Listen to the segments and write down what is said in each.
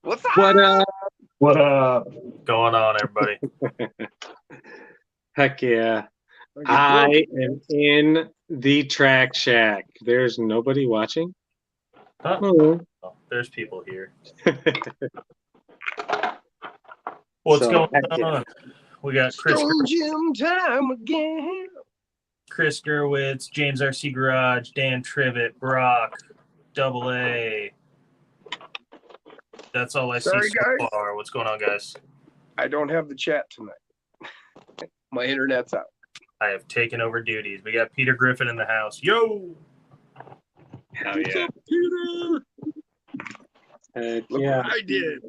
What's up? What up? What up? Going on, everybody? Heck yeah. get I broken, am in the track shack. There's nobody watching. Huh? Oh. Oh, there's people here. What's So, going heck yeah. on? We got Stone Gym time again. Chris Gerwitz, James R.C. Garage, Dan Trivet, Brock, Double A. That's all I Sorry, see so guys. far. What's going on, guys? I don't have the chat tonight. My internet's out. I have taken over duties. We got Peter Griffin in the house. Yo! Hell What's yeah. up, Peter? Heck Look yeah. what I did.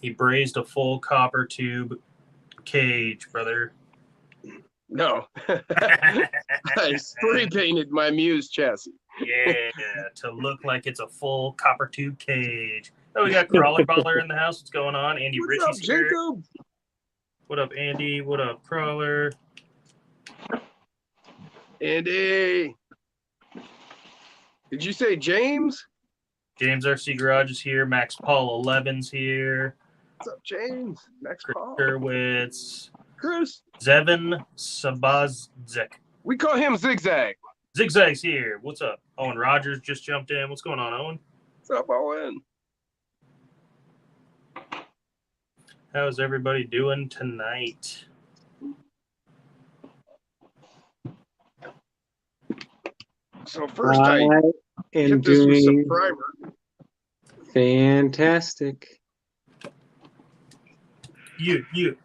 He brazed a full copper tube cage, brother. No. I spray painted my Muse chassis. Yeah, to look like it's a full copper tube cage. Oh, we got Crawler Baller in the house. What's going on? Andy What's up, Ritchie's here. Jacob? What up, Andy? What up, Crawler? Andy. Did you say James? James R.C. Garage is here. Max Paul 11's here. What's up, James? Max Chris Paul. Gerwitz. Chris. Zevin Sabazek. We call him Zigzag. Zigzag's here. What's up? Owen Rogers just jumped in. What's going on, Owen? What's up, Owen? How's everybody doing tonight? So first I am hit this with some doing primer. fantastic. You.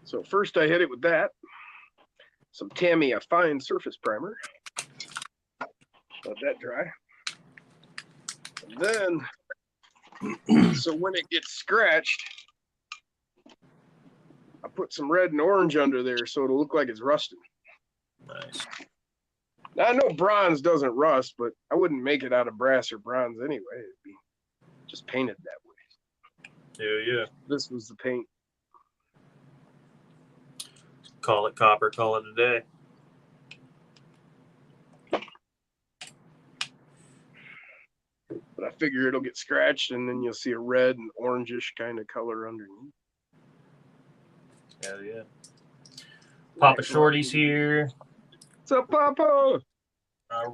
So first I hit it with that. Some Tamiya Fine Surface Primer. Let that dry. And then, so when it gets scratched, I put some red and orange under there so it'll look like it's rusted. Nice. Now I know bronze doesn't rust, but I wouldn't make it out of brass or bronze anyway. It'd be just painted that way. Yeah. This was the paint. Call it copper. Call it a day. But I figure it'll get scratched and then you'll see a red and orangish kind of color underneath. Hell yeah. Papa Shorty's here. What's up, Papa?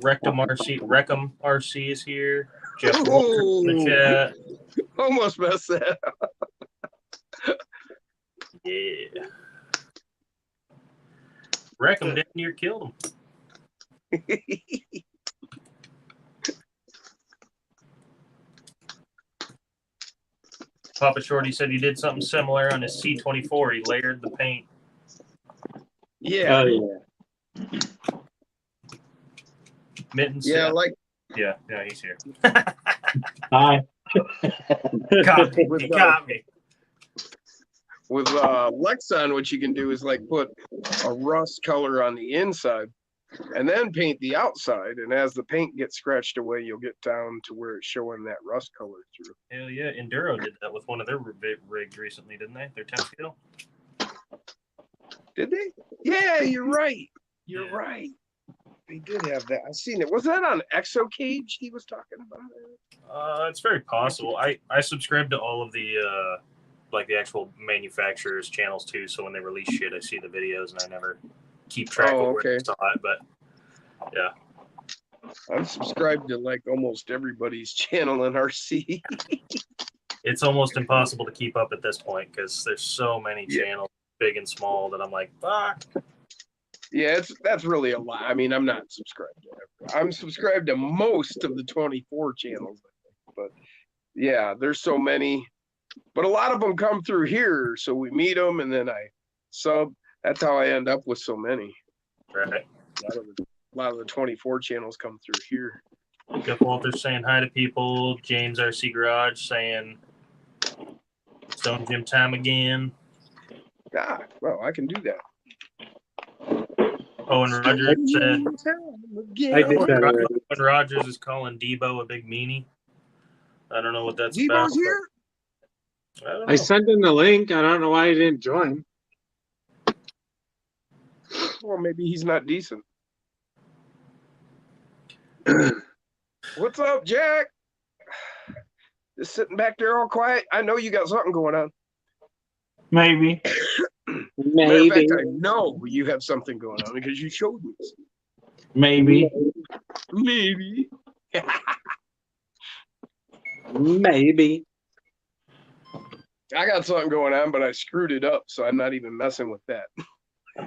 Rectum RC is here. Jeff Walker's in the chat. Almost messed that up. Yeah. Rectum damn near killed him. Papa Shorty said he did something similar on his C24. He layered the paint. Yeah. Oh yeah. Mittens. Yeah, like Yeah, he's here. Hi. Got me. He got me. with Lexon, what you can do is like put a rust color on the inside and then paint the outside. And as the paint gets scratched away, you'll get down to where it's showing that rust color through. Hell yeah. Enduro did that with one of their rigs recently, didn't they? Their 10 scale. Did they? Yeah, you're right. You're Yeah. right. They did have that. I've seen it. Was that on Exo Cage he was talking about? It's very possible. I subscribe to all of the like the actual manufacturers' channels too. So when they release shit, I see the videos and I never keep track of where I saw it. But yeah, I'm subscribed to like almost everybody's channel in RC. it's almost impossible to keep up at this point because there's so many channels, big and small, that I'm like, fuck. Yeah, that's really a lot. I mean, I'm not subscribed to every. I'm subscribed to most of the 24 channels, but yeah, there's so many. But a lot of them come through here, so we meet them, and then I sub. That's how I end up with so many. Right. A lot of the 24 channels come through here. Jeff Walters saying hi to people. James RC Garage saying Stone Gym time again. Ah, well, I can do that. Owen Rogers said I did that already. Owen Rogers is calling Debo a big meanie. I don't know what that's about. Debo's here? I don't I know. sent him the link. I don't know why he didn't join. Well, maybe he's not decent. What's up, Jack? Just sitting back there all quiet. I know you got something going on. Maybe. Matter of fact, I know you have something going on because you showed me. Maybe. Maybe. Maybe. I got something going on, but I screwed it up, so I'm not even messing with that.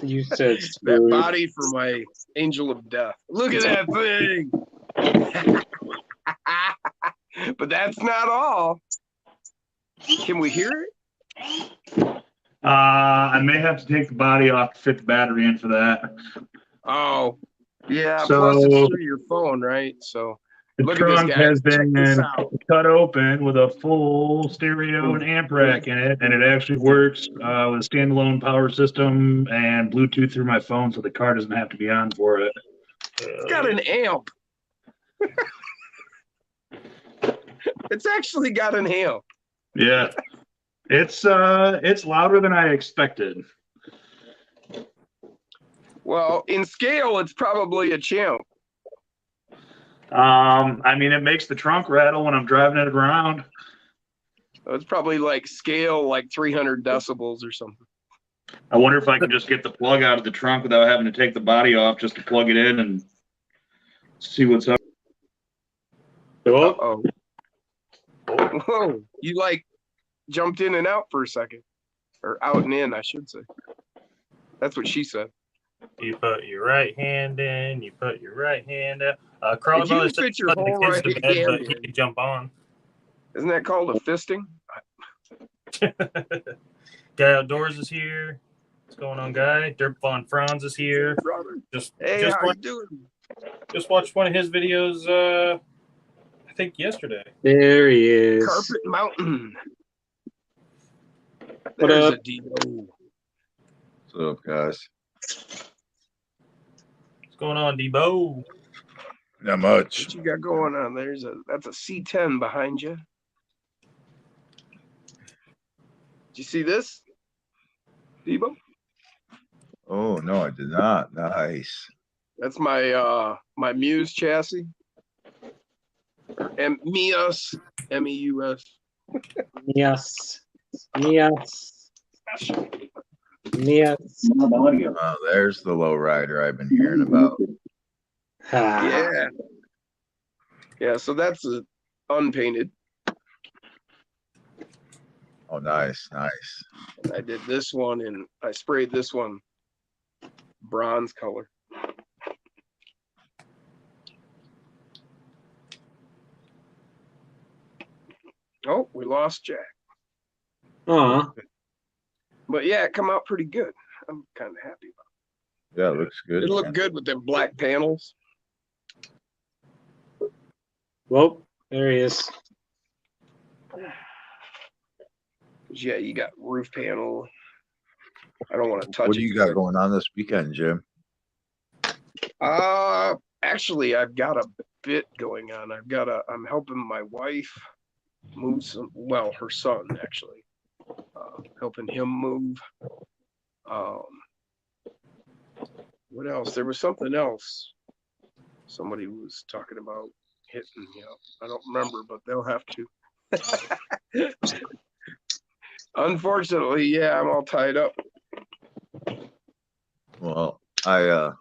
You said That screwed. body for my angel of death. Look at that thing. But that's not all. Can we hear it? I may have to take the body off to fit the battery in for that. Oh, yeah. So- Plus, it's through your phone, right? So The look at this trunk guy. has Check this been out. cut open with a full stereo and amp rack in it, and it actually works with a standalone power system and Bluetooth through my phone, so the car doesn't have to be on for it. It's got an amp. It's actually got an amp. Yeah, it's louder than I expected. Well, in scale, it's probably a champ. I mean, it makes the trunk rattle when I'm driving it around. It's probably like scale, like 300 decibels or something. I wonder if I can just get the plug out of the trunk without having to take the body off, just to plug it in and see what's up. Oh, Uh-oh. Whoa, you like jumped in and out for a second. Or out and in, I should say. That's what she said. You put your right hand in. You put your right hand out. Carl If you Miller can said fit he's your putting whole the kids to right bed, hand but he in. can jump on. Isn't that called a fisting? Guy Outdoors is here. What's going on, Guy? Dirk Von Franz is here. Brother. Just Hey, how you doing? just watched one of his videos. I think yesterday. there he is. Carpet Mountain. What There's up? a Dino. What's up, guys? What's going on, Debo? Not much. What you got going on? That's a C10 behind you. Did you see this, Debo? Oh no, I did not. Nice. That's my my Muse chassis. And Mius, MEUS. Yes. Yes. Yes. Oh, there's the lowrider I've been hearing about. Ah. Yeah. Yeah, so that's unpainted. Oh, nice, nice. I did this one and I sprayed this one bronze color. Oh, we lost Jack. Aw. But yeah, it come out pretty good. I'm kind of happy about Yeah, it looks it. good. It looked man. good with them black panels. Well, there he is. Yeah, you got roof panel. I don't want to touch What it. do you got going on this weekend, Jim? Actually, I've got a bit going on. I'm helping my wife move her son actually, helping him move. What else? There was something else. Somebody was talking about hitting, I don't remember, but they'll have to. Unfortunately, yeah, I'm all tied up. Well, I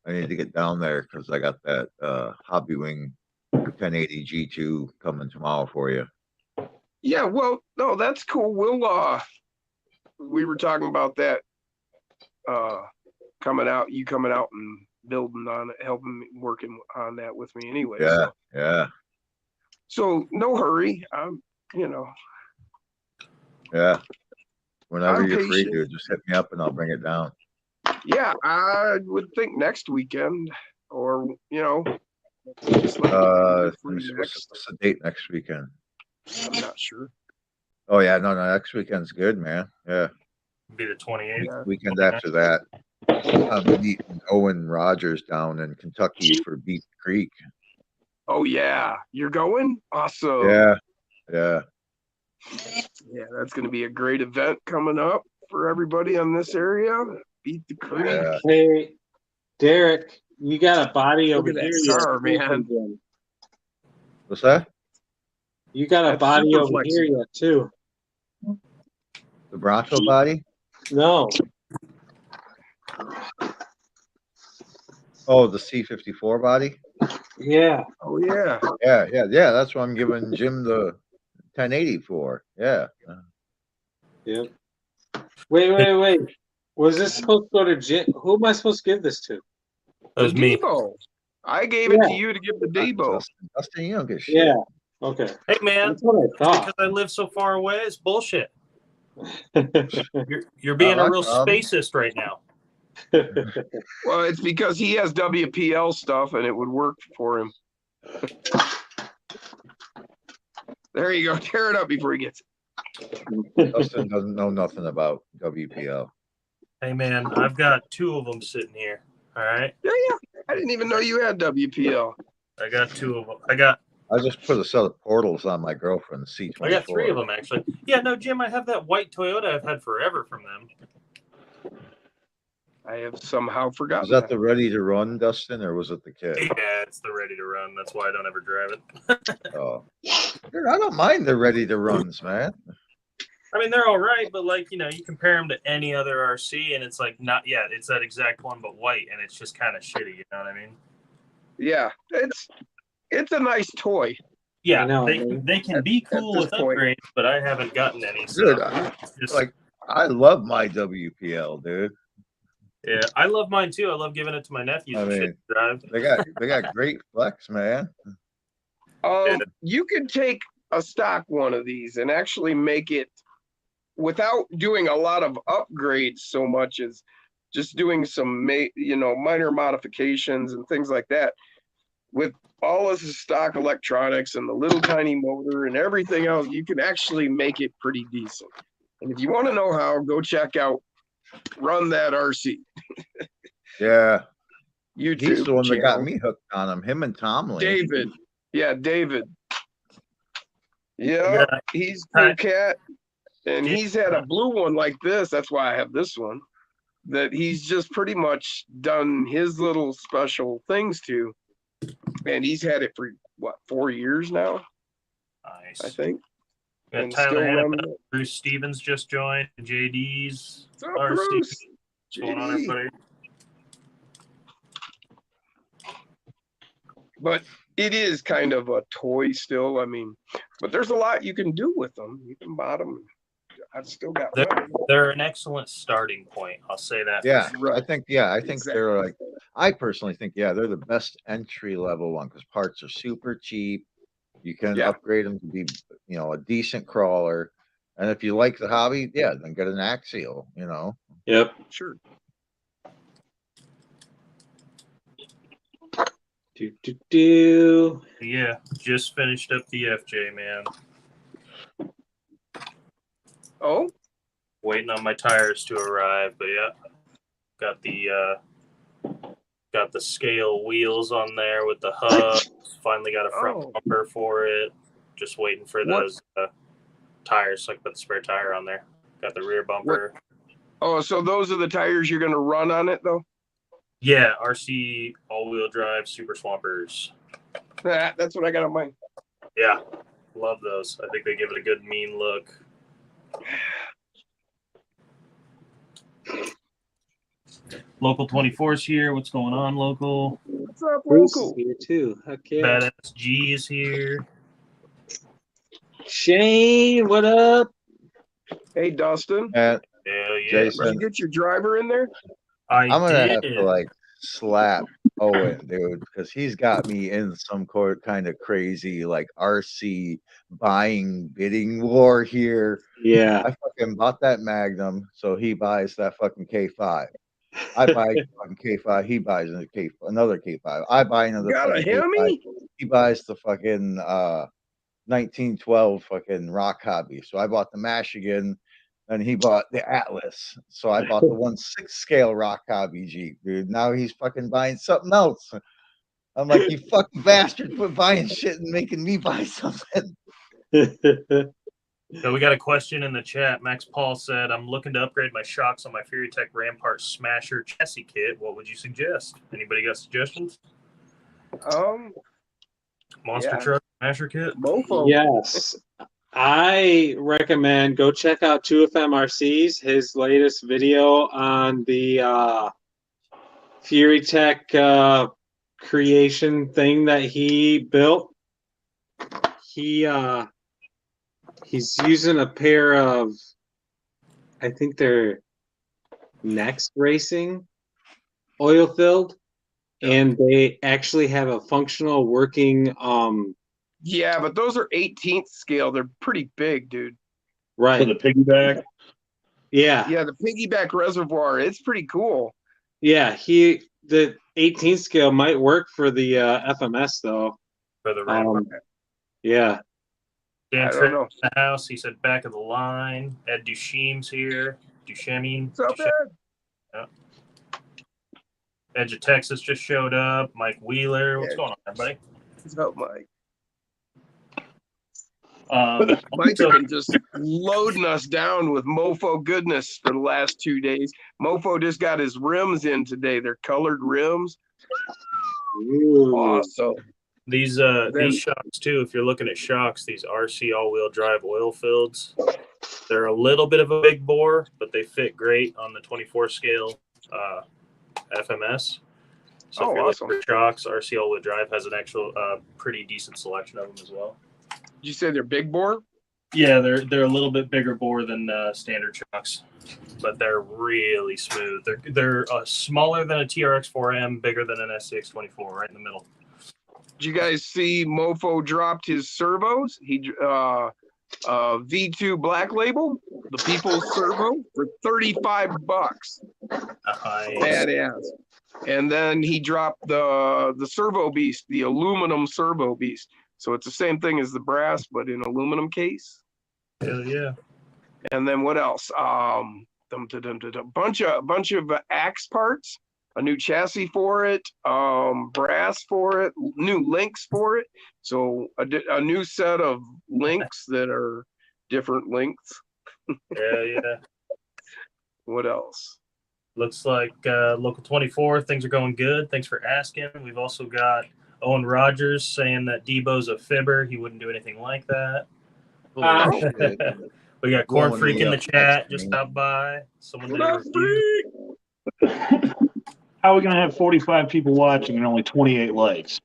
need to get down there because I got that Hobby Wing 1080 G2 coming tomorrow for you. Yeah, well, no, that's cool. We were talking about that coming out and building on it, helping me, working on that with me anyway. Yeah, So, yeah, so no hurry. yeah. Whenever I'm you're free, patient. dude, just hit me up and I'll bring it down. Yeah, I would think next weekend or, just let me Let free me see, next. what's the date next weekend? I'm not sure. Oh yeah, no, next weekend's good, man. Yeah, Be the 28th. Yeah. weekend after that, I'm meeting Owen Rogers down in Kentucky for Beat Creek. Oh yeah, you're going? Awesome. Yeah, yeah. Yeah, that's going to be a great event coming up for everybody on this area. Beat the Creek. Yeah. Hey, Derek, you got a body Look over at that here. car, man. What's that? You got a That's body super over here flexible. yet too. The Bronco body? No. Oh, the C54 body? Yeah. Oh yeah. Yeah. That's what I'm giving Jim the 1080 for. Yeah. Yep. Wait. Was this supposed to go to Jim? Who am I supposed to give this to? That was me. Debo. I gave it to you to give the Debo. Dustin, you don't get shit. Yeah. Okay. Hey man, That's what I thought. because I live so far away, it's bullshit. You're being a real spacist right now. Well, it's because he has WPL stuff and it would work for him. There you go. Tear it up before he gets it. Dustin doesn't know nothing about WPL. Hey man, I've got 2 of them sitting here. All right. Yeah. I didn't even know you had WPL. I got 2 of them. I just put a set of portals on my girlfriend's C24. I got 3 of them actually. Yeah, no, Jim, I have that white Toyota I've had forever from them. I have somehow forgotten. Is that the ready to run, Dustin, or was it the kid? Yeah, it's the ready to run. That's why I don't ever drive it. Oh, dude, I don't mind the ready to runs, man. I mean, they're all right, but like, you compare them to any other RC, and it's like it's that exact one but white, and it's just kind of shitty. You know what I mean? Yeah, it's a nice toy. Yeah, I know, they can be cool this with point. upgrades, but I haven't gotten any. So Dude, just, I love my WPL, dude. yeah, I love mine too. I love giving it to my nephews. I and mean, shit to drive. they got great flex, man. You can take a stock one of these and actually make it without doing a lot of upgrades so much as just doing some minor modifications and things like that. With all of the stock electronics and the little tiny motor and everything else, you can actually make it pretty decent. And if you want to know how, go check out Run That RC. Yeah. YouTube He's the one that got channel. me hooked on him. Him and Tomlin. David. Yeah, David. Yeah, he's cool cat. And he's had a blue one like this. That's why I have this one. That he's just pretty much done his little special things to. And he's had it for, 4 years now? Nice. I think. Got And Tyler still Hannafin, running it. Bruce Stevens just joined. JD's What's up, RC. Bruce? What's going on, JD. everybody? But it is kind of a toy still. I mean, but there's a lot you can do with them. You can mod them. I've still got mine. They're an excellent starting point. I'll say that. Yeah, Right. I think they're like, I personally think, they're the best entry level one because parts are super cheap. You can upgrade them to be, a decent crawler. And if you like the hobby, then get an axial, Yep. Sure. Yeah, just finished up the FJ, man. Oh? Waiting on my tires to arrive, but yeah, got the scale wheels on there with the hub. Finally got a front bumper for it. Just waiting for those tires, so I can put the spare tire on there. Got the rear bumper. Oh, so those are the tires you're going to run on it, though? Yeah, RC all-wheel drive Super Swampers. That's what I got on mine. Yeah, love those. I think they give it a good mean look. Local 24's here. What's going on, Local? What's up, Bruce Local? is here too. Heck yeah. Badass G is here. Shane, what up? Hey, Dustin. And Hell yeah, Jason. Did you get your driver in there? I'm gonna have to slap Owen, dude, because he's got me in some kind of crazy RC buying bidding war here. Yeah. I fucking bought that Magnum, so he buys that fucking K5. I buy fucking K5, he buys another K5. I buy another fucking K5. He buys the fucking 1912 fucking rock hobby. So I bought the Michigan. And he bought the Atlas. So I bought the 1/6 scale rock hobby Jeep, dude. Now he's fucking buying something else. I'm like, you fucking bastard, quit buying shit and making me buy something. So we got a question in the chat. Max Paul said, I'm looking to upgrade my shocks on my Fury Tech Rampart Smasher chassis kit. What would you suggest? Anybody got suggestions? Monster truck Smasher kit? Mofo. Yes. I recommend go check out 2FMRC's, his latest video on the Fury Tech creation thing that he built. He's using a pair of, I think they're Next Racing oil filled, and they actually have a functional working Yeah, but those are 18th scale. They're pretty big, dude. right. For the piggyback. Yeah. Yeah, the piggyback reservoir, it's pretty cool. Yeah, the 18 scale might work for the FMS though. For the Rampart. Yeah. Dan I Tripp don't know. in the house. He said back of the line. Ed Ducheme's here. Duchemine. What's up, Ed? Yeah. Edge of Texas just showed up. Mike Wheeler. What's going on, everybody? What's up, Mike? Mike's So- been just loading us down with mofo goodness for the last 2 days. Mofo just got his rims in today. They're colored rims. Ooh. Awesome. These shocks too, if you're looking at shocks, these RC all-wheel drive oil fields, they're a little bit of a big bore, but they fit great on the 24 scale FMS. So if you're awesome. looking for shocks, RC all-wheel drive has an actual pretty decent selection of them as well. Did you say they're big bore? Yeah, they're a little bit bigger bore than standard shocks, but they're really smooth. They're smaller than a TRX-4M, bigger than an SCX-24, right in the middle. Did you guys see Mofo dropped his servos? He V2 Black Label, the People's Servo, for $35. Badass. And then he dropped the Servo Beast, the aluminum Servo Beast. So it's the same thing as the brass, but in aluminum case. Hell yeah. And then what else? Bunch of axe parts, a new chassis for it, brass for it, new links for it. So a new set of links that are different lengths. Yeah. What else? Looks like Local 24, things are going good. Thanks for asking. We've also got Owen Rogers saying that Debo's a fibber. He wouldn't do anything like that. Bullshit. We got Corn Blowing Freak me in the up chat. next Just to me. stopped by. Someone did What a up, review. How are we going to have 45 people watching and only 28 likes?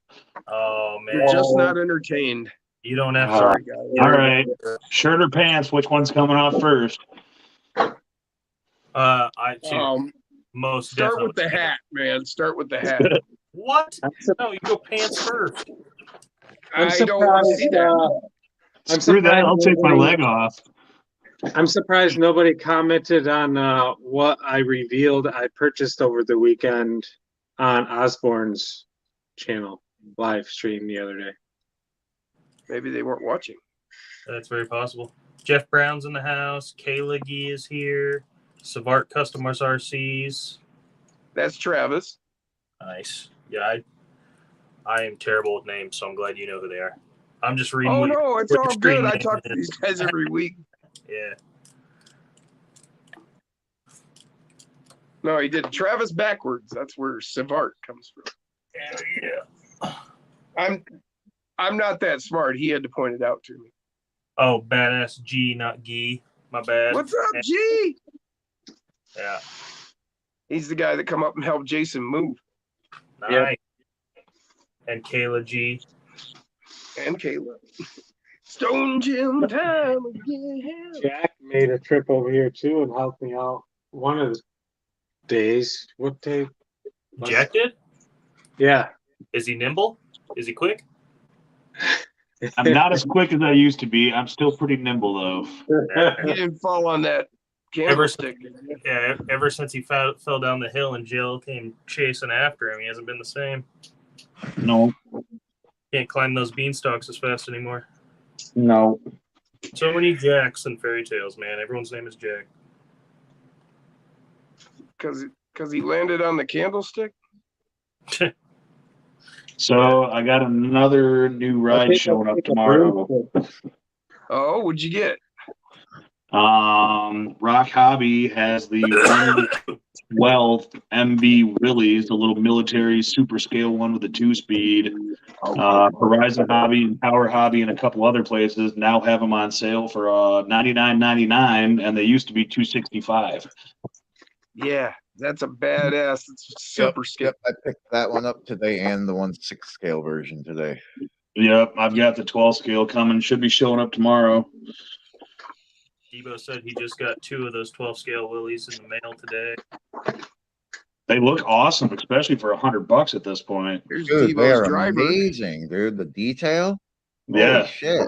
Oh, man. You're just not entertained. You don't have to. Sorry, guys. All right. Shirt or pants, which one's coming off first? Most Start with the definitely. hat, man. Start with the hat. What? No, you go pants first. I don't want to see that. Screw that. I'll take my leg off. I'm surprised nobody commented on what I revealed I purchased over the weekend on Osborne's channel live stream the other day. Maybe they weren't watching. That's very possible. Jeff Brown's in the house. Kayla Gee is here. Savart Customers RCs. That's Travis. Nice. Yeah, I am terrible with names, so I'm glad you know who they are. I'm just reading. Oh what no, it's your all screen good. I name talk to is. these guys every week. Yeah. No, he did Travis backwards. That's where Savart comes from. Yeah. I'm not that smart. He had to point it out to me. Oh, badass G, not Gee. My bad. What's up, G? Yeah. He's the guy that come up and helped Jason move. Nice. Yeah. And Kayla G. And Kayla. Stone Jim time again. Jack made a trip over here too and helped me out one of the days. What day? Jack did? Yeah. Is he nimble? Is he quick? I'm not as quick as I used to be. I'm still pretty nimble, though. He didn't fall on that candlestick. Yeah, ever since he fell down the hill and Jill came chasing after him, he hasn't been the same. No. Can't climb those beanstalks as fast anymore. No. So many Jacks and fairy tales, man. Everyone's name is Jack. Because he landed on the candlestick? So I got another new ride showing up tomorrow. Oh, what'd you get? Rock Hobby has the 112 MB Willys, the little military super scale one with the 2-speed. Horizon Hobby and Power Hobby and a couple other places now have them on sale for $99.99, and they used to be $265. Yeah, that's a badass. It's super scale. Yep, I picked that one up today and the 1/6 scale version today. Yep, I've got the 12 scale coming. Should be showing up tomorrow. Debo said he just got 2 of those 12 scale Willys in the mail today. They look awesome, especially for $100 at this point. Here's Dude, they Debo's are driver. amazing, dude. The detail. Yeah. Holy shit.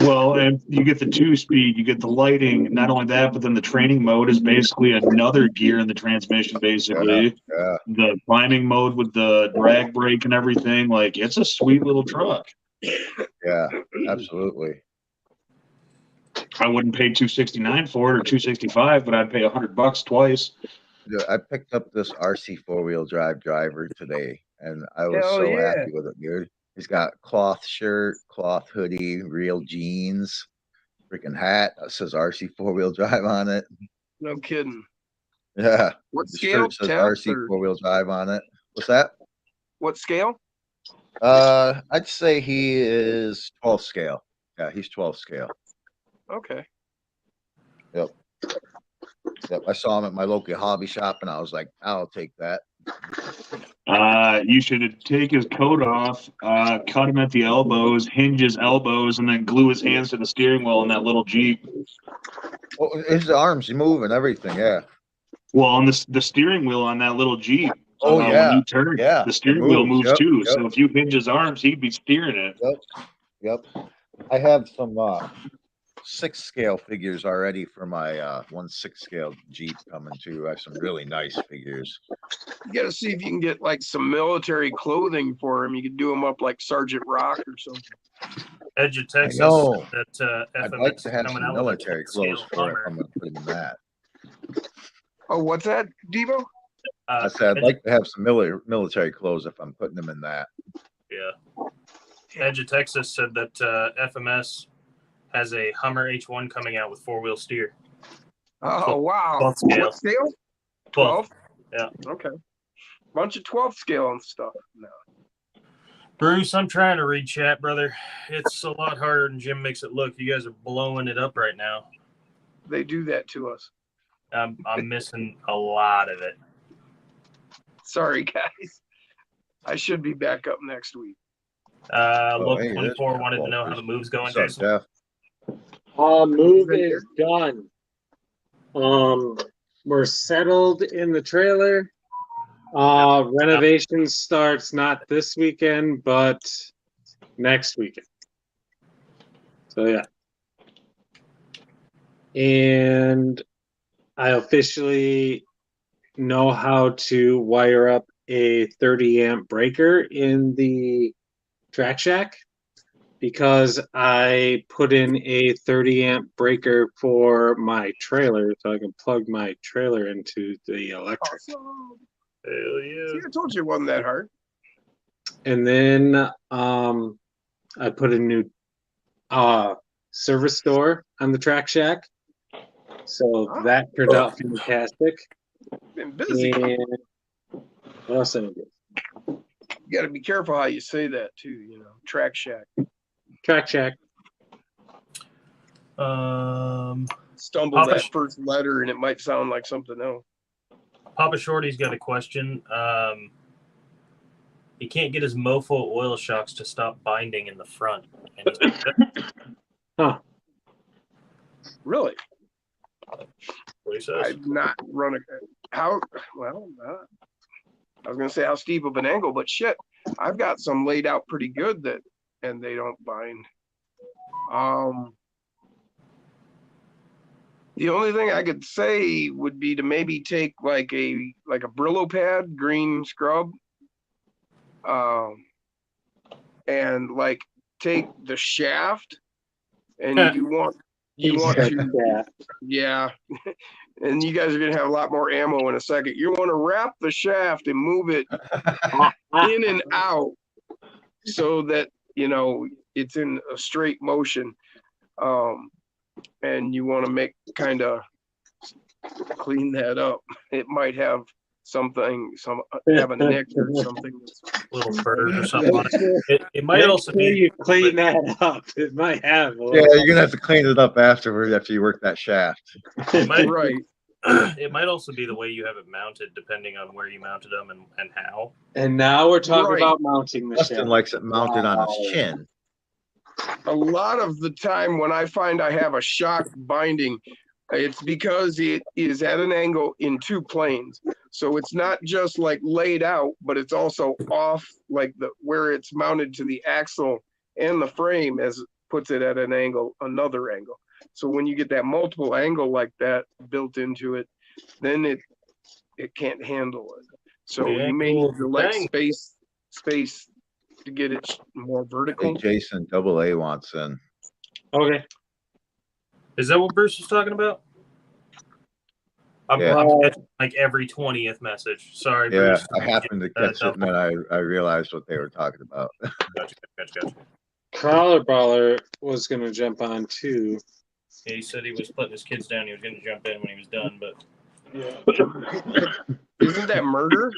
Well, and you get the 2-speed, you get the lighting. Not only that, but then the training mode is basically another gear in the transmission, basically. Yeah. The climbing mode with the drag brake and everything. Like, it's a sweet little truck. Yeah, absolutely. I wouldn't pay $269 for it or $265, but I'd pay $100 twice. Dude, I picked up this RC 4-wheel drive driver today, and I was Hell so yeah. happy with it, dude. He's got cloth shirt, cloth hoodie, real jeans, freaking hat that says RC 4-wheel drive on it. No kidding. Yeah. What The scale? shirt says 10th RC or 4-wheel drive on it. What's that? what scale? I'd say he is 12 scale. Yeah, he's 12 scale. Okay. Yep. I saw him at my local hobby shop, and I was like, I'll take that. You should take his coat off, cut him at the elbows, hinge his elbows, and then glue his hands to the steering wheel in that little Jeep. Oh, his arms move and everything. Yeah. Well, on the steering wheel on that little Jeep. Oh, When you turn, yeah, the steering wheel moves Yep, too. yep. So if you hinge his arms, he'd be steering it. Yep. I have some 6 scale figures already for my 1/6 scale Jeep coming too. I have some really nice figures. You got to see if you can get like some military clothing for him. You could do him up like Sergeant Rock or something. Edge of Texas. know. That I'd FMS like to have coming some out with a military 12 scale clothes for it. Hummer. I'm going to put them in that. Oh, what's that, Debo? I said I'd like to have some military clothes if I'm putting them in that. Yeah. Edge of Texas said that FMS has a Hummer H1 coming out with 4-wheel steer. Oh, wow. 12 scale. What scale? 12. 12? Yeah. Okay. Bunch of 12 scale and stuff. No. Bruce, I'm trying to read chat, brother. It's a lot harder than Jim makes it look. You guys are blowing it up right now. They do that to us. I'm missing a lot of it. Sorry, guys. I should be back up next week. Look, hey, 24 wanted to know how the move's going, What's up, Jason. Jeff? Move is done. We're settled in the trailer. Renovation starts not this weekend, but next weekend. So yeah. And I officially know how to wire up a 30 amp breaker in the Track Shack because I put in a 30 amp breaker for my trailer so I can plug my trailer into the electric. Awesome. Hell yeah. See, I told you it wasn't that hard. And then I put a new service door on the Track Shack. So that turned out fantastic. Been busy. And what else did I do? You got to be careful how you say that too. You know, Track Shack. Track Shack. Stumble that first letter, and it might sound like something else. Papa Shorty's got a question. He can't get his Mofo oil shocks to stop binding in the front. Huh. Really? What he says. I've not run a how well. I was gonna say how steep of an angle, but shit, I've got some laid out pretty good that, and they don't bind. The only thing I could say would be to maybe take like a Brillo pad, green scrub, and like take the shaft, and you want to, yeah. And you guys are going to have a lot more ammo in a second. You want to wrap the shaft and move it in and out so that, you know, it's in a straight motion. and you want to make kind of clean that up, it might have something, have a nick or something. Little bird or something on it. It might Make also sure be you clean that up. It might have. Yeah, you're gonna have to clean it up afterward after you work that shaft. it might, Right. it might also be the way you have it mounted, depending on where you mounted them and how. And now we're talking Right. about mounting the Justin shaft. likes it mounted on his chin. A lot of the time when I find I have a shock binding, it's because it is at an angle in two planes. So it's not just like laid out, but it's also off, like where it's mounted to the axle and the frame as it puts it at an angle, another angle. So when you get that multiple angle like that built into it, then it can't handle it. So The you may angle need to let bang. space to get it more Hey, vertical. Jason AA wants in. Okay. Is that what Bruce was talking about? I'm Yeah. catching like every 20th message. Sorry, Yeah, Bruce. I happened to catch it and then I realized what they were talking about. Gotcha. Collar Baller was going to jump on too. Yeah, he said he was putting his kids down. He was going to jump in when he was done, but Isn't that murder?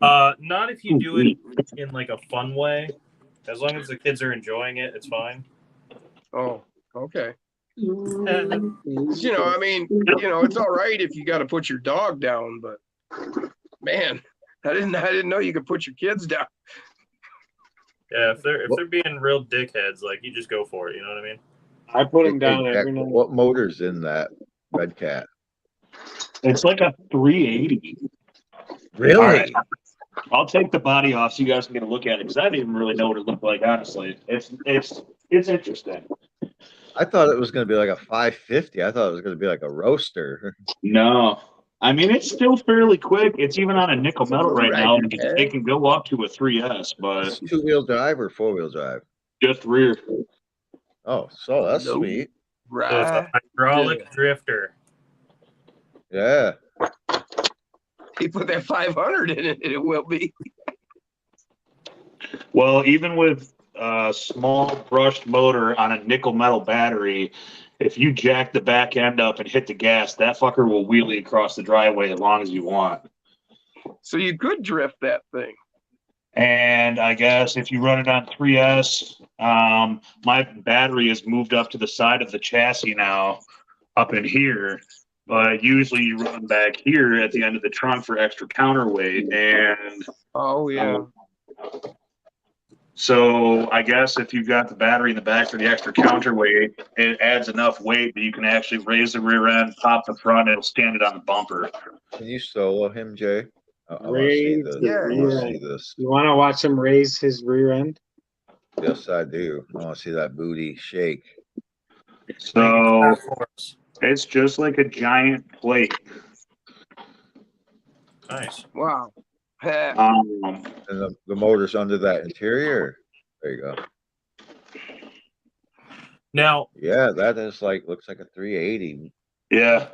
not if you do it in like a fun way. As long as the kids are enjoying it, it's fine. Oh, okay. I mean, it's all right if you got to put your dog down, but man, I didn't know you could put your kids down. Yeah, if they're being real dickheads, like you just go for it. You know what I mean? I put him down Jack, every night. what motor's in that Red Cat? It's like a 380. Really? All right. I'll take the body off so you guys can get a look at it because I didn't even really know what it looked like. Honestly, it's interesting. I thought it was going to be like a 550. I thought it was going to be like a roaster. No, I mean it's still fairly quick. It's even on a nickel metal right now. And it can go up to a 3S, but It's 2-wheel drive or 4-wheel drive? just rear. Oh, so that's Nope. sweet. So it's a hydraulic drifter. Yeah. You put that 500 in it, it will be. Well, even with a small brushed motor on a nickel metal battery, if you jack the back end up and hit the gas, that fucker will wheelie across the driveway as long as you want. So you could drift that thing. And I guess if you run it on 3S, my battery has moved up to the side of the chassis now, up in here. But usually you run back here at the end of the trunk for extra counterweight. And Oh yeah. so I guess if you've got the battery in the back for the extra counterweight, it adds enough weight that you can actually raise the rear end, pop the front, and it'll stand it on the bumper. Can you solo him, Jay? I want to see Raise this. the I want rear to see end. this. You want to watch him raise his rear end? Yes, I do. I want to see that booty shake. So it's just like a giant plate. Nice. Wow. And the motor's under that interior. There you go. Now, Yeah, that is looks like a 380. Yeah.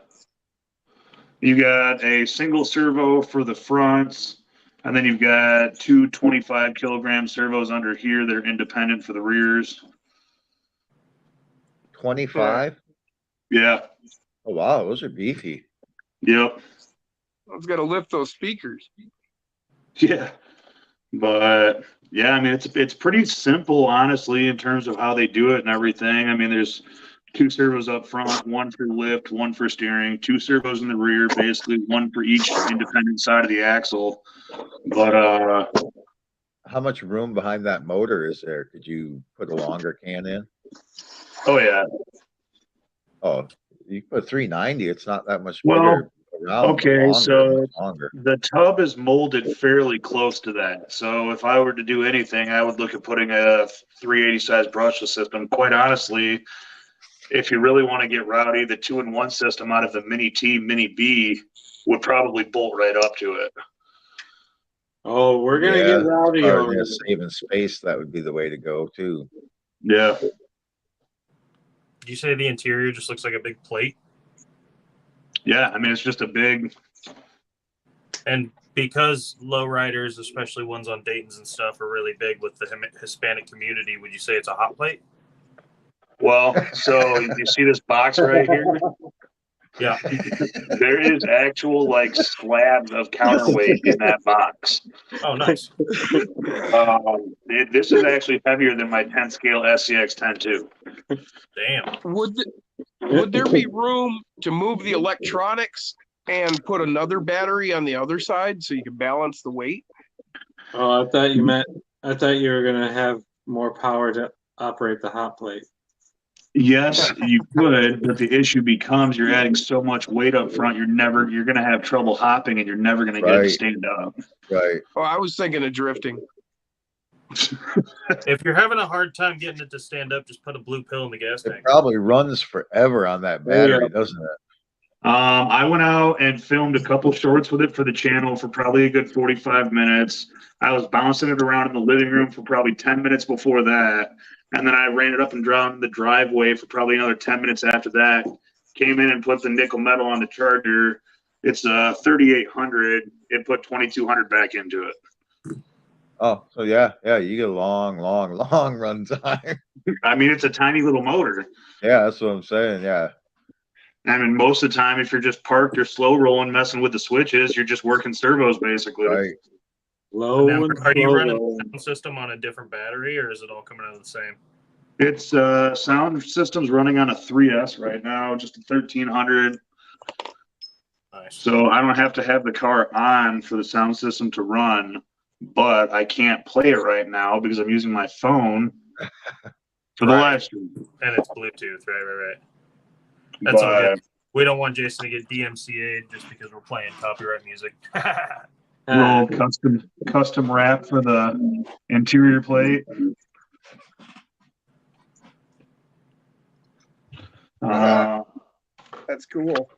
You got a single servo for the fronts, and then you've got two 25 kilogram servos under here that are independent for the rears. 25? Yeah. Oh, wow. Those are beefy. Yep. It's got to lift those speakers. Yeah. But yeah, I mean it's pretty simple, honestly, in terms of how they do it and everything. I mean, there's two servos up front, one for lift, one for steering, two servos in the rear, basically one for each independent side of the axle. But how much room behind that motor is there? Could you put a longer can in? Oh yeah. Oh, you put 390. It's not that much Well, bigger around. okay, so longer. the tub is molded fairly close to that. So if I were to do anything, I would look at putting a 380 size brushless system. Quite honestly, if you really want to get rowdy, the 2-in-1 system out of the Mini T, Mini B would probably bolt right up to it. Oh, we're gonna get rowdy over here. Saving space, that would be the way to go too. Yeah. Did you say the interior just looks like a big plate? Yeah, I mean it's just a big. And because lowriders, especially ones on Dayton's and stuff, are really big with the Hispanic community, would you say it's a hot plate? Well, so you see this box right here? Yeah. There is actual like slabs of counterweight in that box. Oh, nice. This is actually heavier than my 10 scale SCX 10-2. Damn. Would there be room to move the electronics and put another battery on the other side so you can balance the weight? Oh, I thought you were gonna have more power to operate the hot plate. Yes, you could, but the issue becomes you're adding so much weight up front, you're going to have trouble hopping and you're never going to get it to Right. stand up. Right. Oh, I was thinking of drifting. If you're having a hard time getting it to stand up, just put a blue pill in the gas It tank. probably runs forever on that battery, doesn't it? I went out and filmed a couple shorts with it for the channel for probably a good 45 minutes. I was bouncing it around in the living room for probably 10 minutes before that. And then I ran it up and down the driveway for probably another 10 minutes after that. Came in and put the nickel metal on the charger. It's 3800. It put 2200 back into it. Oh, so yeah, you get a long run time. I mean, it's a tiny little motor. Yeah, that's what I'm saying. Yeah. I mean, most of the time, if you're just parked or slow rolling, messing with the switches, you're just working servos basically. Right. Low And and are you slow running roll. the sound system on a different battery, or is it all coming out of the same? It's sound system's running on a 3S right now, just a 1300. Nice. So I don't have to have the car on for the sound system to run, but I can't play it right now because I'm using my phone for the Right. live stream. And it's Bluetooth, right. That's all But good. We don't want Jason to get DMCA'd just because we're playing copyright music. little custom wrap for the interior plate. That's cool.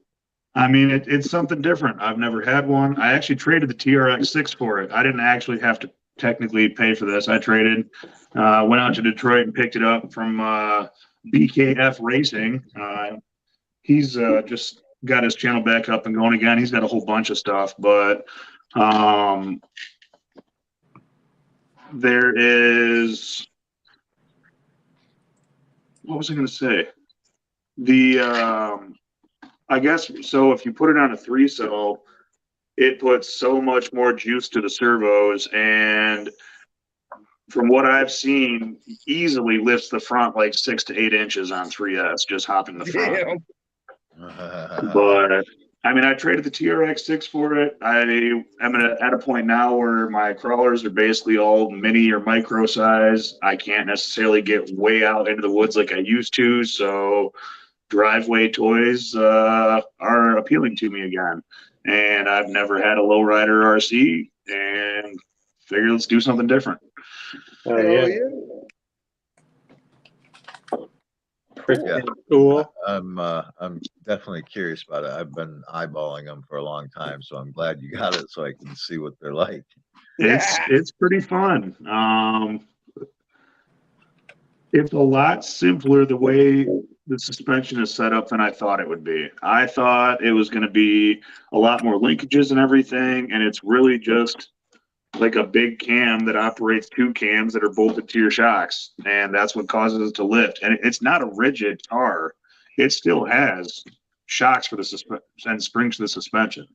I mean, it's something different. I've never had one. I actually traded the TRX6 for it. I didn't actually have to technically pay for this. I traded, went out to Detroit and picked it up from BKF Racing. He's just got his channel back up and going again. He's got a whole bunch of stuff, but there is, what was I going to say? I guess, so if you put it on a 3-cell, it puts so much more juice to the servos, and from what I've seen, easily lifts the front like 6 to 8 inches on 3S, just hopping the front. Damn. But I mean, I traded the TRX6 for it. I am at a point now where my crawlers are basically all mini or micro size. I can't necessarily get way out into the woods like I used to, so driveway toys are appealing to me again. And I've never had a lowrider RC, and figured let's do something different. Oh, Hell yeah. Yeah. Pretty cool. I'm definitely curious about it. I've been eyeballing them for a long time, so I'm glad you got it so I can see what they're like. It's pretty fun. It's a lot simpler the way the suspension is set up than I thought it would be. I thought it was going to be a lot more linkages and everything, and it's really just like a big cam that operates 2 cams that are bolted to your shocks, and that's what causes it to lift. And it's not a rigid car. It still has shocks for the suspension and springs for the suspension.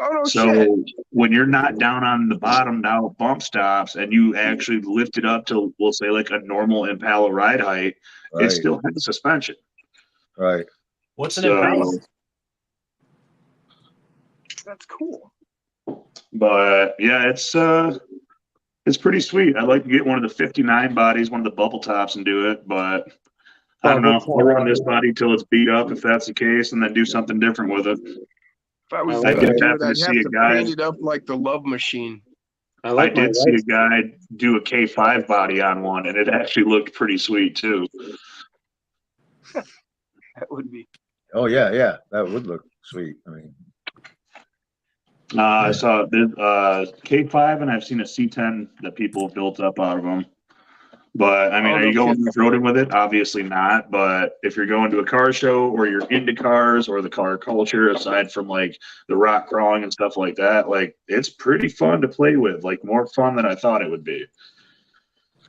Oh, no So shit. when you're not down on the bottomed out bump stops and you actually lift it up to, we'll say, like a normal Impala ride height, Right. it still has suspension. Right. What's an So, Impala? That's cool. but yeah, it's pretty sweet. I'd like to get one of the 59 bodies, one of the bubble tops, and do it, but I don't know. I'll run this body till it's beat up if that's the case, and then do something different with it. If I was I gonna did do happen it, to I'd see have a to guy- paint it up like the Love Machine. I I like my did see a wife's- guy do a K5 body on one, and it actually looked pretty sweet too. That would be. Oh yeah, that would look sweet. I mean, I saw the K5, and I've seen a C10 that people have built up out of them. But I mean, Oh, are no you going kidding. off-roading with it? Obviously not. But if you're going to a car show or you're into cars or the car culture, aside from like the rock crawling and stuff like that, like it's pretty fun to play with. Like more fun than I thought it would be.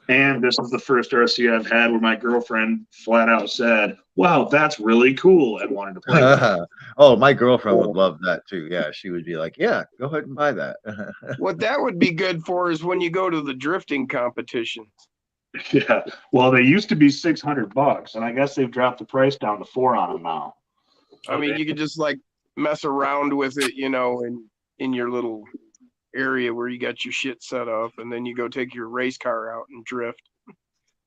And this is the first RC I've had where my girlfriend flat out said, "Wow, that's really cool," and wanted to play with it. Oh, my girlfriend would love that too. Yeah, she would be like, "Yeah, go ahead and buy that." What that would be good for is when you go to the drifting competition. Yeah. Well, they used to be $600, and I guess they've dropped the price down to 4 on them now. I mean, you could just like mess around with it, in your little area where you got your shit set up, and then you go take your race car out and drift.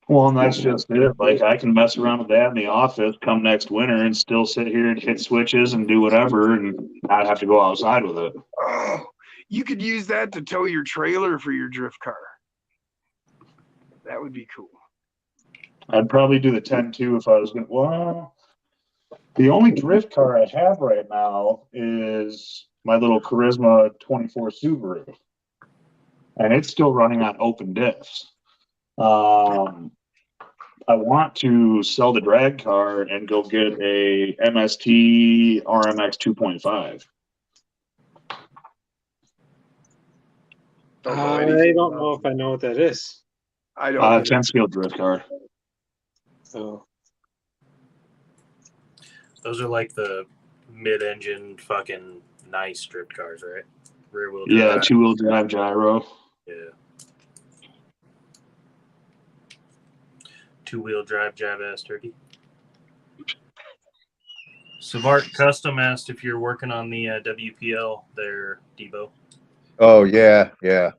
Well, and that's just it. Like, I can mess around with that in the office come next winter and still sit here and hit switches and do whatever and not have to go outside with it. Oh, you could use that to tow your trailer for your drift car. That would be cool. I'd probably do the 10-2 if I was going to. Well, the only drift car I have right now is my little Charisma 24 Subaru. And it's still running on open diffs. I want to sell the drag car and go get a MST RMX 2.5. I don't know if I know what that is. I don't. 10 scale drift car. Oh, Those are like the mid-engine fucking nice drift cars, right? Rear wheel drive. Yeah, 2-wheel drive gyro. Yeah. 2-wheel drive jive ass turkey. Savart Custom asked if you're working on the WPL there, Debo. Oh yeah, yeah.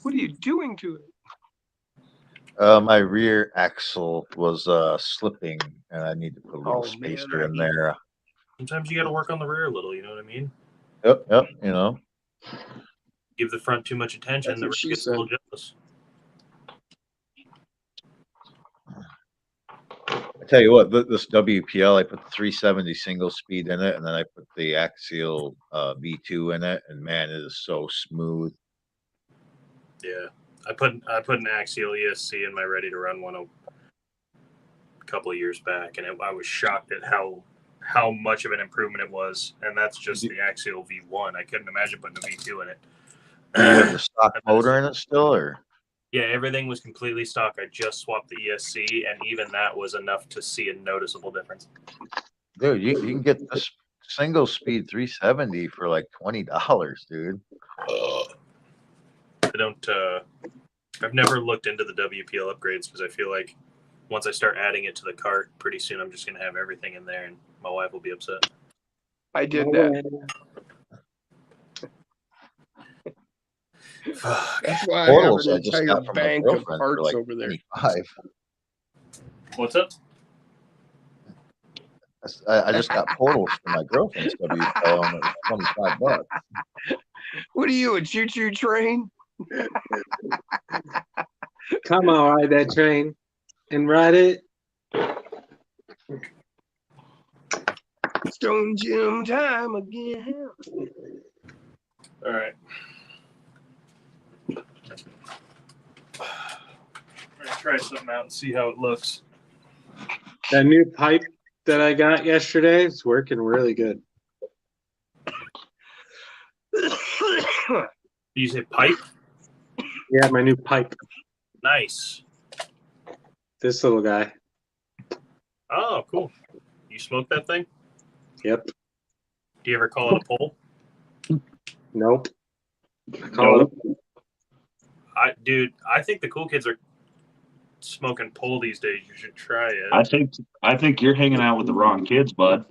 What are you doing to it? My rear axle was slipping, and I need to put a little spacer in there. Sometimes you got to work on the rear a little. You know what I mean? Yep. Give the front too much attention, the rear gets a little jealous. I tell you what, this WPL, I put the 370 single speed in it, and then I put the axial V2 in it, and man, it is so smooth. Yeah, I put an axial ESC in my ready to run one a couple of years back, and I was shocked at how much of an improvement it was. And that's just the axial V1. I couldn't imagine putting a V2 in it. With the stock motor in it still, or? Yeah, everything was completely stock. I just swapped the ESC, and even that was enough to see a noticeable difference. Dude, you can get this single speed 370 for like $20, dude. I don't. I've never looked into the WPL upgrades because I feel like once I start adding it to the cart, pretty soon I'm just going to have everything in there, and my wife will be upset. I did that. That's why Portals I I have an just entire got from my bank of girlfriend for parts like over there. 25. What's up? I just got portals for my girlfriend's WPL, and it was $25. What are you, a choo-choo train? come on, ride that train and ride it. Stone Jim time again. All right. I'm gonna try something out and see how it looks. That new pipe that I got yesterday is working really good. You say pipe? Yeah, my new pipe. Nice. This little guy. Oh, cool. You smoke that thing? Yep. Do you ever call it a pole? Nope. Call it. I think the cool kids are smoking pole these days. You should try it. I think you're hanging out with the wrong kids, bud.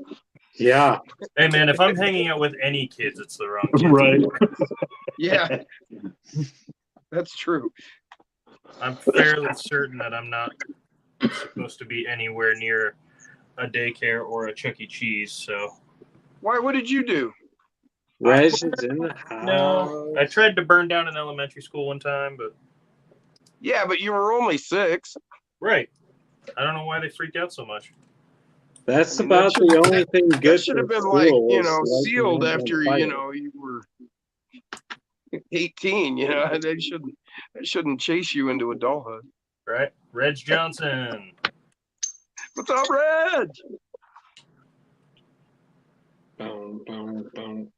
Yeah. Hey man, if I'm hanging out with any kids, it's the wrong kids. Right. Yeah, that's true. I'm fairly certain that I'm not supposed to be anywhere near a daycare or a Chuck E. Cheese. So Why? What did you do? Reg is in the house. no, I tried to burn down an elementary school one time, but Yeah, but you were only 6. right. I don't know why they freaked out so much. That's I mean, that about should- the only thing That good. should have for been like, school was lighting sealed up on after fire. you were 18. They shouldn't chase you into adulthood. Right? Reg Johnson. What's up, Red? Boom, boom, boom.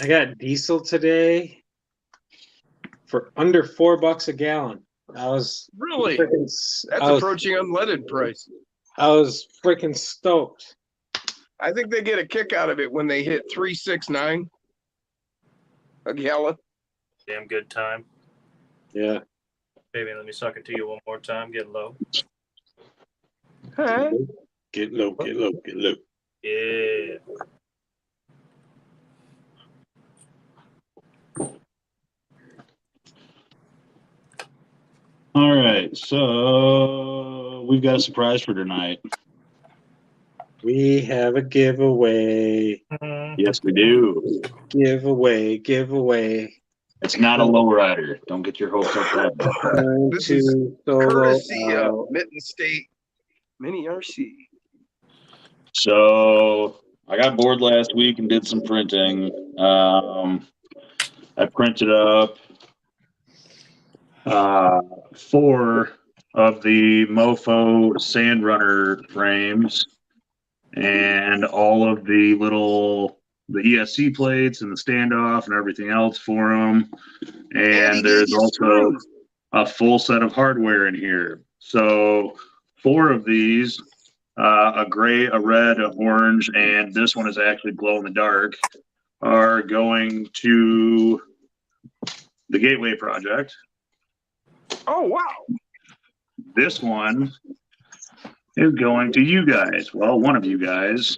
I got diesel today for under $4 a gallon. I was Really? freaking. That's approaching unleaded price. I was freaking stoked. I think they get a kick out of it when they hit 369 a gallon. Damn good time. Yeah. Baby, let me suck it to you one more time. Get low. Huh? Get low, get low, get low. Yeah. All right, so we've got a surprise for tonight. We have a giveaway. Yes, we do. Giveaway. It's not a lowrider. Don't get your hopes up that high. This is Solo courtesy of out. Mitten State Mini RC. So I got bored last week and did some printing. I printed up 4 of the Mofo Sand Runner frames and all of the ESC plates and the standoff and everything else for them. And there's also a full set of hardware in here. So 4 of these, a gray, a red, an orange, and this one is actually glow in the dark, are going to the Gateway Project. Oh, wow. This one is going to you guys. Well, one of you guys.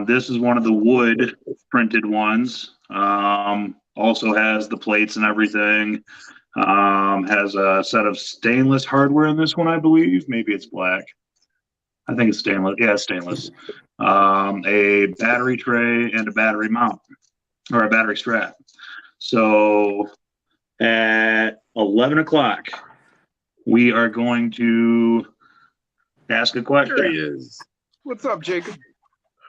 This is one of the wood printed ones. Also has the plates and everything. Has a set of stainless hardware in this one, I believe. Maybe it's black. I think it's stainless. Yeah, it's stainless. A battery tray and a battery mount, or a battery strap. So at 11 o'clock, we are going to ask a question. There he is. What's up, Jacob?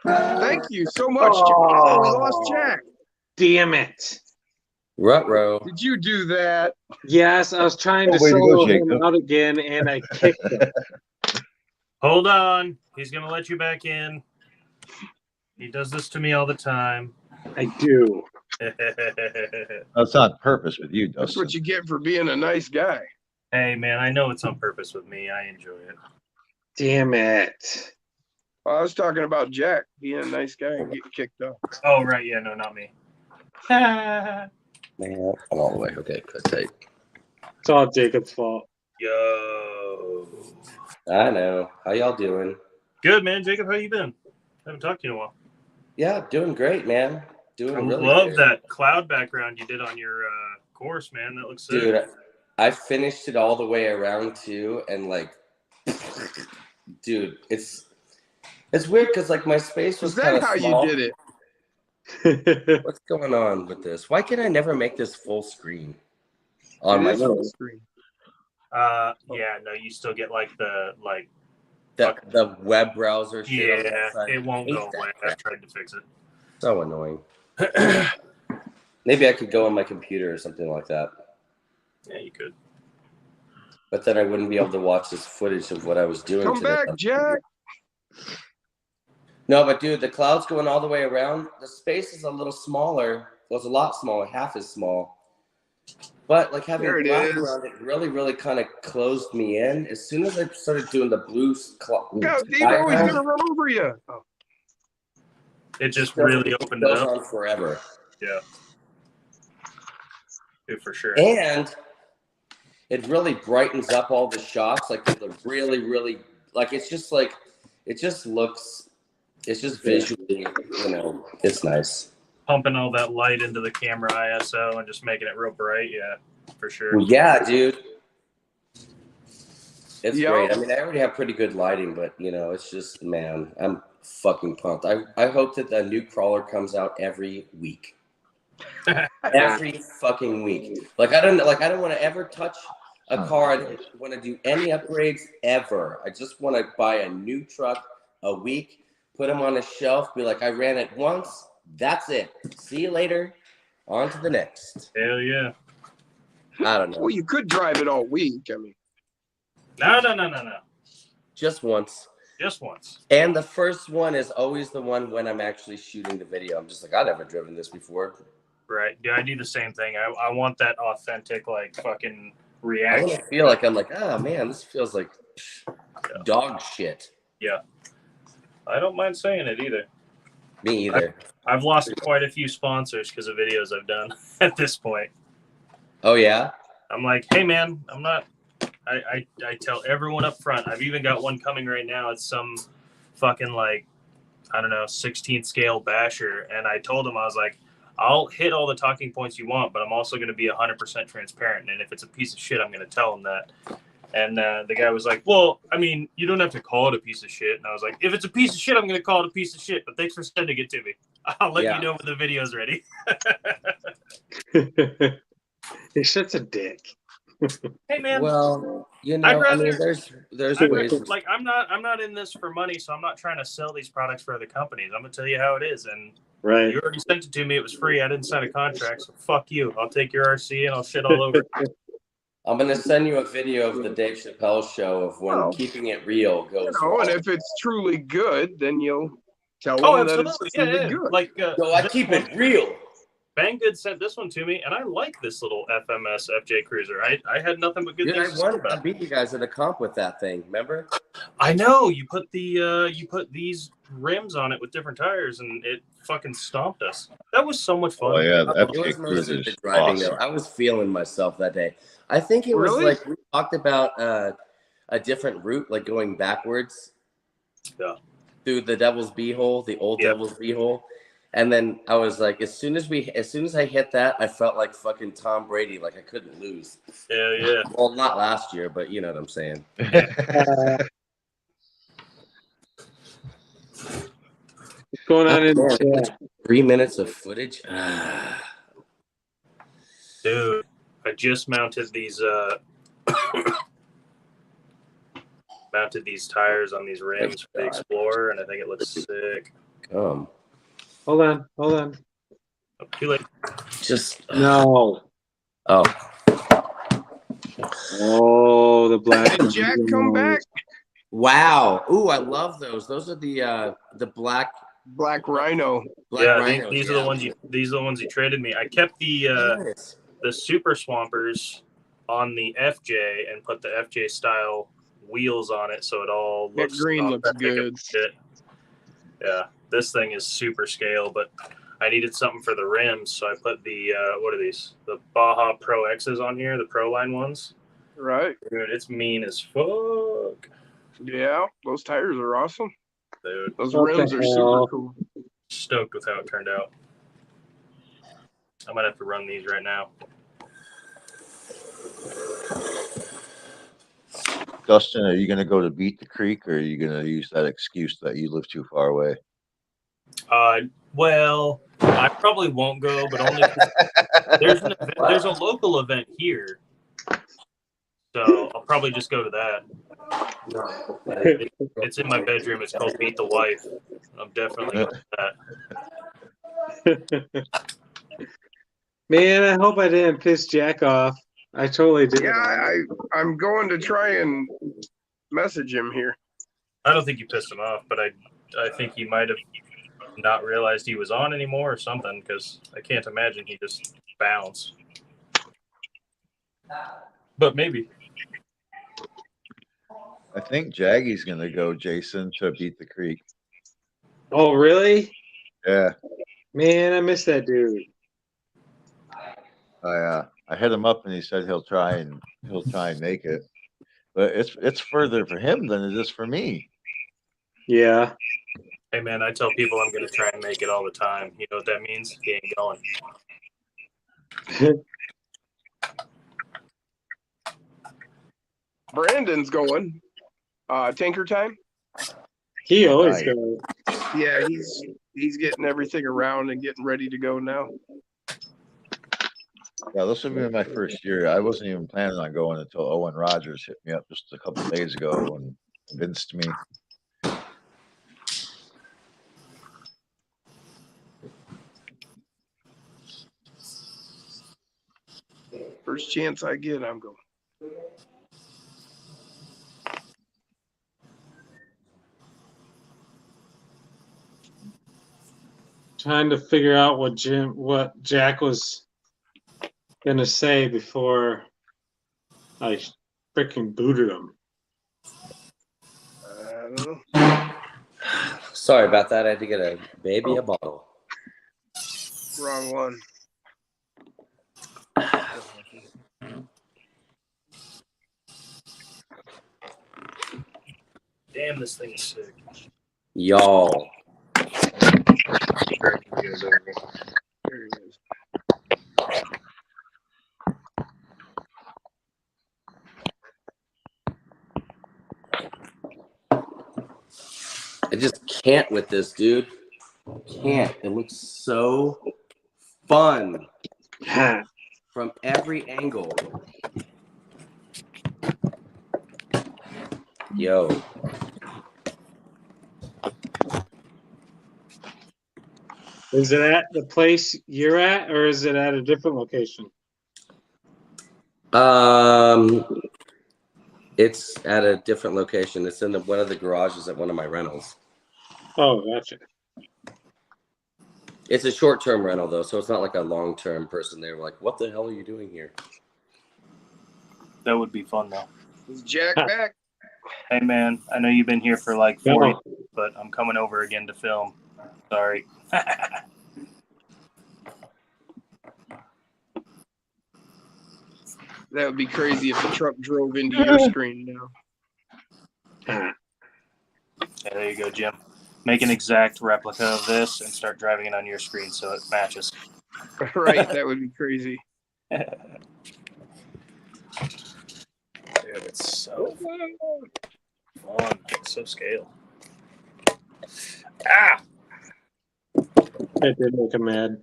Thank you so much. Oh, we lost Jack. Damn it. Ruh-roh. Did you do that? Yes, I was trying to Oh, way to go, solo him Jacob. out again, and I kicked him. Hold on. He's going to let you back in. He does this to me all the time. I do. That's on purpose with you, That's Dustin. what you get for being a nice guy. Hey, man, I know it's on purpose with me. I enjoy it. Damn it. I was talking about Jack being a nice guy and getting kicked off. Oh, right. Yeah, no, not me. Man, I'm all the way. Okay, good take. It's all Jacob's fault. Yo. I know. How y'all doing? Good, man. Jacob, how you been? Haven't talked to you in a while. Yeah, doing great, man. Doing I really love good. that cloud background you did on your course, man. That looks sick. Dude, I finished it all the way around too, and like, dude, it's weird because like my space was Is kind that of how small. you did it? What's going on with this? Why can I never make this full screen on It my is phone? full screen. Yeah, no, you still get like the The web browser shit on the yeah, outside. it won't I hate go that away. crap. I've tried to fix it. So annoying. Maybe I could go on my computer or something like that. Yeah, you could. But then I wouldn't be able to watch this footage of what I was doing Come today. back, Jack. No, but dude, the cloud's going all the way around. The space is a little smaller. Well, it's a lot smaller, half as small. But like having There it black is. around it really, really kind of closed me in. As soon as I started doing the blue Go, Devo, he's going to run over you. Oh. It just really opened it goes up. on forever. Yeah. Dude, for sure. And it really brightens up all the shots. Like the really, really, like it's just looks, it's just visually, it's nice. Pumping all that light into the camera ISO and just making it real bright. Yeah, for sure. Well, yeah, dude. It's Yo. great. I mean, I already have pretty good lighting, but it's just, man, I'm fucking pumped. I hope that the new crawler comes out every week. Every fucking week. Like I don't want to ever touch a car. I don't want to do any upgrades ever. I just want to buy a new truck a week, put them on a shelf, be like, I ran it once. That's it. See you later. On to the next. Hell yeah. I don't know. Well, you could drive it all week. I mean, No. Just once. Just once. And the first one is always the one when I'm actually shooting the video. I'm just like, I've never driven this before. Right. Yeah, I do the same thing. I want that authentic, like, fucking I reaction. want to feel like I'm like, oh man, this feels like dog shit. Yeah. I don't mind saying it either. Me either. I've lost quite a few sponsors because of videos I've done at this point. Oh yeah. I'm like, hey man, I'm not. I tell everyone up front. I've even got one coming right now. It's some fucking like, I don't know, 16th scale basher, and I told him, I was like, I'll hit all the talking points you want, but I'm also going to be 100% transparent. And if it's a piece of shit, I'm going to tell him that. And the guy was like, well, I mean, you don't have to call it a piece of shit. And I was like, if it's a piece of shit, I'm going to call it a piece of shit. But thanks for sending it to me. I'll let you know when the video's ready. He's such a dick. Hey man. Well, you I'd know, I rather- mean, there's I'd ways. rather- like I'm not in this for money, so I'm not trying to sell these products for other companies. I'm gonna tell you how it is, and Right. you already sent it to me. It was free. I didn't sign a contract, so fuck you. I'll take your RC and I'll shit all over it. I'm gonna send you a video of the Dave Chappelle show of when keeping it real goes And wrong. if it's truly good, then you'll tell them Oh, that absolutely. it's truly good. Like, No, I keep it real. Banggood sent this one to me, and I like this little FMS FJ Cruiser. I had nothing but good Dude, things to say I about it. beat you guys at a comp with that thing. Remember? I know you put these rims on it with different tires, and it fucking stomped us. That was so much fun. Oh yeah, the It FJ was mostly Cruiser the is driving awesome. though. I was feeling myself that day. I think it was Really? like we talked about a different route, like going backwards. Yeah. Through the Devil's Beehole, the old Devil's Beehole. And then I was like, as soon as I hit that, I felt like fucking Tom Brady, like I couldn't lose. Yeah. Well, not last year, but you know what I'm saying. What's going on in Man, the chat? 3 minutes of footage. Dude, I just mounted these tires on these rims for the Explorer, and I think it looks sick. Come. Hold on. Oh, too late. Just No. oh. Oh, the black. Did Jack come back? Wow. Ooh, I love those. Those are the black Black Rhino. rhinos. These are the ones you traded me. I kept Nice. the Super Swampers on the FJ and put the FJ style wheels on it, so it all That looks green looks authentic good. and shit. Yeah, this thing is super scale, but I needed something for the rims, so I put the what are these? The Baja Pro X's on here, the Pro Line ones. Right. Dude, it's mean as fuck. Yeah, those tires are awesome. Dude, Those What the rims are super hell? cool. stoked with how it turned out. I might have to run these right now. Dustin, are you going to go to Beat the Creek, or are you going to use that excuse that you live too far away? Well, I probably won't go, but only 'cause there's a local event here, so I'll probably just go to that. It's in my bedroom. It's called Beat the Wife. I'm definitely going to that. Man, I hope I didn't piss Jack off. I totally did. Yeah, I'm going to try and message him here. I don't think you pissed him off, but I think he might have not realized he was on anymore or something, because I can't imagine he just bounced. But maybe. I think Jaggy's going to go, Jason, to Beat the Creek. Oh, really? Yeah, Man, I miss that dude. I hit him up and he said he'll try and make it, but it's further for him than it is for me. Yeah. Hey, man, I tell people I'm going to try and make it all the time. You know what that means? He ain't going. Brandon's going. Tanker time. He always Nice. goes. Yeah, he's getting everything around and getting ready to go now. Yeah, this will be my first year. I wasn't even planning on going until Owen Rogers hit me up just a couple days ago and convinced me. First chance I get, I'm going. trying to figure out what Jack was gonna say before I freaking booted him. I don't know. Sorry about that. I had to get a baby a bottle. Wrong one. Damn, this thing is sick. Y'all. There he is. I just can't with this, dude. Can't. It looks so fun from every angle. Yo. Is it at the place you're at, or is it at a different location? It's at a different location. It's in one of the garages at one of my rentals. Oh, gotcha. It's a short-term rental though, so it's not like a long-term person. They're like, "What the hell are you doing here?" That would be fun though. Is Jack back? Hey man, I know you've been here for like 40, but I'm coming over again to film. Sorry. That would be crazy if the truck drove into your screen now. Yeah, there you go, Jim. Make an exact replica of this and start driving it on your screen so it matches. Right, that would be crazy. Dude, it's so fun. It's so scale. Ah! It did make him mad.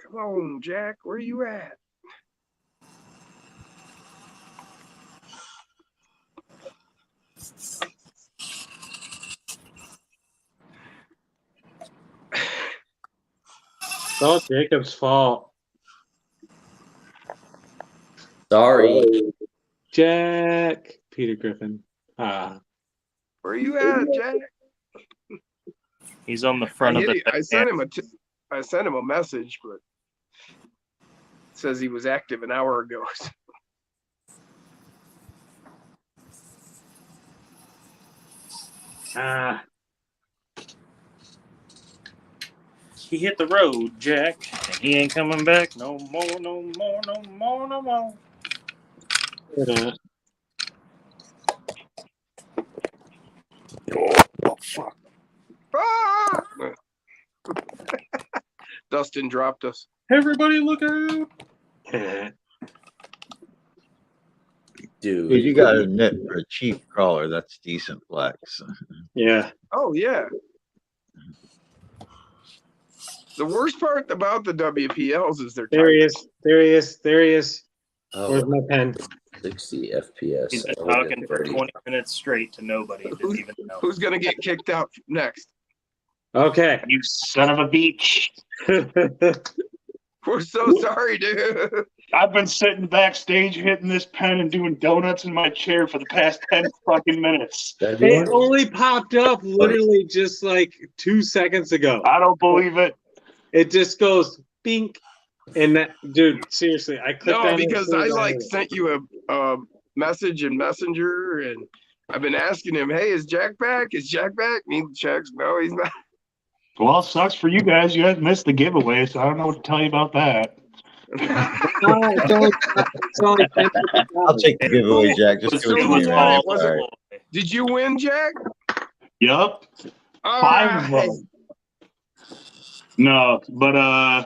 Come on, Jack, where you at? It's all Jacob's fault. Sorry. Jack. Peter Griffin. Where you at, Jack? He's on the front of the. I sent him a message, but it says he was active an hour ago. He hit the road, Jack, and he ain't coming back no more, no more, no more, no more. Oh, fuck. Ah! Dustin dropped us. Everybody look out. Dude. Dude, you gotta admit, for a cheap crawler, that's decent flex. Yeah. Oh, yeah. The worst part about the WPLs is their There time. he is. There he is. There he is. Oh, Where's my pen? 60 FPS. He's been talking for 20 minutes straight to nobody. Didn't even know. Who's going to get kicked out next? Okay. You son of a beach. We're so sorry, dude. I've been sitting backstage hitting this pen and doing donuts in my chair for the past 10 fucking minutes. It only popped up literally just like 2 seconds ago. I don't believe it. It just goes bink. And that, dude, seriously, I clicked on No, it because as I soon as like sent you a message in Messenger, and I've been asking him, "Hey, is Jack back? Is Jack back?" And he checks, no, he's not. Well, it sucks for you guys. You guys missed the giveaway, so I don't know what to tell you about that. it's only I'll take the giveaway, Jack. Just So give it who to me, won man. it? Was it- Sorry. Did you win, Jack? Yup. All 5 of right. them. No, but I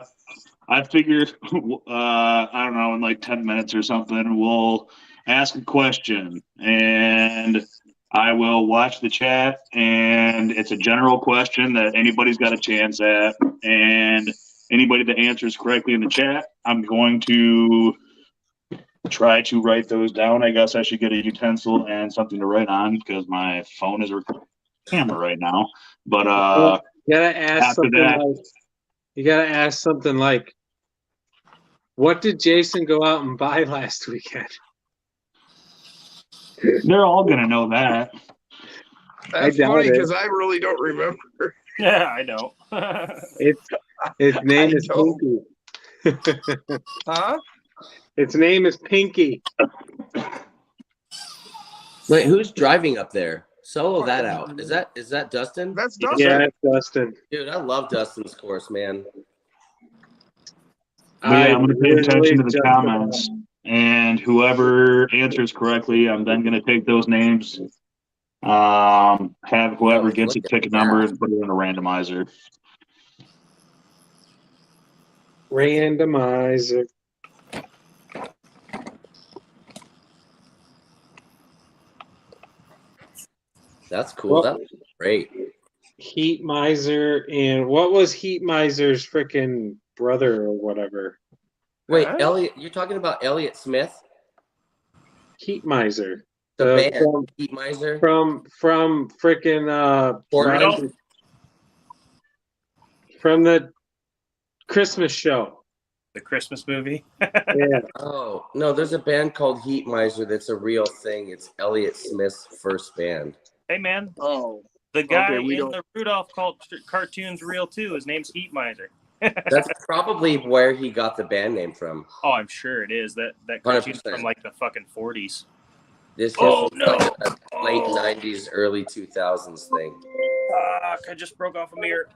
figured, I don't know, in like 10 minutes or something, we'll ask a question and I will watch the chat, and it's a general question that anybody's got a chance at, and anybody that answers correctly in the chat, I'm going to try to write those down. I guess I should get a utensil and something to write on because my phone is a camera right now. But you gotta ask after something that, like, you gotta ask something like, What did Jason go out and buy last weekend? They're all gonna know that. That's doubt funny it. because I really don't remember. Yeah, I know. Its name is don't. Pinky. Huh? Its name is Pinky. Wait, who's driving up there? Solo that out. Is that Dustin? That's Yeah. Dustin. Yeah, it's Dustin. Dude, I love Dustin's course, man. But yeah, I'm gonna pay attention to the just comments, and whoever answers correctly, I'm then gonna take those names. Have whoever gets it pick a number and put it in a randomizer. Randomizer. That's cool. Well, That's great. Heat Miser and what was Heat Miser's freaking brother or whatever? Wait, Huh? Elliot, you're talking about Elliot Smith, Heat Miser. the band, from Heat Miser. from freaking Portland? from the Christmas show. The Christmas movie. Yeah. Oh no, there's a band called Heat Miser that's a real thing. It's Elliot Smith's first band. Hey, man. Oh, The guy Okay, we in don't- the Rudolph cartoon's real, too. His name's Heat Miser. That's probably where he got the band name from. Oh, I'm sure it is. That cartoon's 100%. from, like, the fucking 40s. This Oh, is no. like a late '90s, early 2000s thing. Fuck, I just broke off a mirror.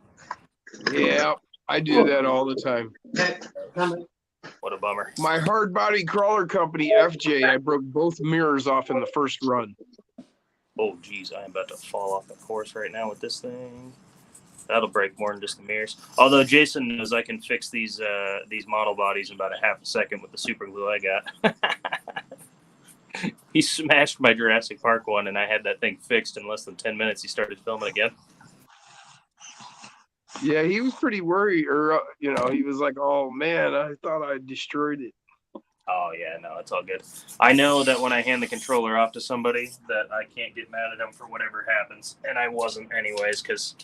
yeah. I do that all the time. What a bummer. My hard body crawler company, FJ, I broke both mirrors off in the first run. Oh, geez, I am about to fall off the course right now with this thing. That'll break more than just the mirrors. Although Jason knows I can fix these model bodies in about a half a second with the super glue I got. He smashed my Jurassic Park one, and I had that thing fixed in less than 10 minutes. He started filming again. Yeah, he was pretty worried, or he was like, "Oh man, I thought I destroyed it." Oh, yeah, no, it's all good. I know that when I hand the controller off to somebody that I can't get mad at them for whatever happens, and I wasn't anyways, because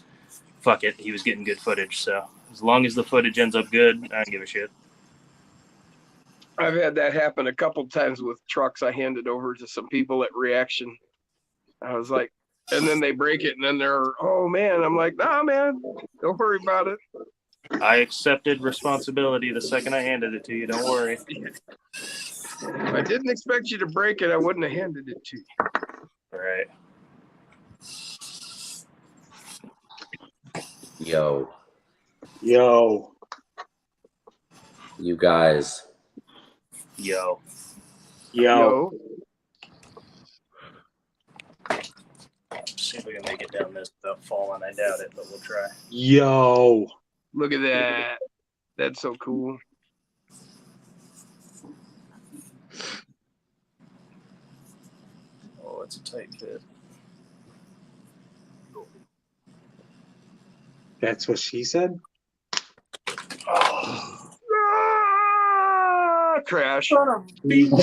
fuck it, he was getting good footage. So as long as the footage ends up good, I don't give a shit. I've had that happen a couple times with trucks. I handed over to some people at Reaction. I was like, and then they break it, and then they're, "Oh man," I'm like, "Nah, man, don't worry about it." I accepted responsibility the second I handed it to you. Don't worry. If I didn't expect you to break it, I wouldn't have handed it to you. All right. Yo, you guys. Yo. See if we can make it down this without falling. I doubt it, but we'll try. Yo. Look at that. That's so cool. Oh, it's a tight fit. That's what she said? Crash. Oh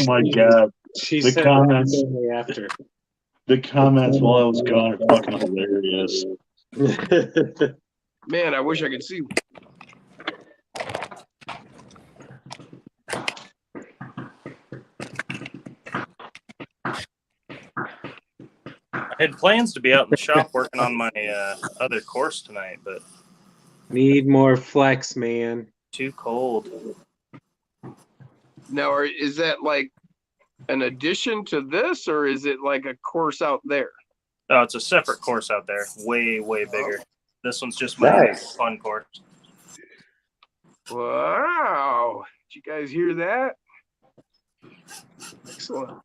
my god. She The said comments. that only after. The comments while I was gone are fucking hilarious. Man, I wish I could see. I had plans to be out in the shop working on my other course tonight, but Need more flex, man. too cold. Now, is that like an addition to this, or is it like a course out there? Oh, it's a separate course out there. Way, way bigger. This one's just my Nice. fun course. Wow. Did you guys hear that? Excellent.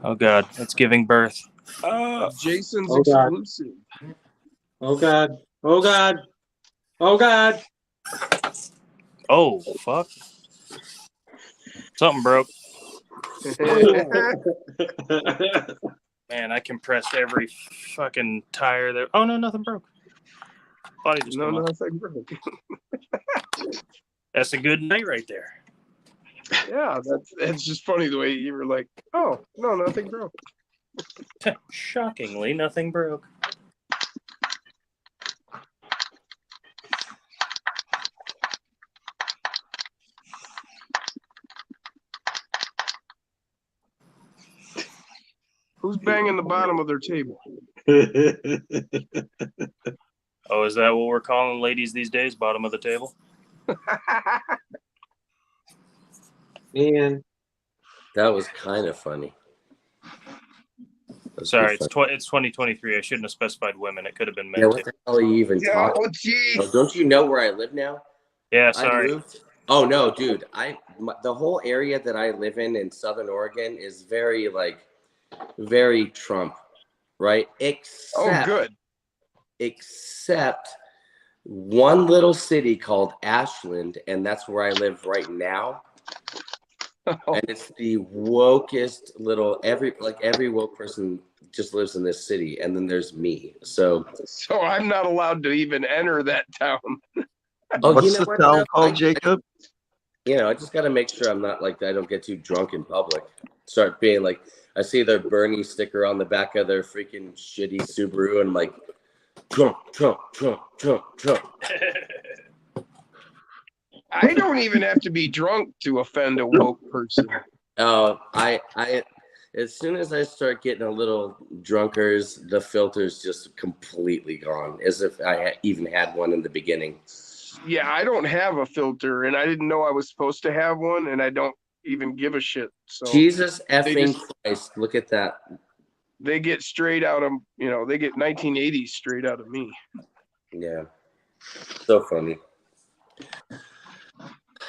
Oh, God. It's giving birth. Jason's Oh, God. exclusive. Oh God. Oh God. Oh God. Oh, fuck. Something broke. Man, I compressed every fucking tire there. Oh, no, nothing broke. Body just No, came off. nothing broke. That's a good night right there. Yeah, that's just funny the way you were like, "Oh, no, nothing broke." Shockingly, nothing broke. Who's banging the bottom of their table? Oh, is that what we're calling ladies these days? Bottom of the table? Man, That was kind of funny. Sorry, it's 2023. I shouldn't have specified women. It could have been men. Yeah, what the hell are you even talking? Oh, geez. Oh, don't you know where I live now? Yeah, I sorry. moved. Oh no, dude! The whole area that I live in Southern Oregon is very Trump, right? Oh, good. Except one little city called Ashland, and that's where I live right now. Oh, And it's the wokest little every woke person just lives in this city, and then there's me. So I'm not allowed to even enter that town. oh, What's you know the what, town though? called, Jacob? I just got to make sure I'm not like I don't get too drunk in public. Start being like, I see their Bernie sticker on the back of their freaking shitty Subaru, and I'm like, Trump, Trump, Trump, Trump, Trump. I don't even have to be drunk to offend a woke person. Oh, I as soon as I start getting a little drunkers, the filter's just completely gone, as if I even had one in the beginning. Yeah, I don't have a filter, and I didn't know I was supposed to have one, and I don't even give a shit. So Jesus effing just- Christ, look at that. they get straight out of, they get 1980s straight out of me. Yeah, so funny.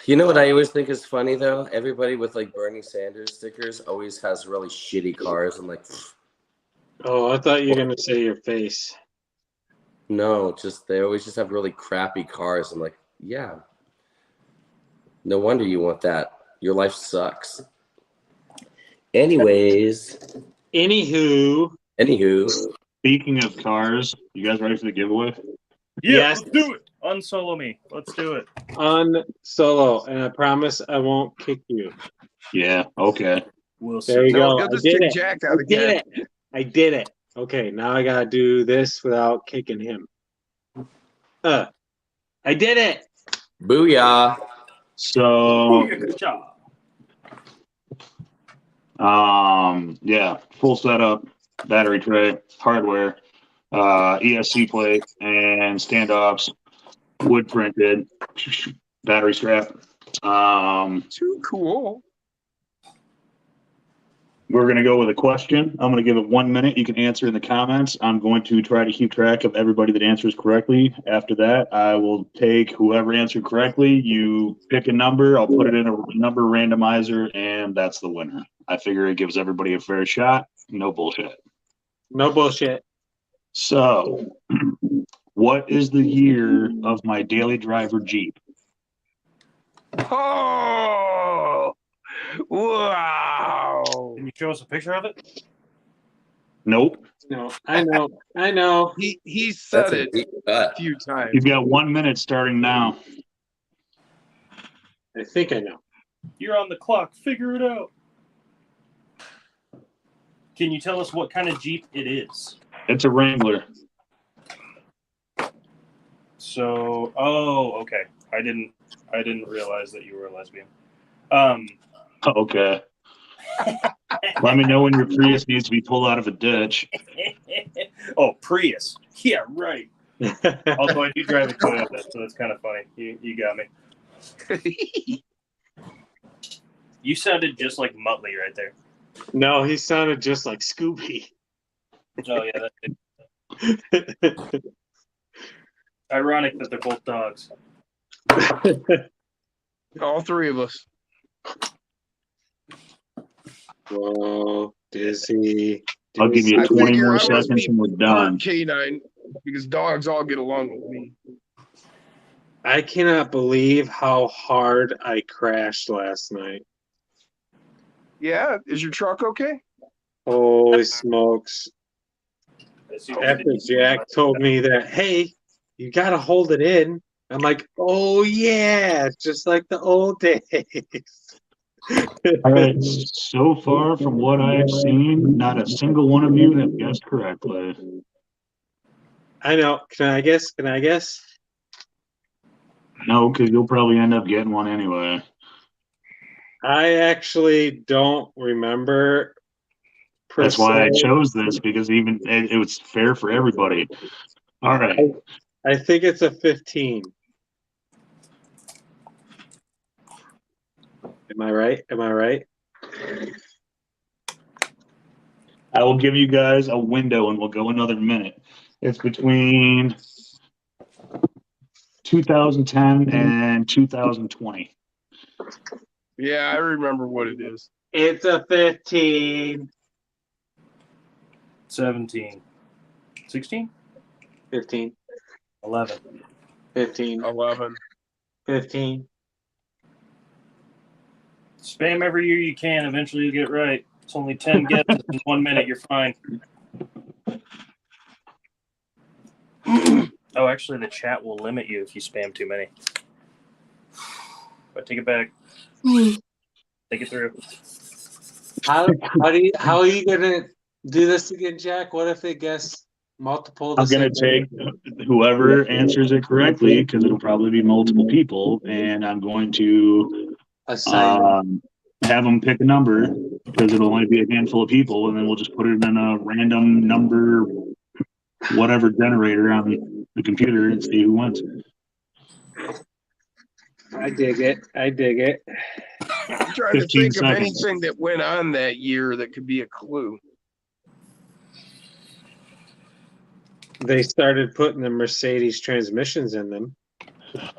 You know what I always think is funny though? Everybody with like Bernie Sanders stickers always has really shitty cars. I'm like, oh, I thought you were gonna say your face. no, they always just have really crappy cars. I'm like, yeah. No wonder you want that. Your life sucks. Anywho, Speaking of cars, you guys ready for the giveaway? Yeah, Yes. let's do it. Unsolo me. Let's do it. Unsolo, and I promise I won't kick you. Yeah, okay. We'll see. There you No, go. he'll I just did kick it. Jack I out did again. it. I did it. Okay, now I gotta do this without kicking him. I did it. booyah. So, Good job. yeah, full setup, battery tray, hardware, ESC plate, and stand-ups, wood printed, battery strap. Too cool. We're going to go with a question. I'm going to give it 1 minute. You can answer in the comments. I'm going to try to keep track of everybody that answers correctly. After that, I will take whoever answered correctly. You pick a number. I'll put it in a number randomizer, and that's the winner. I figure it gives everybody a fair shot. No bullshit. No bullshit. So, what is the year of my daily driver Jeep? Oh, wow. Can you show us a picture of it? Nope. No, I know. He That's said a it deep a cut. few times. You've got 1 minute starting now. I think I know. You're on the clock. Figure it out. Can you tell us what kind of Jeep it is? It's a Wrangler. So, okay. I didn't realize that you were a lesbian. Okay. Let me know when your Prius needs to be pulled out of a ditch. Oh, Prius. Yeah, right. Although I do drive a Toyota, so that's kind of funny. You got me. You sounded just like Muttley right there. No, he sounded just like Scooby. Oh yeah, that's it. Ironic that they're both dogs. All three of us. Whoa, Dizzy. I'll give you I 20 figure more I must seconds be and we're part done. canine because dogs all get along with me. I cannot believe how hard I crashed last night. Yeah, is your truck okay? Holy smokes. After After Jack told me that, hey, you got to hold it in. I'm like, oh, yeah, just like the old days. All right. So far, from what I've seen, not a single one of you have guessed correctly. I know. Can I guess? No, because you'll probably end up getting one anyway. I actually don't remember That's why I chose this, because even it was fair for everybody. All right. I think it's a 15. Am I right? Am I right? I will give you guys a window and we'll go another minute. It's between 2010 and 2020. Yeah, I remember what it is. It's a 15. 17. 16? 15. 11. 15. 11. 15. Spam every year you can. Eventually you'll get right. It's only 10 guesses in 1 minute. You're fine. Oh, actually, the chat will limit you if you spam too many. But take it back. Take it through. How are you gonna do this again, Jack? What if they guess multiple? I'm going to take whoever answers it correctly, because it'll probably be multiple people, and I'm going to assign. have them pick a number, because it'll only be a handful of people, and then we'll just put it in a random number, whatever generator on the computer, and see who wins. I dig it. I dig it. I'm trying to 15 think of seconds. anything that went on that year that could be a clue. They started putting the Mercedes transmissions in them.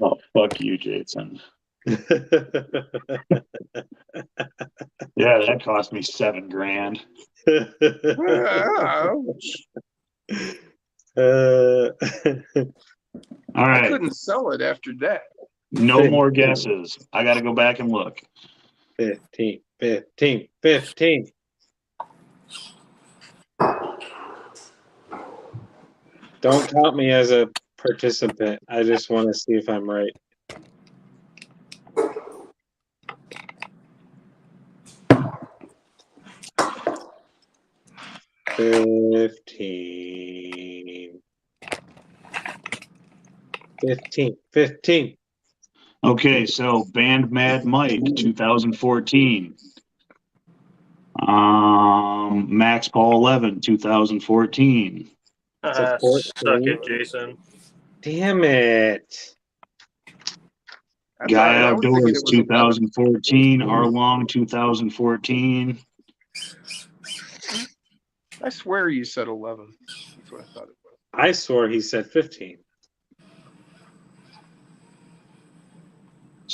Oh, fuck you, Jason. Yeah, that cost me $7,000. All I right, couldn't sell it after that. no more guesses. I got to go back and look. 15, 15, 15. Don't count me as a participant. I just want to see if I'm right. Fifteen. 15. Okay, so Band Mad Mike, 2014. Max Paul 11, 2014. a Suck it, Jason. Damn it. Guy I was thinking Outdoors, it was 11. 2014. Arlong, 2014. I swear you said 11. That's what I thought it was. I swore he said 15.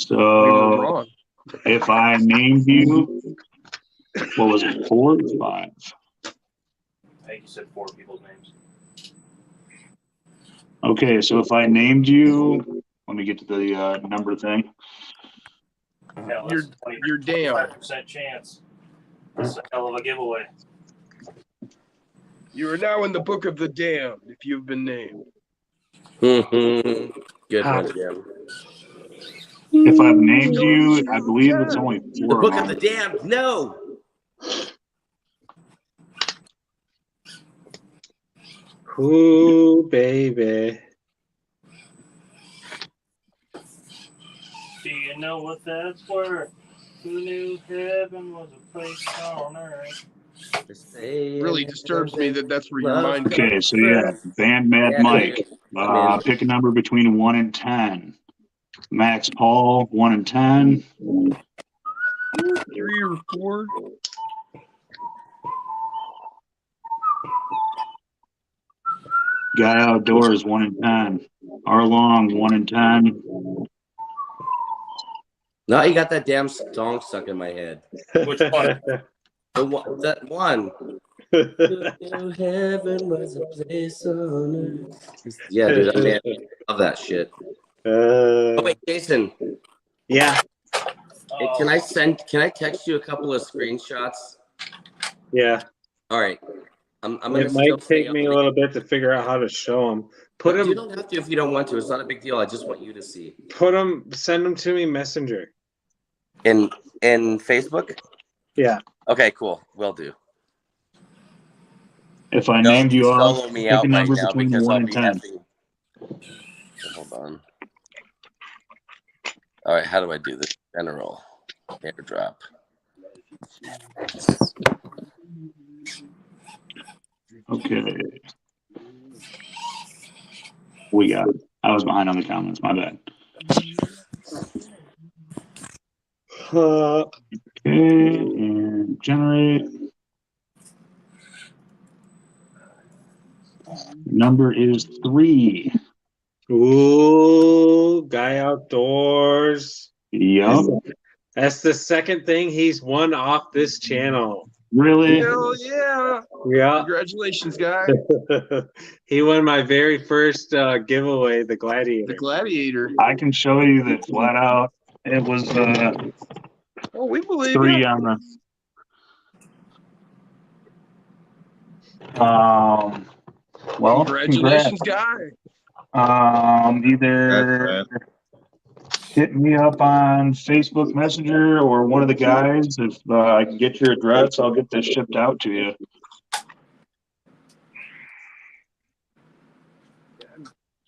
We were So wrong. if I named you, what was it, 4 or 5? I think you said 4 people's names. Okay, so if I named you, let me get to the number thing. Hell, You're damn. 25% chance. That's a hell of a giveaway. You are now in the book of the damned if you've been named. Good one, Jim. If I've named you, I believe it's only 4 The Book of of the them. Damned. No. Ooh, baby. Do you know what that's worth? Who knew heaven was a place on earth? Really disturbs me that that's where your mind goes. Okay, so yeah, Band Mad Yeah, Mike. I'm in. Pick a number between 1 and 10. Max Paul, 1 and 10. 3 or 4. Guy Outdoors, 1 and 10. Arlong, 1 and 10. Now you got that damn song stuck in my head. Which one? That one. Heaven was a place on earth. Yeah, dude, I love that shit. Oh wait, Jason. Yeah. Hey, can I text you a couple of screenshots? Yeah. All right. I'm gonna. It might take me a little bit to figure out how to show them. You don't have to if you don't want to. It's not a big deal. I just want you to see. Send them to me Messenger. In Facebook? Yeah. Okay, cool. Will do. If I named you off, Solo me pick out a right number now between because 1 I'll and be 10. effing. Hold on. All right, how do I do this? General airdrop. Okay. We got it. I was behind on the comments. My bad. Okay, and generate. Number is 3. Ooh, guy outdoors. Yup. That's the second thing he's won off this channel. Really? Hell yeah! Yeah. Congratulations, guy. He won my very first giveaway, the Gladiator. The Gladiator. I can show you that flat out. It was Oh, we believe 3 you. on the. Well, Congratulations, guy. Either hit me up on Facebook Messenger or one of the guys. If I can get your address, I'll get this shipped out to you.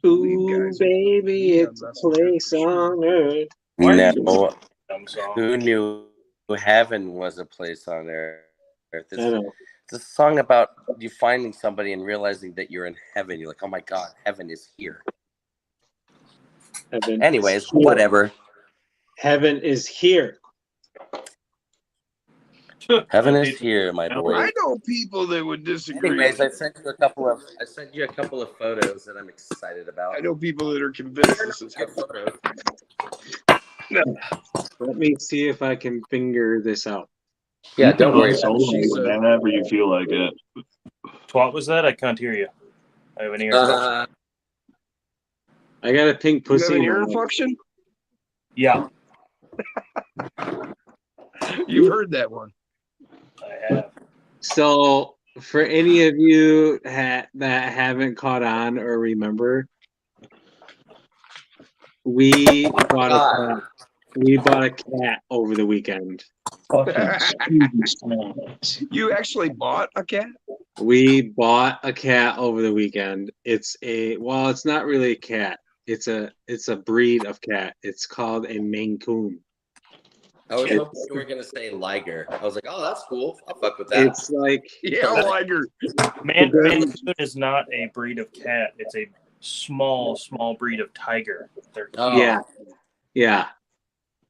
Ooh, baby, it's a place on earth. No, Dumb song. who knew heaven was a place on earth? I know. It's a song about you finding somebody and realizing that you're in heaven. You're like, oh my God, heaven is here. Heaven Anyways, is here. whatever. Heaven is here. Heaven is here, my I boy. know people that would disagree. Anyways, I sent you a couple of photos that I'm excited about. I know people that are convinced this is Good heaven. photos. Let me see if I can finger this out. Yeah, You can don't worry run about solo it. whenever you feel like it. What was that? I can't hear you. I have an ear. I got a pink You have pussy. an in ear my mouth. infection? Yeah, You've heard that one. I have. So, for any of you that haven't caught on or remember, we bought a cat. We bought a cat over the weekend. You actually bought a cat? We bought a cat over the weekend. It's not really a cat. It's a breed of cat. It's called a Maine Coon. I was hoping you were gonna say Liger. I was like, oh, that's cool. I'll fuck with that. It's like Yeah, Liger. Maine Coon is not a breed of cat. It's a small breed of tiger. They're yeah,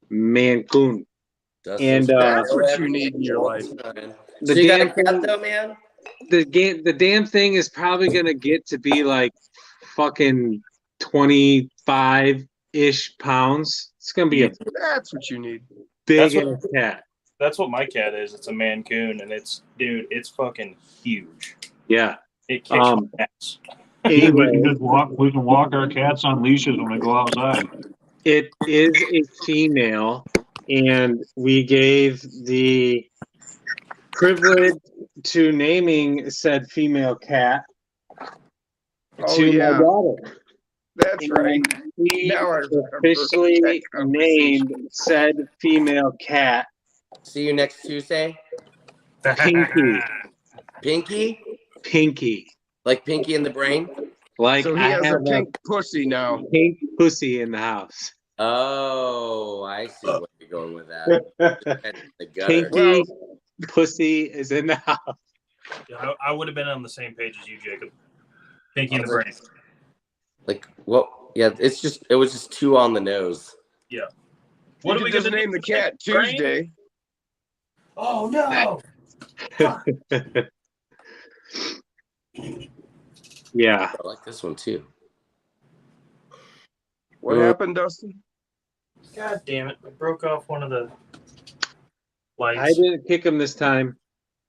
Maine Coon. And That's what you need in your life. So you got a cat though, man? The damn thing is probably gonna get to be like fucking 25-ish pounds. It's gonna be a That's what you need. big ass cat. That's what my cat is. It's a Maine Coon, and it's fucking huge. Yeah. It kicks my ass. Anyway, we can walk our cats on leashes when we go outside. it is a female, and we gave the privilege to naming said female cat to my daughter. That's right. We Now I remember officially that conversation. named said female cat See you next Tuesday. Pinky. Pinky? Pinky. Like Pinky in the Brain? Like So he I has a have pink pussy now. pink pussy in the house. Oh, I see where you're going with that. The gutter. Pinky pussy is in the house. Yeah, I would have been on the same page as you, Jacob. Pinky in the Brain. Like, well, yeah, it was just too on the nose. Yeah. What are we going to name the cat Tuesday? Oh, no. Yeah. I like this one, too. What happened, Dustin? God damn it. I broke off one of the lights. I didn't kick him this time.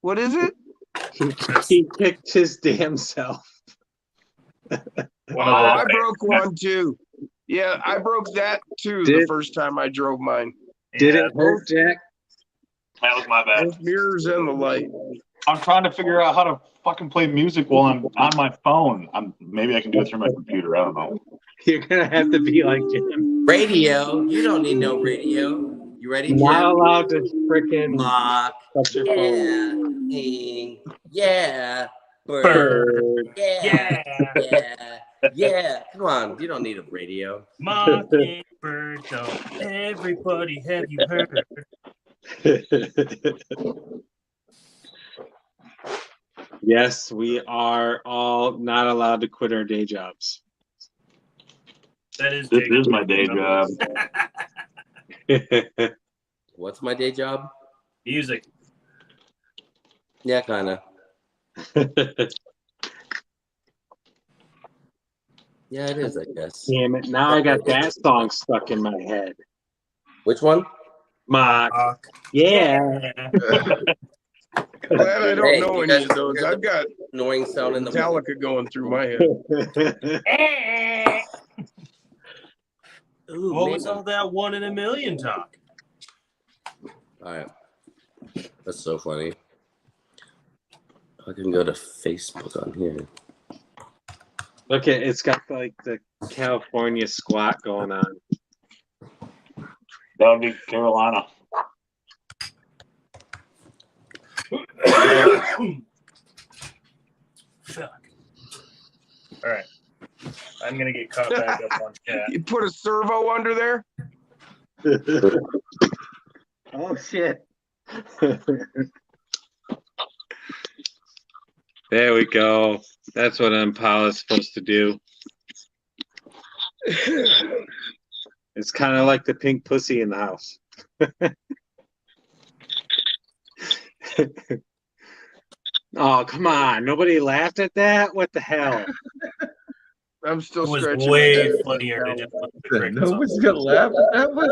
What is it? He kicked his damn self. I broke one, too. Yeah, I broke that, too, the first time I drove mine. Did it hurt, Jack? That was my bad. Both mirrors and the light. I'm trying to figure out how to fucking play music while I'm on my phone. Maybe I can do it through my computer. I don't know. You're gonna have to be like Jim. Radio? You don't need no radio. You ready, Jim? Not allowed to freaking Lock. touch your phone. Ping. Yeah. Bird. Yeah. Yeah. Come on. You don't need a radio. Mockingbird, don't everybody have you heard? Yes, we are all not allowed to quit our day jobs. That is This Jacob. is my day job. What's my day job? Music. Yeah, kind of. Yeah, it is, I guess. Damn it! Now I got that song stuck in my head. Which one? Mock. Yeah. Glad I don't Hey, know you any guys of those. hear the I've got annoying sound in the Metallica going through my head. Ooh, What was man. all that 1 in a million talk? All right. That's so funny. I can go to Facebook on here. Look at it's got like the California squat going on. That would be Carolina. Fuck. All right. I'm going to get caught back up on chat. You put a servo under there? Oh shit. There we go. That's what Impala's supposed to do. It's kind of like the pink pussy in the house. Oh, come on. Nobody laughed at that? What the hell? I'm still It was scratching way my head. funnier to just put the crickets on. Nobody's gonna laugh at that one.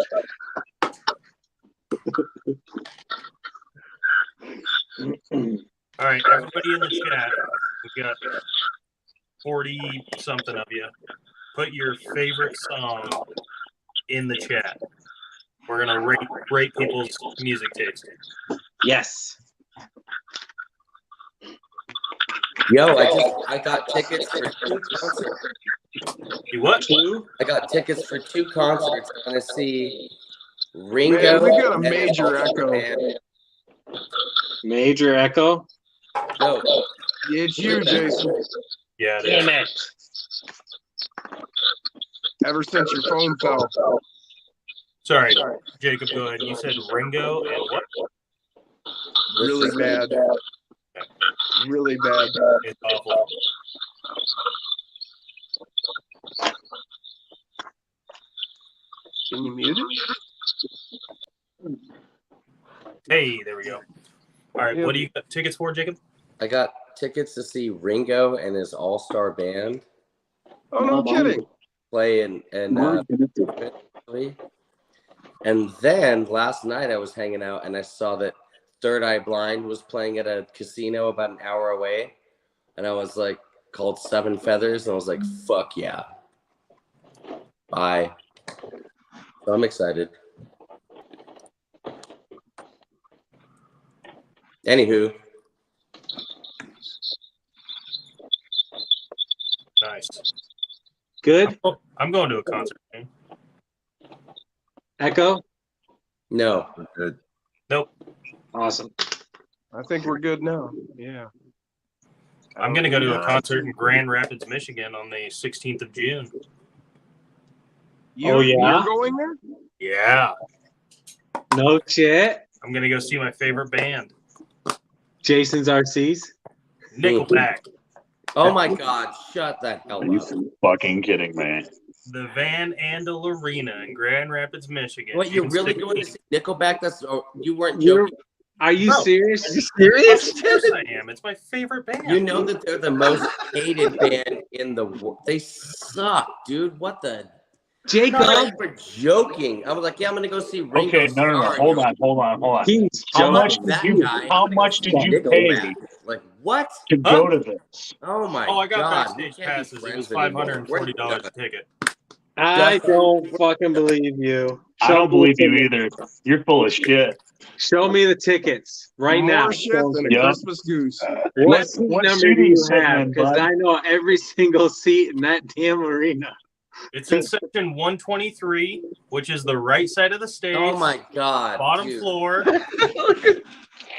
All right, everybody in the chat, we've got 40 something of you. Put your favorite song in the chat. We're gonna rate people's music taste. Yes. Yo, I got tickets for 2 concerts. You what? I got tickets for 2 concerts. I'm gonna see Man, Ringo. we got a and major also echo. band. Major echo. No, It's you, Jason. Yeah, it is. it. Ever since your phone fell. Sorry, Jacob, go ahead. You said Ringo and what? Really bad. Really bad. It's awful. Can you mute it? Hey, there we go. All right, what do you got tickets for, Jacob? I got tickets to see Ringo and his all-star band Oh, no kidding. play in and then last night I was hanging out and I saw that Third Eye Blind was playing at a casino about an hour away, and I was like, called Seven Feathers, and I was like, fuck yeah. Bye. So I'm excited. Anywho. Nice. Good. I'm going to a concert. Man. Echo. No. Good. Nope. Awesome. I think we're good now. Yeah. I'm going to go to a concert in Grand Rapids, Michigan on the 16th of June. Oh, yeah? You're going there? Yeah. No shit. I'm going to go see my favorite band, Jason's RCs. Nickelback. Oh my God! Shut the hell Are you up. fucking kidding me? The Van Andel Arena in Grand Rapids, Michigan. What, you're really going to see Nickelback? You weren't You're- joking. Are you No. serious? Of course I am. It's my favorite band. You know that they're the most hated band in the world. They suck, dude. What the? Jacob. No, you were joking. I was like, yeah, I'm gonna go see Ringo Okay, no. Starr. Hold on. He's How joking. much Fuck did that you? guy. How I'm gonna much go did see you pay Nickelback. Like what? to go to this? Oh my Oh, I got God! we backstage can't be passes. It was friends anymore. $540 a ticket. I don't fucking believe you. I don't me believe the you tickets. either. You're full of shit. Show me the tickets right now. More shit than a Yep. Christmas goose. What seat what number seat do are you you sitting have? in, Because bud? I know every single seat in that damn arena. It's in section 123, which is the right side of the stage. Oh my God! Bottom dude. floor.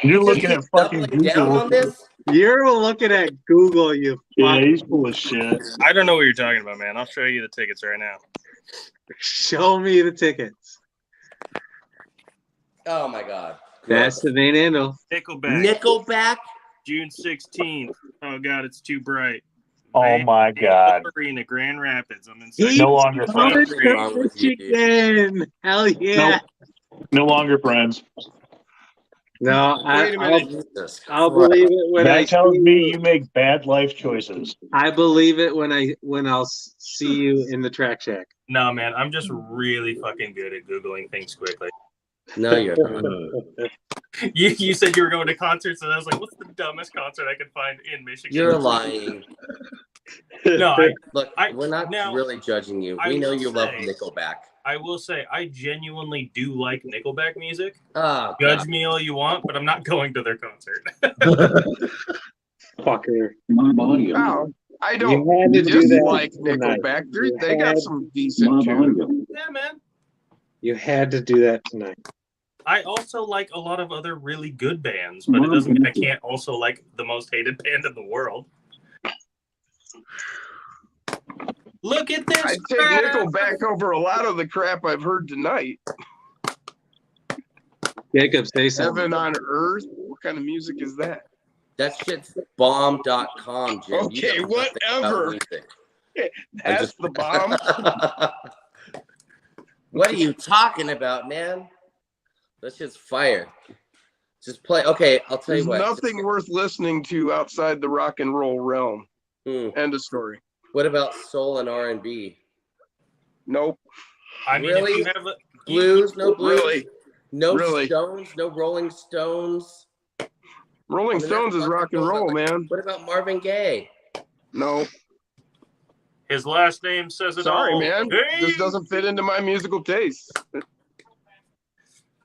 You're Just looking at keep fucking doubling down Google. on this. You're looking at Google, you Yeah, fuck. he's full of shit. I don't know what you're talking about, man. I'll show you the tickets right now. Show me the tickets. Oh my God! That's the Van Andel. Nickelback. Nickelback. June 16th. Oh God, it's too bright. Oh my God. Arena, Grand Rapids. I'm in He's No longer coming friends. Something wrong to with you, dude. Michigan. Hell yeah. No longer friends. No, Wait a minute. Jesus I'll Christ. believe it when I That tells see me you. you make bad life choices. I believe it when I'll see you in the track shack. No, man, I'm just really fucking good at Googling things quickly. No, you're not. You said you were going to concerts, and I was like, what's the dumbest concert I could find in Michigan? You're lying. No, Look, we're not now, really judging you. I We know will you love say- Nickelback. I will say I genuinely do like Nickelback music. Oh, Judge God. me all you want, but I'm not going to their concert. Fucker. Wow. I don't You had to do that dislike tonight. Nickelback. You They got had- some decent tunes. Yeah, man. You had to do that tonight. I also like a lot of other really good bands, but it doesn't mean I can't also like the most hated band in the world. Look at this. I'd take crap. Nickelback over a lot of the crap I've heard tonight. Jacob, say something. Heaven on Earth. What kind of music is that? That shit's bomb.com, Jim. You Okay, know nothing about whatever. music. That's the bomb. What are you talking about, man? That shit's fire. Just play. Okay, I'll tell There's you what. nothing worth listening to outside the rock and roll realm. End of story. What about soul and R&B? Nope. I mean, Really? if you have Blues? No blues? Really. No Really? Stones? No Rolling Stones? Rolling Stones is rock and roll, man. What about Marvin Gaye? No. his last name says it Sorry, all. man. Hey! This doesn't fit into my musical taste.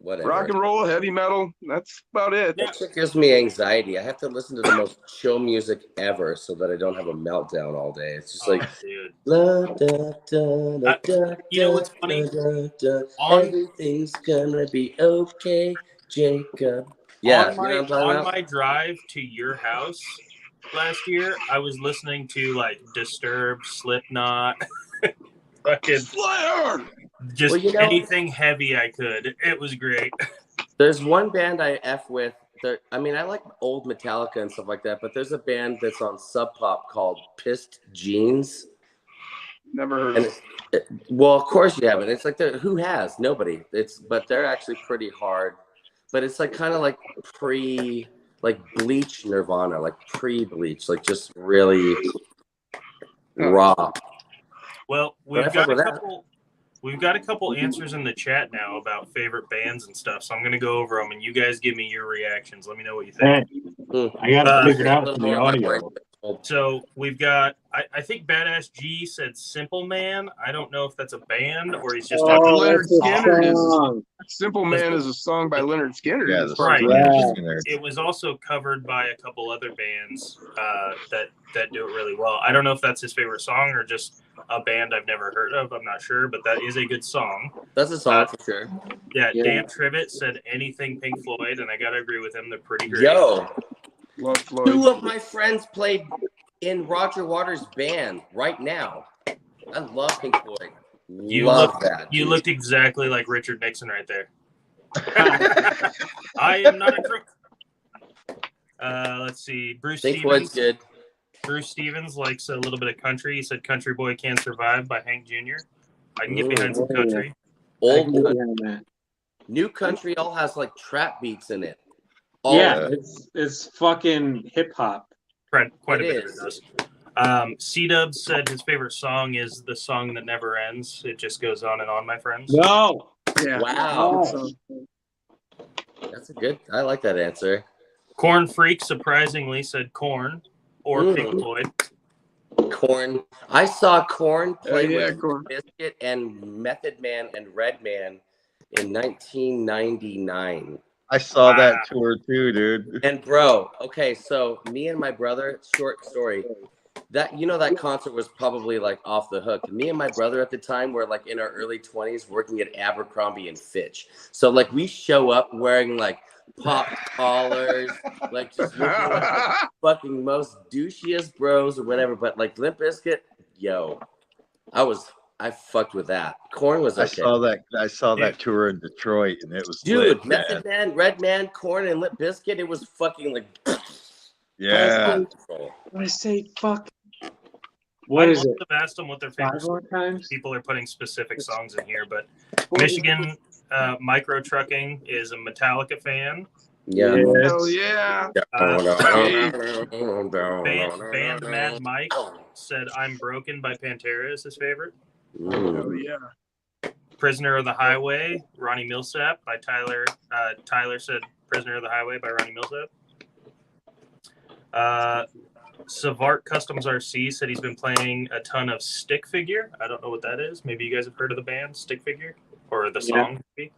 Whatever. Rock and roll, heavy metal. That's about it. That shit gives me anxiety. I have to listen to the most chill music ever so that I don't have a meltdown all day. It's just like, dude. la, da, da, da, da, You know what's funny? da, da, On- everything's gonna be okay, Jacob. Yeah, on you know what I'm talking on about? my drive to your house last year, I was listening to like Disturbed, Slipknot, fucking Slayer! just Well, you know- anything heavy I could. It was great. There's one band I F with. I mean, I like old Metallica and stuff like that, but there's a band that's on Sub Pop called Pissed Jeans. Never heard And of it. well, of course you haven't. It's like who has? Nobody. But they're actually pretty hard. But it's like kind of like Bleach Nirvana, like pre-Bleach, like just really raw. Well, But I we've fuck got a with that. couple. We've got a couple answers in the chat now about favorite bands and stuff, so I'm gonna go over them, and you guys give me your reactions. Let me know what you think. Hey, I got to figure it out A from little the more of my audio. brain. So we've got. I think Badass G said Simple Man. I don't know if that's a band or he's just talking. Leonard that's a Skinner is- song. Simple Man is a song by Leonard Skinner. Yeah, as the far as Right. I know. Yeah. Skinner. It was also covered by a couple other bands that do it really well. I don't know if that's his favorite song or just a band I've never heard of. I'm not sure, but that is a good song. That's a song for sure. Yeah, Yeah. Dan Trivet said anything Pink Floyd, and I gotta agree with him. They're pretty great. Yo, Love Floyd. 2 of my friends played in Roger Waters' band right now. I love Pink Floyd. Love that. You dude. looked exactly like Richard Nixon right there. I am not a crook. Let's see. Pink Floyd's good. Bruce Stevens likes a little bit of country. He said "Country Boy Can't Survive" by Hank Jr. I can get behind some Ooh, country. I Old can get country. behind that. New country all has like trap beats in it. All Yeah, of it. it's fucking hip hop. Quite a It bit is. of it does. C-Dub said his favorite song is "The Song That Never Ends." It just goes on and on, my friends. No. Yeah. Wow. Good song. That's a good. I like that answer. Corn Freak surprisingly said Corn or Mm. Pink Floyd. Corn. I saw Corn play yeah, with Korn. Biscuit and Method Man and Redman in 1999. I saw Wow. that tour too, dude. And bro, okay, so me and my brother, short story. That that concert was probably like off the hook. Me and my brother at the time were like in our early 20s working at Abercrombie and Fitch. So like we show up wearing like pop collars, like just looking like the fucking most douchiest bros or whatever. But like Limp Bizkit, yo, I fucked with that. Korn was okay. I saw that tour in Detroit, and it was Dude, lit, Method man. Man, Redman, Korn, and Limp Bizkit, it was fucking like Yeah. I say fuck. What I is must it? have asked them what their 5 favorite more times? people are putting specific songs in here, but Michigan Micro Trucking is a Metallica fan. Yeah. Hell yeah. Band Mad Mike said I'm Broken by Pantera is his favorite. Hell yeah. Prisoner of the Highway, Ronnie Millsap by Tyler. Tyler said Prisoner of the Highway by Ronnie Millsap. Savart Customs RC said he's been playing a ton of Stick Figure. I don't know what that is. Maybe you guys have heard of the band Stick Figure or the song. Maybe.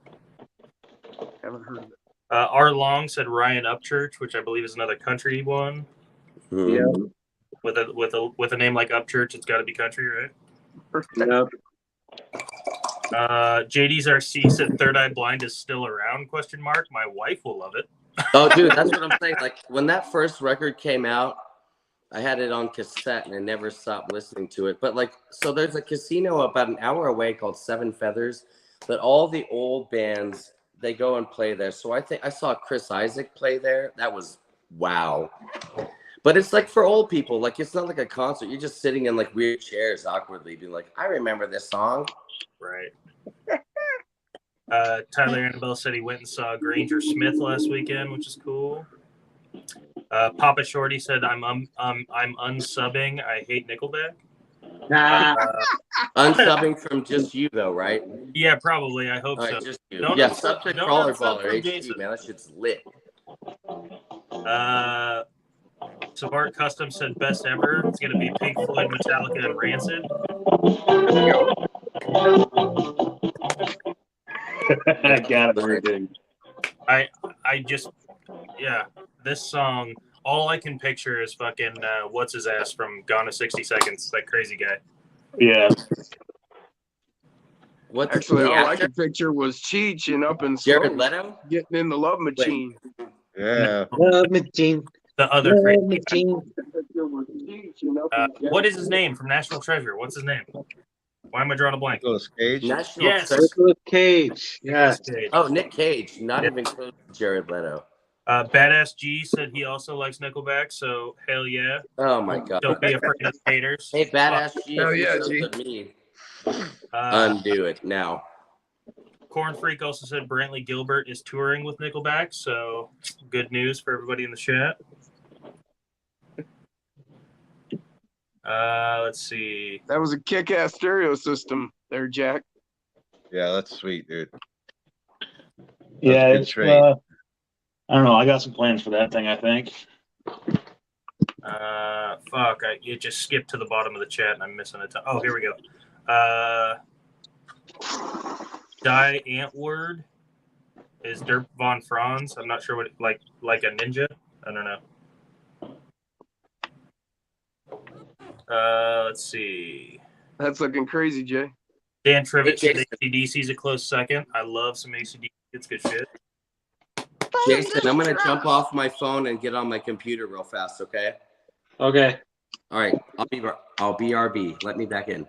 Haven't heard of it. R. Long said Ryan Upchurch, which I believe is another country one. Yeah. With a name like Upchurch, it's got to be country, right? Yep. JD's RC said Third Eye Blind is still around? ? My wife will love it. Oh, dude, that's what I'm saying. Like when that first record came out, I had it on cassette and I never stopped listening to it. But like, so there's a casino about an hour away called Seven Feathers that all the old bands, they go and play there. So I think I saw Chris Isaac play there. That was wow. But it's like for old people, like it's not like a concert. You're just sitting in like weird chairs awkwardly being like, I remember this song. Right. Tyler Annabelle said he went and saw Granger Smith last weekend, which is cool. Papa Shorty said I'm unsubbing. I hate Nickelback. Unsubbing from just you though, right? Yeah, probably. I hope All so. right, just you. Don't Yeah, unsub- sub to don't Crawler unsub Baller from HD, Jason. man. That shit's lit. Savart Custom said best ever. It's gonna be Pink Floyd, Metallica, and Rancid. Got it, dude. I just this song. All I can picture is fucking what's his ass from Gone to 60 Seconds, that crazy guy. Yeah. What Actually, the all I actor? could picture was Cheech and Up in Jared Smoke Leto? getting in the love machine. Yeah. Love machine. The other Love crazy. machine. What is his name from National Treasure? What's his name? Why am I drawing a blank? Nicolas Cage. National Yes. Treasure. Nicolas Cage. Yes. Oh, Nick Cage. Not even close to Jared Leto. Badass G said he also likes Nickelback, so hell yeah. Oh my god. Don't be afraid of haters. Hey, Badass G, Hell if you yeah, so G. with me, Uh, undo it now. Corn Freak also said Brantley Gilbert is touring with Nickelback, so good news for everybody in the chat. Let's see. That was a kick-ass stereo system there, Jack. Yeah, that's sweet, dude. Yeah, a good it's, trade. I don't know. I got some plans for that thing, I think. You just skipped to the bottom of the chat and I'm missing it. Oh, here we go. Die Antword is Dirk Von Franz. I'm not sure what like a ninja. I don't know. Let's see. That's looking crazy, Jay. Dan Trivett said AC/DC is a close second. I love some AC/DC. It's good shit. Jason, I'm gonna jump off my phone and get on my computer real fast, okay? Okay. All right, I'll BRB. Let me back in.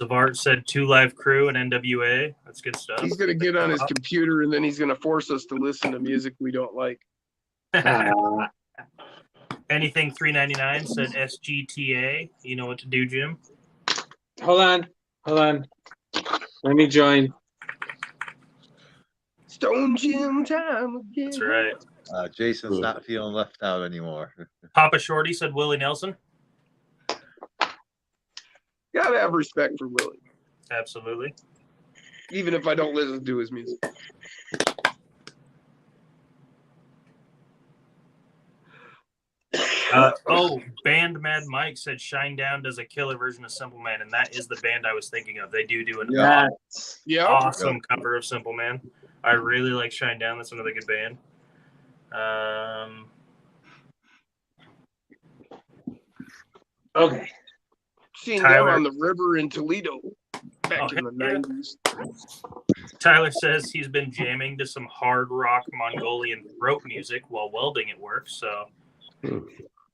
Savart said 2 Live Crew and NWA. That's good stuff. He's gonna get on his computer and then he's gonna force us to listen to music we don't like. Anything 399 said SGTA. You know what to do, Jim. Hold on. Let me join. Stone Jim time again. That's right. Jason's not feeling left out anymore. Papa Shorty said Willie Nelson. Gotta have respect for Willie, Absolutely. even if I don't listen to his music. Band Mad Mike said Shinedown does a killer version of Simple Man, and that is the band I was thinking of. They do an Yeah. awesome cover of Simple Man. I really like Shinedown. That's another good band. Okay. Seen Tyler. them on the river in Toledo back in the 90s. Tyler says he's been jamming to some hard rock Mongolian throat music while welding at work. So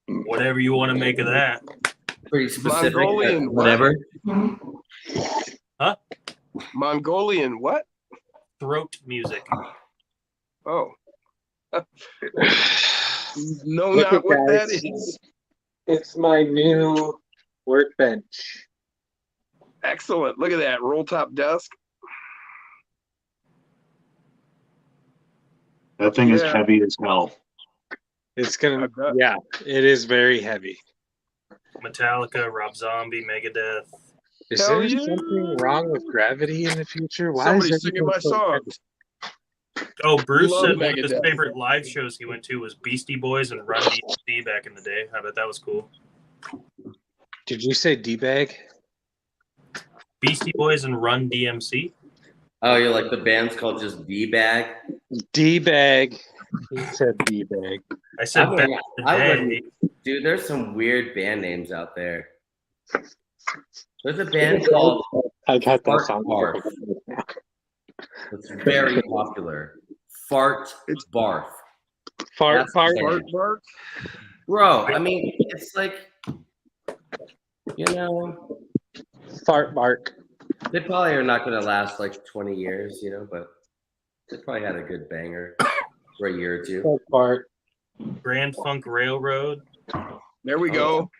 whatever you want to make of that. Pretty specific. Mongolian Whatever. Huh? Mongolian what? Throat music. Oh. No, Look not at what that guys. is. It's my new workbench. Excellent. Look at that roll top desk. That thing is Yeah. heavy as hell. It's I gonna, bet. yeah, it is very heavy. Metallica, Rob Zombie, Megadeth. Is Hell there yeah. something wrong with gravity in the future? Why Somebody's is singing everything my so heavy? songs. Oh, Bruce Love said one of his Megadeth. favorite live shows he went to was Beastie Boys and Run DMC back in the day. I bet that was cool. Did you say D-bag? Beastie Boys and Run DMC. Oh, you're like the band's called just D-Bag? D-bag. He said D-bag. I said back in the I day. wouldn't. Dude, there's some weird band names out there. There's a band called I got that Fart song. Barf. It's very popular. Fart Barf. Fart, That's fart. the Bark, band. bark. Bro, I mean, it's like, you know, Fart bark. they probably are not going to last like 20 years, you know, but they probably had a good banger for a year or two. Fart fart. Grand Funk Railroad. There we go.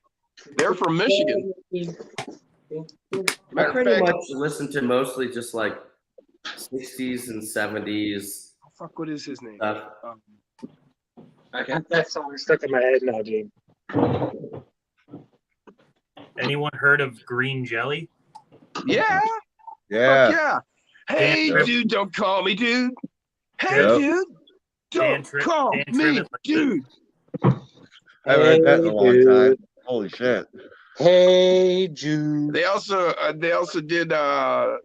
They're from Michigan. I Matter of pretty fact, much listen to mostly just like 60s and 70s fuck, what is his name? stuff. I got that song stuck in my head now, Gene. Anyone heard of Green Jelly? Yeah, Yeah. fuck yeah. Hey, Yep. dude, don't call me dude. Hey, Yep. dude, Dan don't call Dan me Trivet. dude. I haven't heard that in a long time. dude. Holy shit. Hey, Jude. They also did the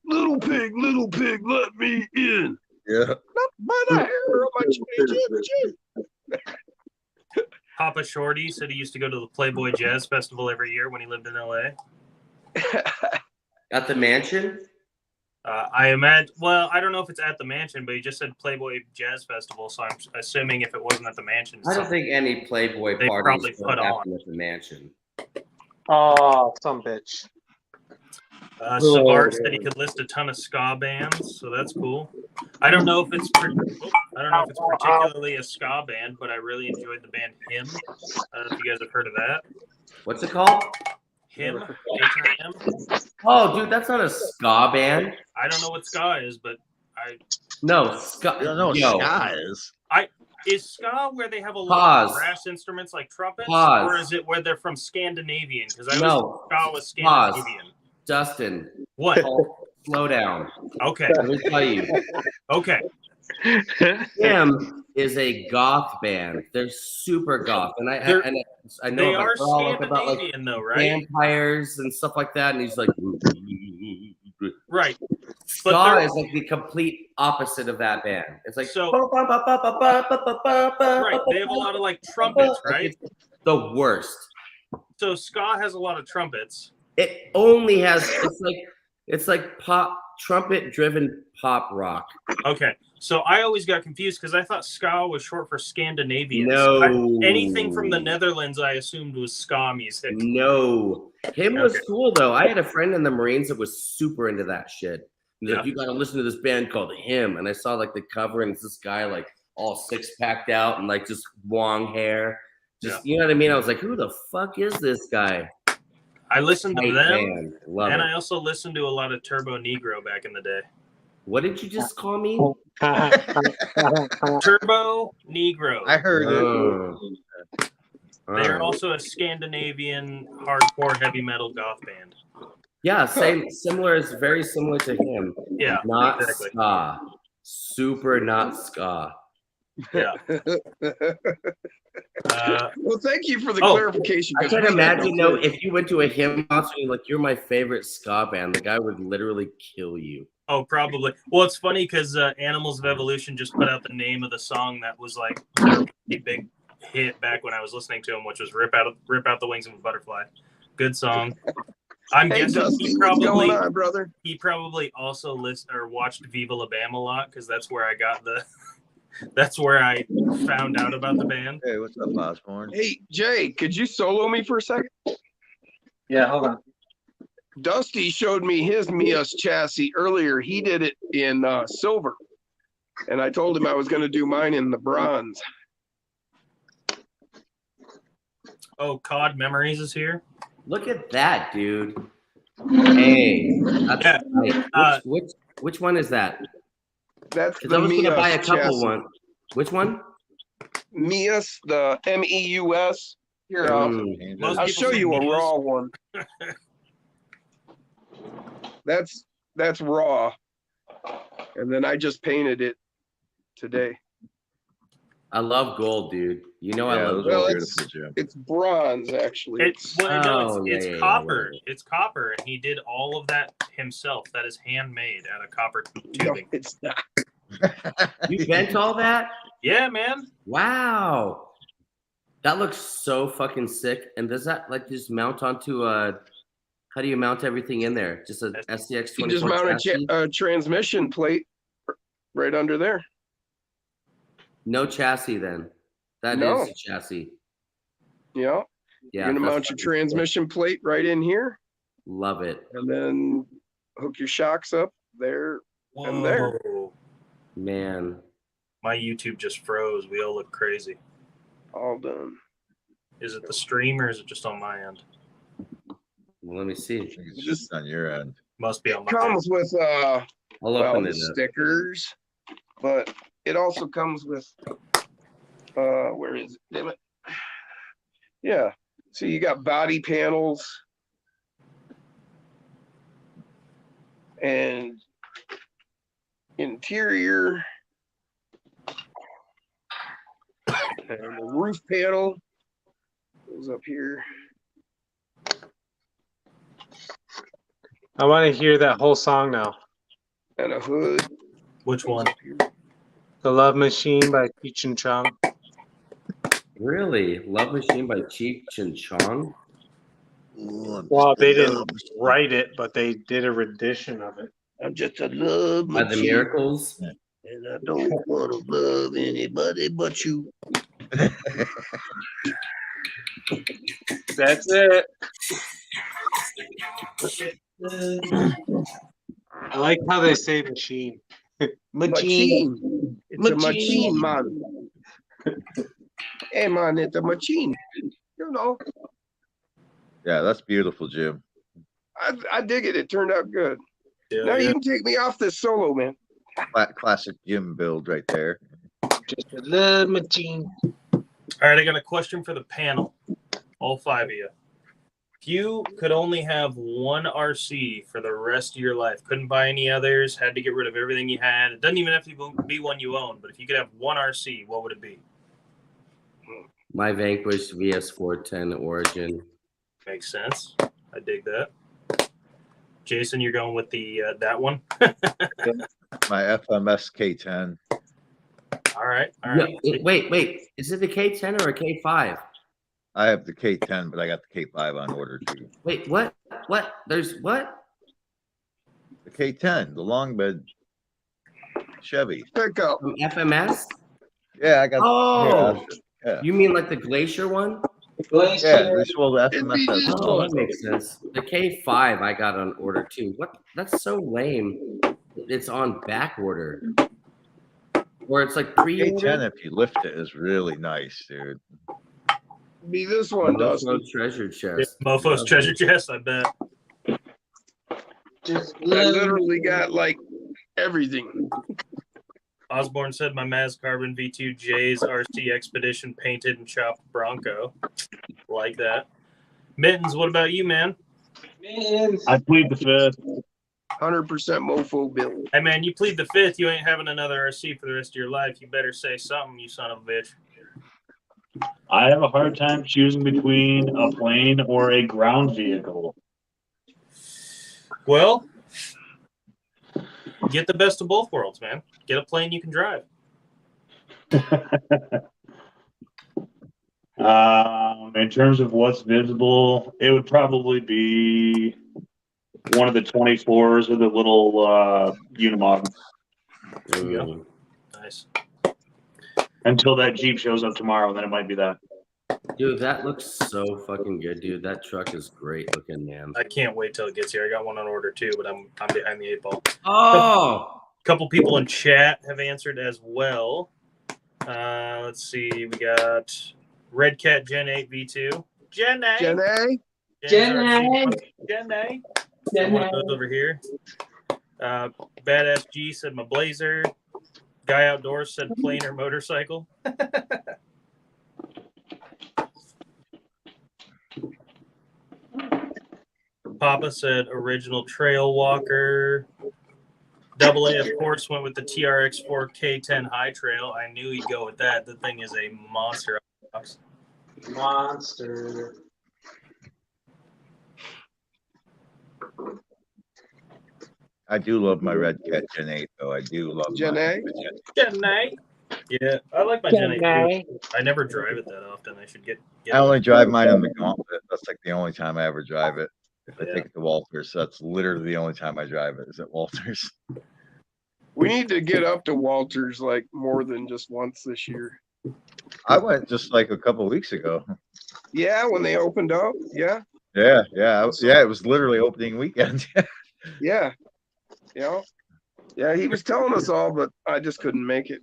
little pig, let me in. Yeah. By the hair of my chin. Papa Shorty said he used to go to the Playboy Jazz Festival every year when he lived in LA. At the mansion? I imagine. Well, I don't know if it's at the mansion, but he just said Playboy Jazz Festival, so I'm assuming if it wasn't at the mansion, I don't think any Playboy They parties probably don't put happen at the mansion. Oh, some bitch. Savard said he could list a ton of ska bands, so that's cool. I don't know if it's particularly a ska band, but I really enjoyed the band Him. I don't know if you guys have heard of that. What's it called? Him, H-I-M. Oh, dude, that's not a ska band. I don't know what ska is, but No, ska. You don't know what Yo, ska is. is ska where they have a lot of Pause. brass instruments like trumpets, Pause. or is it where they're from Scandinavian? Because I No. was ska was Scandinavian. Dustin, What? slow down. Okay. Let me tell you. Okay. Him is a goth band. They're super goth, and I know They like, are they're all like about like Scandinavian, though, right? vampires and stuff like that. And he's like, Right. ska is like the complete opposite of that band. It's like So- Right. They have a lot of like trumpets, right? It's the worst. So ska has a lot of trumpets. It only has it's like pop trumpet driven pop rock. Okay. So I always got confused because I thought ska was short for Scandinavian. No. Anything from the Netherlands I assumed was ska music. No. Him was Okay. cool though. I had a friend in the Marines that was super into that shit. He's like, Yeah. you gotta listen to this band called Him. And I saw like the cover and it's this guy like all six packed out and like just long hair. Just you know what I mean? I was like, who the fuck is this guy? I listened to Tight them, band. Love and it. I also listened to a lot of Turbo Negro back in the day. What did you just call me? Turbo Negro. I heard it. Oh. They are Oh. also a Scandinavian hardcore heavy metal goth band. Yeah, very similar to Him. Yeah, Not exactly. ska. Super not ska. Yeah. Well, thank you for the Oh, clarification. I 'cause can we had no imagine though, clue. if you went to a Him concert and you're like, you're my favorite ska band, the guy would literally kill you. Oh, probably. Well, it's funny because Animals of Evolution just put out the name of the song that was like a big hit back when I was listening to him, which was "Rip Out the Wings of a Butterfly." Good song. I'm Hey, guessing Dusty, what's going on, brother? he probably also listened or watched Viva La Bam a lot because that's where I got that's where I found out about the band. Hey, what's up, Osborne? Hey, Jay, could you solo me for a second? Yeah, hold on. Dusty showed me his Mias chassis earlier. He did it in silver, and I told him I was going to do mine in the bronze. Oh, COD Memories is here. Look at that, dude. Hey, that's Yeah. right. Which one is that? That's Because the I was going to buy a Mias couple chassis. one. Which one? Mias, the MEUS. Here, Most I'll people show say you a Mias. raw one. That's raw, and then I just painted it today. I love gold, dude. You know I Yeah, love well, gold. it's bronze actually. It's Oh, yeah, it's yeah, copper. whatever. It's copper, and he did all of that himself. That is handmade out of copper No, tubing. it's not. You bent all that? Yeah, man. Wow. That looks so fucking sick. And does that like just mount onto a? How do you mount everything in there? Just a SCX You just 24 mount chassis? a transmission plate right under there. No chassis then. That No. is the chassis. Yeah. Yeah. You're gonna that's mount your fucking transmission plate right in here, sick. Love it. and then hook your shocks up there. Whoa. And there. Man. My YouTube just froze. We all look crazy. All done. Is it the stream or is it just on my end? Well, let me see. It's just on your end. Must be on my end. Comes with I'll open the it up. stickers, but it also comes with where is it? Damn it. Yeah. So you got body panels and interior and the roof panel goes up here. I want to hear that whole song now. And a hood. Which one? The Love Machine by Cheech and Chong. Really? Love Machine by Cheech and Chong? Well, they didn't write it, but they did a rendition of it. I'm just a love By the machine, Miracles? and I don't want to love anybody but you. That's it. I like how they say machine. Machine. It's a machine, man. Hey, man, it's a machine. You know, Yeah, that's beautiful, Jim. I dig it. It turned out good. Yeah, Now yeah. you can take me off this solo, man. Classic Jim build right there. Just a love machine. All right, I got a question for the panel. All five of you. If you could only have one RC for the rest of your life, couldn't buy any others, had to get rid of everything you had, it doesn't even have to be one you own, but if you could have one RC, what would it be? My Vanquish VS410 Origin. Makes sense. I dig that. Jason, you're going with the that one? My FMS K10. All right. All right. Yeah, wait. Is it the K10 or a K5? I have the K10, but I got the K5 on order too. Wait, what? What? There's what? The K10, the long bed Chevy. Pick up. From FMS? Yeah, I got. Oh, yeah. you mean like the Glacier one? Yeah, this well, the FMS has Oh, that makes sense. The K5 I got on order too. What? That's so lame. It's on back order. Or it's like pre-order. K10, if you lift it, is really nice, dude. Be this one, Dustin. Mofo treasure chest. Mofo's treasure chest, I bet. Just I literally got like everything. Osborne said my Maz Carbon V2 J's RC Expedition painted and chopped Bronco. Like that. Mittens, what about you, man? Man. I plead the fifth. 100% mofo build. Hey, man, you plead the fifth. You ain't having another RC for the rest of your life. You better say something, you son of a bitch. I have a hard time choosing between a plane or a ground vehicle. Well, get the best of both worlds, man. Get a plane you can drive. In terms of what's visible, it would probably be one of the 24s or the little Unimog. There you go. Nice. Until that Jeep shows up tomorrow, then it might be that. Dude, that looks so fucking good, dude. That truck is great looking, man. I can't wait till it gets here. I got one on order too, but I'm behind the eight ball. Oh, A couple people in chat have answered as well. Let's see. We got Red Cat Gen 8 V2. Jenny. Jenny. Jenny. Got one of those over here. Badass G said my Blazer. Guy Outdoors said plane or motorcycle. Papa said original Trail Walker. Double A, of course, went with the TRX 4K10 High Trail. I knew he'd go with that. The thing is a monster. Monster. I do love my Red Cat Gen 8, though. I do love Gen my A? Gen A. Yeah, I like my Gen 8 too. I never drive it that often. I should get I only drive mine on the Gauntlet. That's like the only time I ever drive it. I Yeah. take it to Walters. So that's literally the only time I drive it is at Walters. We need to get up to Walters like more than just once this year. I went just like a couple weeks ago. Yeah, when they opened up. Yeah, Yeah. It was literally opening weekend. yeah, yeah. He was telling us all, but I just couldn't make it.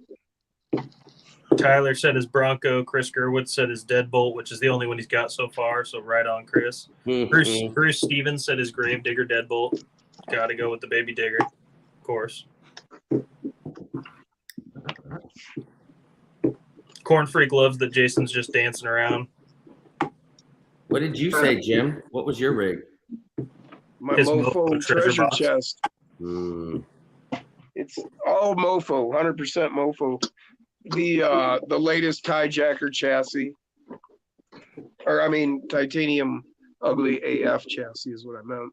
Tyler said his Bronco. Chris Gerwood said his Deadbolt, which is the only one he's got so far. So right on, Chris. Bruce Stevens said his Gravedigger Deadbolt. Got to go with the Baby Digger, of course. Corn Freak loves that Jason's just dancing around. What did you say, Jim? What was your rig? My His mofo mofo treasure treasure box. chest. It's all mofo, 100% mofo. The latest Hijacker chassis, or I mean titanium ugly AF chassis is what I meant.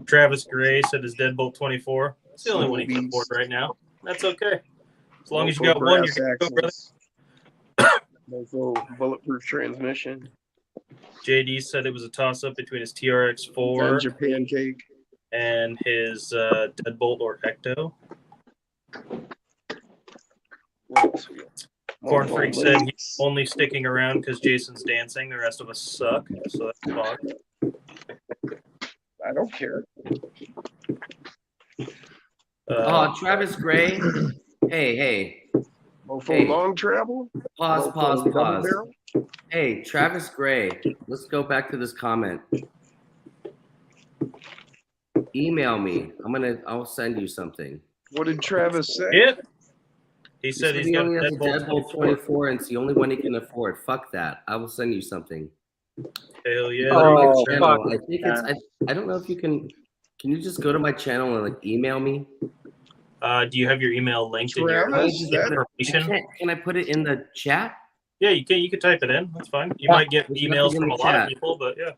Travis Gray said his Deadbolt 24. It's the only one he can afford right now. That's okay. As long as you got one, you're good to go, brother. Mofo bulletproof transmission. JD said it was a toss-up between his TRX 4 Avenge your pancake. and his Deadbolt or Ecto. Corn Freak said he's only sticking around because Jason's dancing. The rest of us suck, so that's fine. I don't care. Travis Gray. Hey. Mofo Hey. long travel. Pause. Mofo double barrel? Hey, Travis Gray. Let's go back to this comment. Email me. I'll send you something. What did Travis say? Yeah. He said he's he got only a has a Deadbolt Deadbolt 24 and it's the only one he can afford. Fuck that. I will send you something. Hell yeah. Oh, Channel. fuck. I think I don't know if you can you just go to my channel and like email me? Do you have your email linked in your Travis, information? Can I put it in the chat? Yeah, you can. You can type it in. That's fine. You might get There's emails nothing in from the a lot of chat. people, but yeah.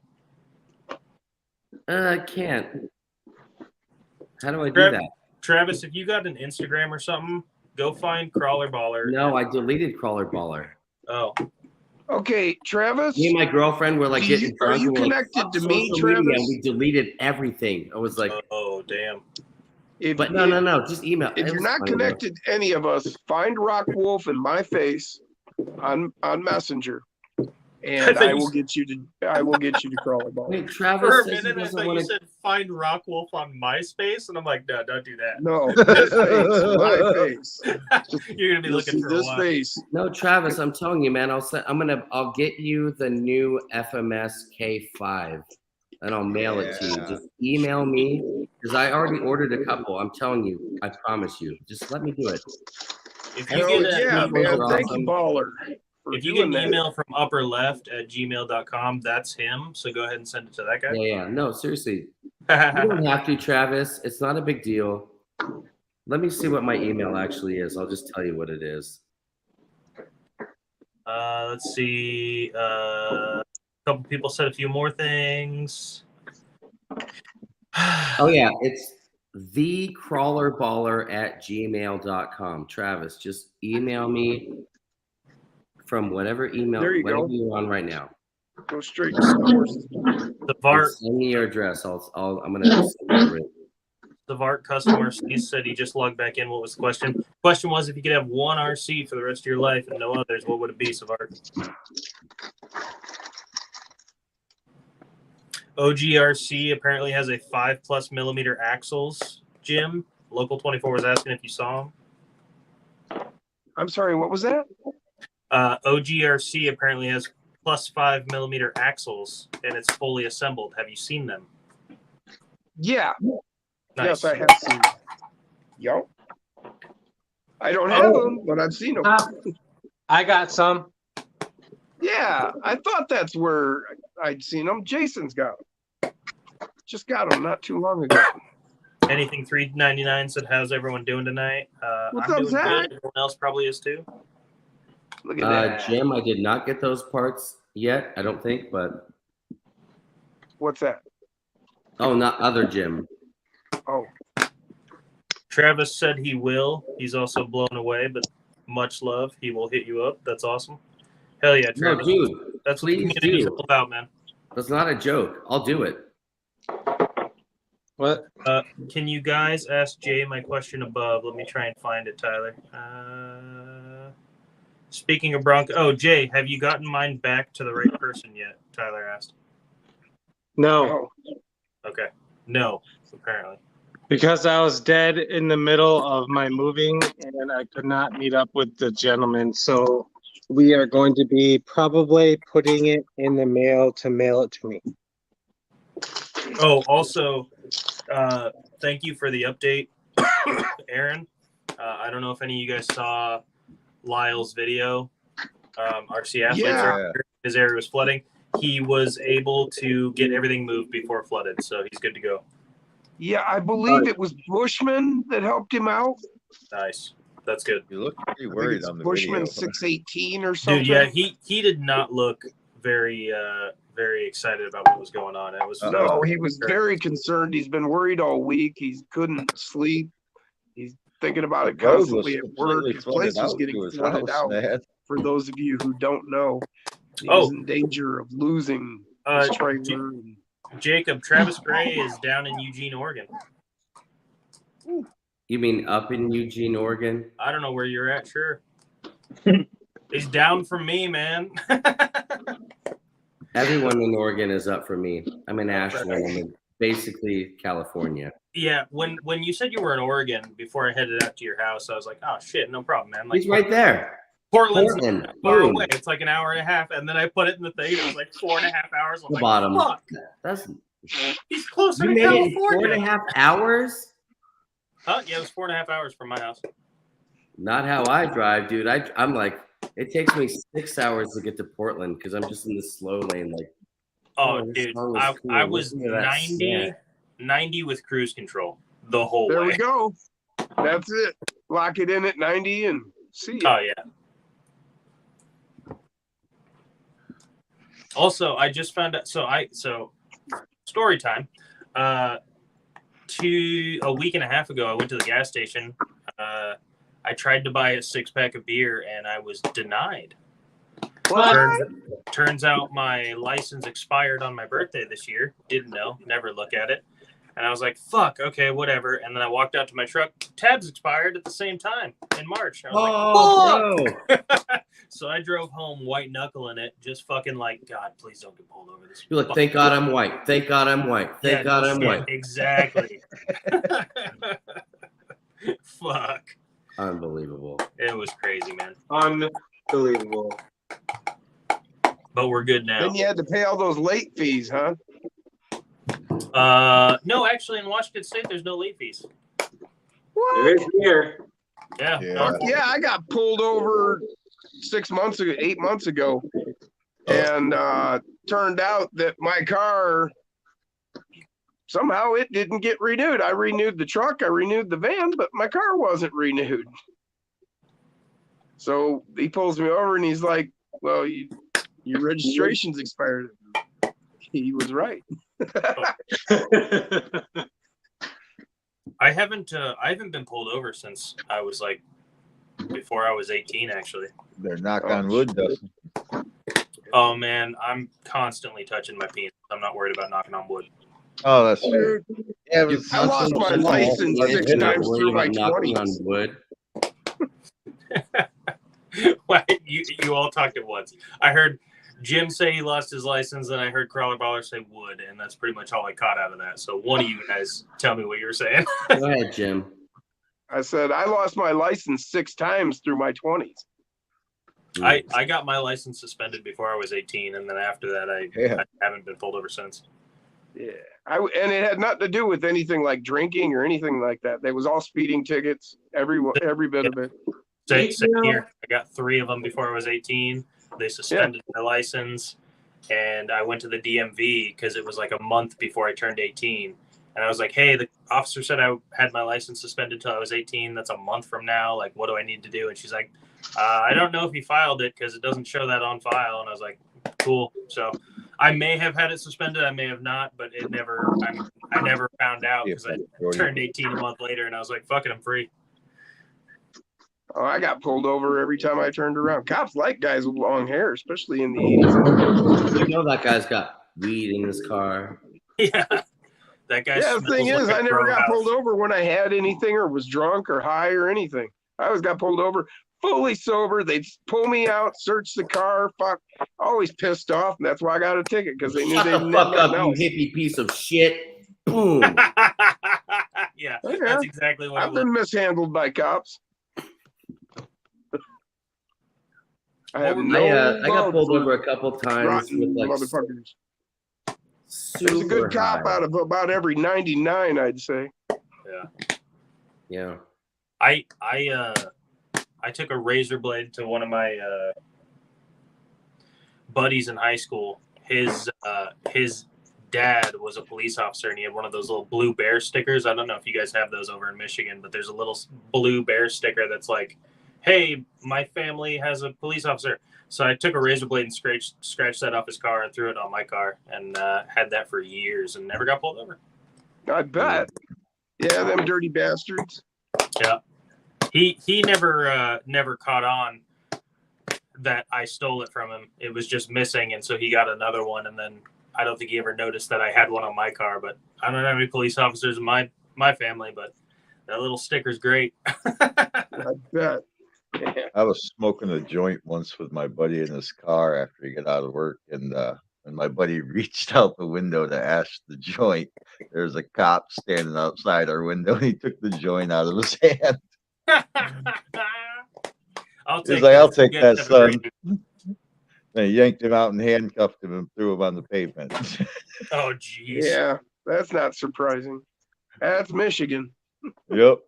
I can't. How do I do that? Travis, if you got an Instagram or something, go find Crawler Baller. No, I deleted Crawler Baller. Oh. Okay, Travis. Me and my girlfriend were like getting Are drunk. you and we're like, connected "Fuck to me, social media," Travis? and we deleted everything. I was like, Oh, damn. but no, just email. If you're not connected to any of us, find Rock Wolf in my face on Messenger, and I will get you to Crawler Ball. Wait, For Travis a says he minute, I doesn't thought want you to. said find Rock Wolf on MySpace, and I'm like, no, don't do that. No, this face, my face. You're gonna be You'll looking see for this a while. face. No, Travis, I'm telling you, man. I'll get you the new FMS K5, and I'll mail it to you. Yeah. Just email me because I already ordered a couple. I'm telling you, I promise you. Just let me do it. If You you know, get yeah, man. are Thank awesome. you, Baller. for if you get doing an that. email from upperleft@gmail.com, that's him. So go ahead and send it to that guy. Yeah. No, seriously. You don't have to, Travis. It's not a big deal. Let me see what my email actually is. I'll just tell you what it is. Let's see. A couple people said a few more things. Oh, yeah. It's thecrawlerballer@gmail.com. Travis, just email me from whatever email, There you whatever go. you're on right now. Go straight to the horse. Savart, Send me your address. I'm gonna send it. Savart customer he said he just logged back in. What was the question? Question was, if you could have one RC for the rest of your life and no others, what would it be, Savart? OGRC apparently has a 5+ millimeter axles. Jim, Local 24 was asking if you saw him. I'm sorry, what was that? OGRC apparently has plus 5mm axles, and it's fully assembled. Have you seen them? Yeah. Nice. Yes, I have seen them. Yo. I don't have them, but I've seen them. I got some. Yeah, I thought that's where I'd seen them. Jason's got them. Just got them not too long ago. Anything $3.99 said, how's everyone doing tonight? What's I'm up, doing Zach? good. Everyone else probably is too. Look at that. Jim, I did not get those parts yet, I don't think, but What's that? not other Jim. Oh, Travis said he will. He's also blown away, but much love. He will hit you up. That's awesome. Hell yeah, No, Travis. dude, That's what the please community's do. all about, man. That's not a joke. I'll do it. What? Can you guys ask Jay my question above? Let me try and find it, Tyler. Speaking of Bronco, Jay, have you gotten mine back to the right person yet? Tyler asked. No, oh. Okay. No, apparently. because I was dead in the middle of my moving and I could not meet up with the gentleman. So we are going to be probably putting it in the mail to mail it to me. Oh, also, thank you for the update, Aaron. I don't know if any of you guys saw Lyle's video. RC athletes, Yeah. his area was flooding. He was able to get everything moved before it flooded, so he's good to go. Yeah, I believe it was Bushman that helped him out. Nice. That's good. You look pretty I think worried it's on the Bushman video. 618 or something. Dude, yeah, he did not look very excited about what was going on. It was No, he was very concerned. He's been worried all week. He couldn't sleep. He's thinking about it The road was constantly at work. completely His place flooded was out getting to his flooded house, out. man. For those of you who don't know, he was in danger of losing his trailer. Jacob, Travis Gray is down in Eugene, Oregon. You mean up in Eugene, Oregon? I don't know where you're at, sure. He's down from me, man. Everyone in Oregon is up for me. I'm in Ashland. I'm in basically California. Yeah, when you said you were in Oregon before I headed out to your house, I was like, oh shit, no problem, man. Like, He's right there. Portland's Portland. not far Boom. away. It's like an hour and a half, and then I put it in the thing. It was like 4.5 hours. I'm The like, bottom. fuck, That's he's closer you to made it in California. 4.5 hours. Huh? Yeah, it was 4.5 hours from my house. Not how I drive, dude. I'm like, it takes me 6 hours to get to Portland because I'm just in the slow lane. Like, Oh, this dude, song is cool. I was Listen to that 90 with cruise control the whole There way. we go. That's it. Lock it in at 90 and see ya. Oh yeah. Also, I just found out. So story time. A week and a half ago, I went to the gas station. I tried to buy a 6-pack of beer, and I was denied. Turns out my license expired on my birthday this year. Didn't know. Never look at it. And I was like, fuck, okay, whatever. And then I walked out to my truck. Tabs expired at the same time in March. I was like, fuck! So I drove home white knuckling it, just fucking like, God, please don't get pulled over this. You're like, thank God I'm white. Thank God I'm white. Thank God I'm white. Exactly. Fuck. Unbelievable. It was crazy, man. Unbelievable. But we're good now. Then you had to pay all those late fees, huh? No, actually, in Washington State, there's no late fees. There is here. Yeah. Yeah. No, Yeah, I got pulled over 8 months ago, and turned out that my car, somehow it didn't get renewed. I renewed the truck, I renewed the van, but my car wasn't renewed. So he pulls me over and he's like, well, your registration's expired. He was right. I haven't been pulled over since I was like before I was 18, actually. They're knock on wood, Dustin. Oh man, I'm constantly touching my penis. I'm not worried about knocking on wood. Oh, that's true. Yeah, but I lost my license 6 times through my knocking on 20s. wood. You all talked at once. I heard Jim say he lost his license, and I heard Crawler Baller say wood, and that's pretty much all I caught out of that. So one of you guys tell me what you were saying. Go ahead, Jim. I said I lost my license 6 times through my 20s. I got my license suspended before I was 18, and then after that, I haven't been pulled over since. Yeah, and it had nothing to do with anything like drinking or anything like that. They was all speeding tickets, every bit of it. Same here. I got 3 of them before I was 18. They suspended my license, and I went to the DMV because it was like a month before I turned 18. And I was like, hey, the officer said I had my license suspended until I was 18. That's a month from now. Like, what do I need to do? And she's like, I don't know if you filed it because it doesn't show that on file. And I was like, cool. So I may have had it suspended. I may have not, but I never found out because I turned 18 a month later, and I was like, fuck it, I'm free. Oh, I got pulled over every time I turned around. Cops like guys with long hair, especially in the 80s. You know that guy's got weed in his car. Yeah. That guy. Yeah, the thing is, I never got pulled over when I had anything or was drunk or high or anything. I always got pulled over fully sober. They'd pull me out, search the car. Fuck, always pissed off. And that's why I got a ticket, because they knew they didn't. Shut the fuck up, you hippie piece of shit. Boom. Yeah, that's exactly what I've been mishandled by cops. I got pulled over a couple times with like motherfuckers. There's a good cop out of about every 99, I'd say. Yeah. I took a razor blade to one of my buddies in high school. His dad was a police officer, and he had one of those little blue bear stickers. I don't know if you guys have those over in Michigan, but there's a little blue bear sticker that's like, hey, my family has a police officer. So I took a razor blade and scratched that off his car and threw it on my car, and had that for years and never got pulled over. I bet. Yeah, them dirty bastards. Yeah. He never caught on that I stole it from him. It was just missing, and so he got another one, and then I don't think he ever noticed that I had one on my car. But I don't have any police officers in my family, but that little sticker's great. I bet. I was smoking a joint once with my buddy in his car after he got out of work, and when my buddy reached out the window to ash the joint, there's a cop standing outside our window, and he took the joint out of his hand. I'll take that, son. They yanked him out and handcuffed him and threw him on the pavement. Oh, jeez. Yeah, that's not surprising. That's Michigan. Yep.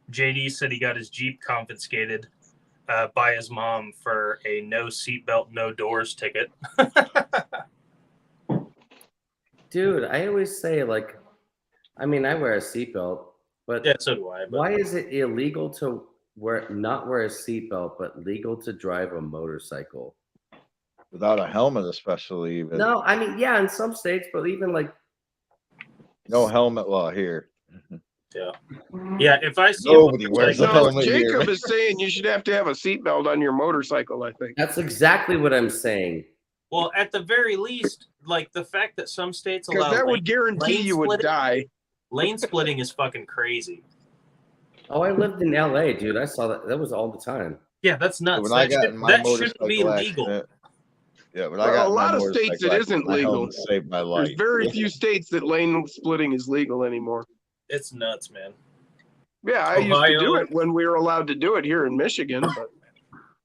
JD said he got his Jeep confiscated by his mom for a no seatbelt, no doors ticket. Dude, I always say, like, I mean, I wear a seatbelt, but yeah, so do I. But why is it illegal to not wear a seatbelt, but legal to drive a motorcycle? Without a helmet, especially. Even. No, I mean, yeah, in some states, but even like. No helmet law here. Yeah, if I see nobody wears a helmet Jacob here. is saying you should have to have a seatbelt on your motorcycle, I think. That's exactly what I'm saying. Well, at the very least, like the fact that some states allow that would guarantee you would die. Lane splitting is fucking crazy. Oh, I lived in LA, dude. I saw that. That was all the time. Yeah, that's nuts. When that shouldn't be legal. Yeah, but I got a lot of states it isn't legal. Saved my life. There's very few states that lane splitting is legal anymore. It's nuts, man. Yeah, I used to do it when we were allowed to do it here in Michigan. But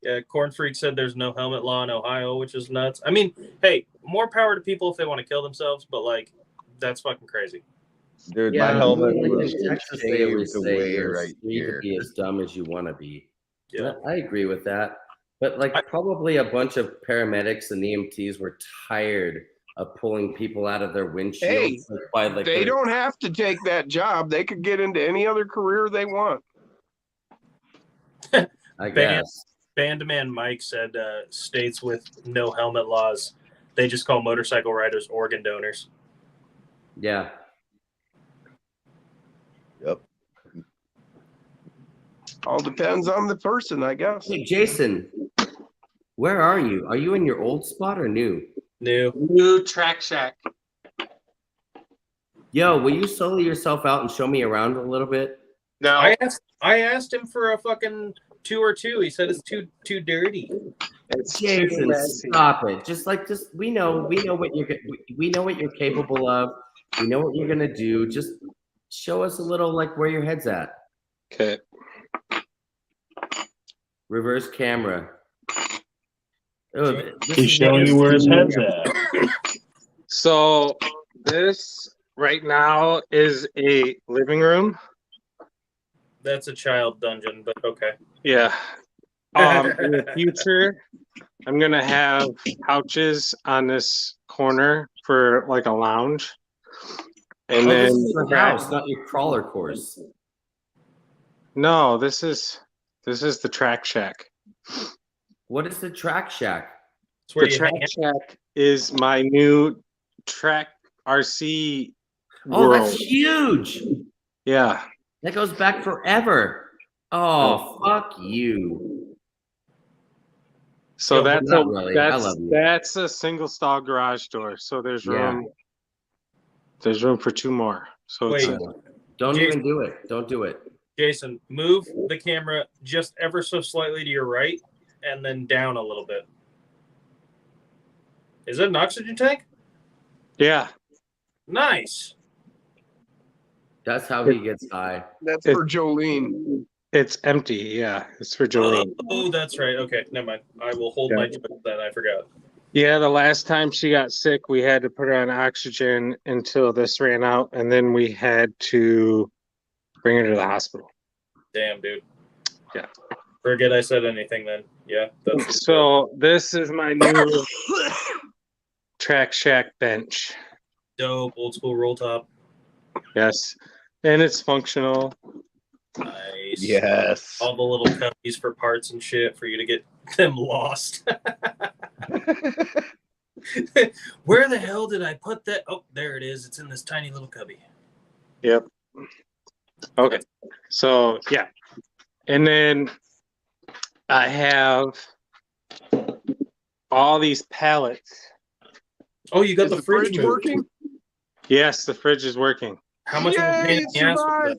yeah, Corn Freak said there's no helmet law in Ohio, which is nuts. I mean, hey, more power to people if they want to kill themselves, but like, that's fucking crazy. Dude, my helmet was Texas, they always say you're free to be as dumb as you want to be. Yeah, I agree with that. But like, probably a bunch of paramedics and EMTs were tired of pulling people out of their windshields. Hey, they don't have to take that job. They could get into any other career they want. I guess. Bandman Mike said states with no helmet laws, they just call motorcycle riders organ donors. Yeah. Yep. All depends on the person, I guess. Hey, Jason, where are you? Are you in your old spot or new? New track shack. Yo, will you solo yourself out and show me around a little bit? No, I asked him for a fucking tour or two. He said it's too dirty. Jason, stop it. Just we know what you're capable of. We know what you're gonna do. Just show us a little like where your head's at. Okay. Reverse camera. Oh, this He's is showing you where his head's at. So this right now is a living room. That's a child dungeon, but okay. Yeah. In the future, I'm gonna have couches on this corner for like a lounge, and Oh, then this is your house, not your crawler course. no, this is the track shack. What is the track shack? It's where The you track hang shack is my new track RC Oh, world. that's huge. Yeah. That goes back forever. Oh, fuck you. So Yo, that's not really. I love you. that's a single stall garage door. So there's room. There's room for 2 more. So Wait. it's Don't Jason- even do it. Don't do it. Jason, move the camera just ever so slightly to your right and then down a little bit. Is that an oxygen tank? yeah. Nice. That's how he gets high. That's for Jolene. It's empty. Yeah, it's for Jolene. Oh, that's right. Okay, never mind. I will hold my joke then. I forgot. Yeah, the last time she got sick, we had to put her on oxygen until this ran out, and then we had to bring her to the hospital. Damn, dude. Yeah. Forget I said anything then. Yeah. That's So this is my new track shack bench. dope. Old school roll top. Yes, and it's functional. Nice. Yes. All the little cubbies for parts and shit for you to get them lost. Where the hell did I put that? Oh, there it is. It's in this tiny little cubby. Yep. Okay. So yeah, and then I have all these pallets. Oh, you got Is the, the fridge fridge moved. working? Yes, the fridge is working. How much of a pain in the ass was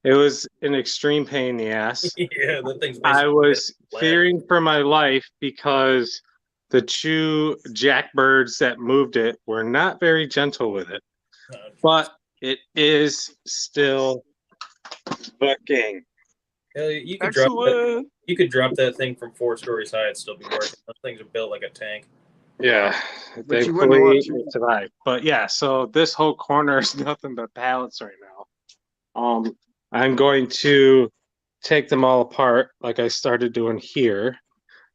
It was an extreme pain in the ass. that? Yeah, that thing's I basically was lead. fearing for my life because the 2 jackbirds that moved it were not very gentle with it, but it is still working. Hell, you could drop that. Excellent. You could drop that thing from 4 stories high; it'd still be working. Those things are built like a tank. Yeah, But you wouldn't want thankfully to. it survived. But yeah, so this whole corner is nothing but pallets right now. I'm going to take them all apart like I started doing here.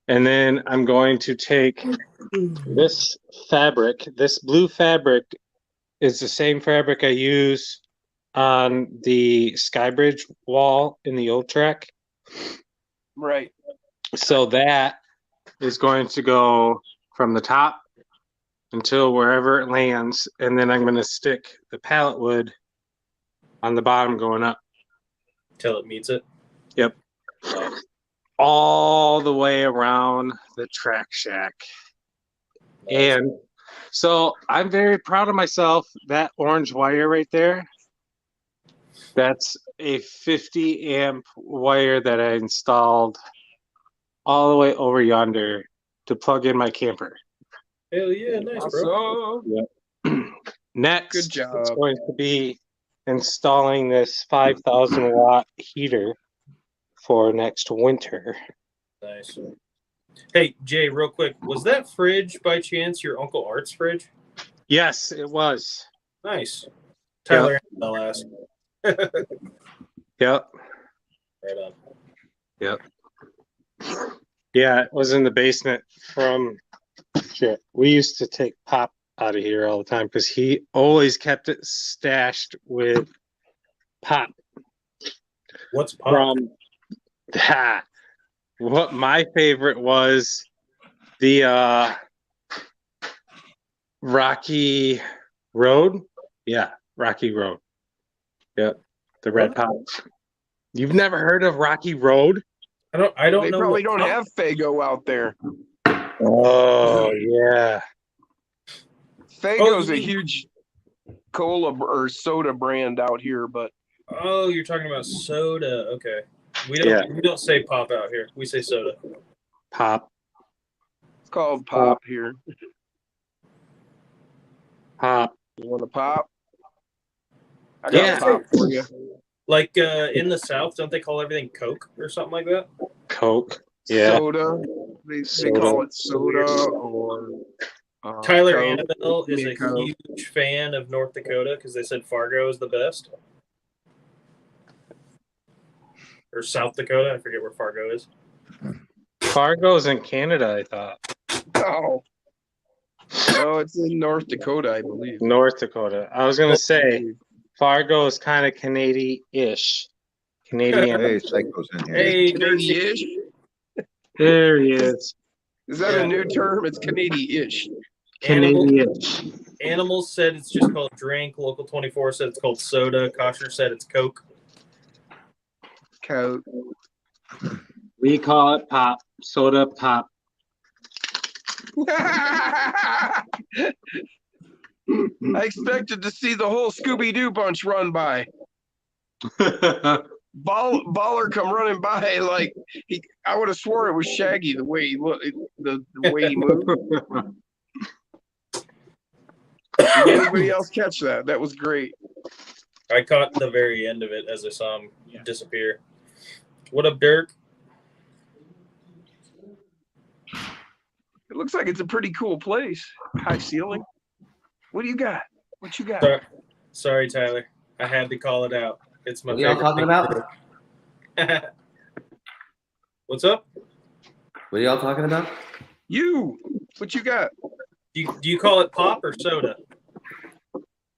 And then I'm going to take this fabric. This blue fabric is the same fabric I use on the Skybridge wall in the old track. Right. So that is going to go from the top until wherever it lands. And then I'm going to stick the pallet wood on the bottom going up. Till it meets it. Yep. All the way around the track shack. And so I'm very proud of myself. That orange wire right there, that's a 50 amp wire that I installed all the way over yonder to plug in my camper. Hell yeah, nice, bro. Awesome. Next, Good job. it's going to be installing this 5,000 watt heater for next winter. Nice. Hey, Jay, real quick, was that fridge by chance your Uncle Art's fridge? Yes, it was. Nice. Tyler, I'll ask. Yep. Right on. Yep. Yeah, it was in the basement from shit. We used to take Pop out of here all the time because he always kept it stashed with Pop. What's Pop? From that. What my favorite was the Rocky Road. Yeah, Rocky Road. Yep. The red pops. You've never heard of Rocky Road? I don't They know. probably what don't have Fago out there. Oh yeah. Fago's you a mean- huge cola or soda brand out here, but Oh, you're talking about soda. Okay. We don't say pop out here. We say soda. Pop. it's called pop here. Pop. You want a pop? I got Yeah. a pop for you. Like in the South, don't they call everything Coke or something like that? Coke. Yeah. Soda. They call it soda or Tyler Coke, Annabelle is a Coke. huge fan of North Dakota because they said Fargo is the best. Or South Dakota. I forget where Fargo is. Fargo's in Canada, I thought. Oh. No, it's in North Dakota, I believe. North Dakota. I was going to say Fargo is kind of Canadian-ish. Canadian. Hey, Psycho's in here. Hey, Canadian-ish? There he is. Is that a new term? It's Canadian-ish. Canadian-ish. Animals said it's just called drink. Local 24 said it's called soda. Kosher said it's Coke. Coke. We call it pop. Soda pop. I expected to see the whole Scooby-Doo bunch run by. Baller come running by like I would have swore it was Shaggy the way he looked, the way he moved. Did anybody else catch that? That was great. I caught the very end of it as I saw him disappear. What up, Dirk? It looks like it's a pretty cool place. High ceiling. What do you got? What you got? Sorry, Tyler. I had to call it out. It's my What are y'all talking about? What's up? What are y'all talking about? You. What you got? Do you call it pop or soda?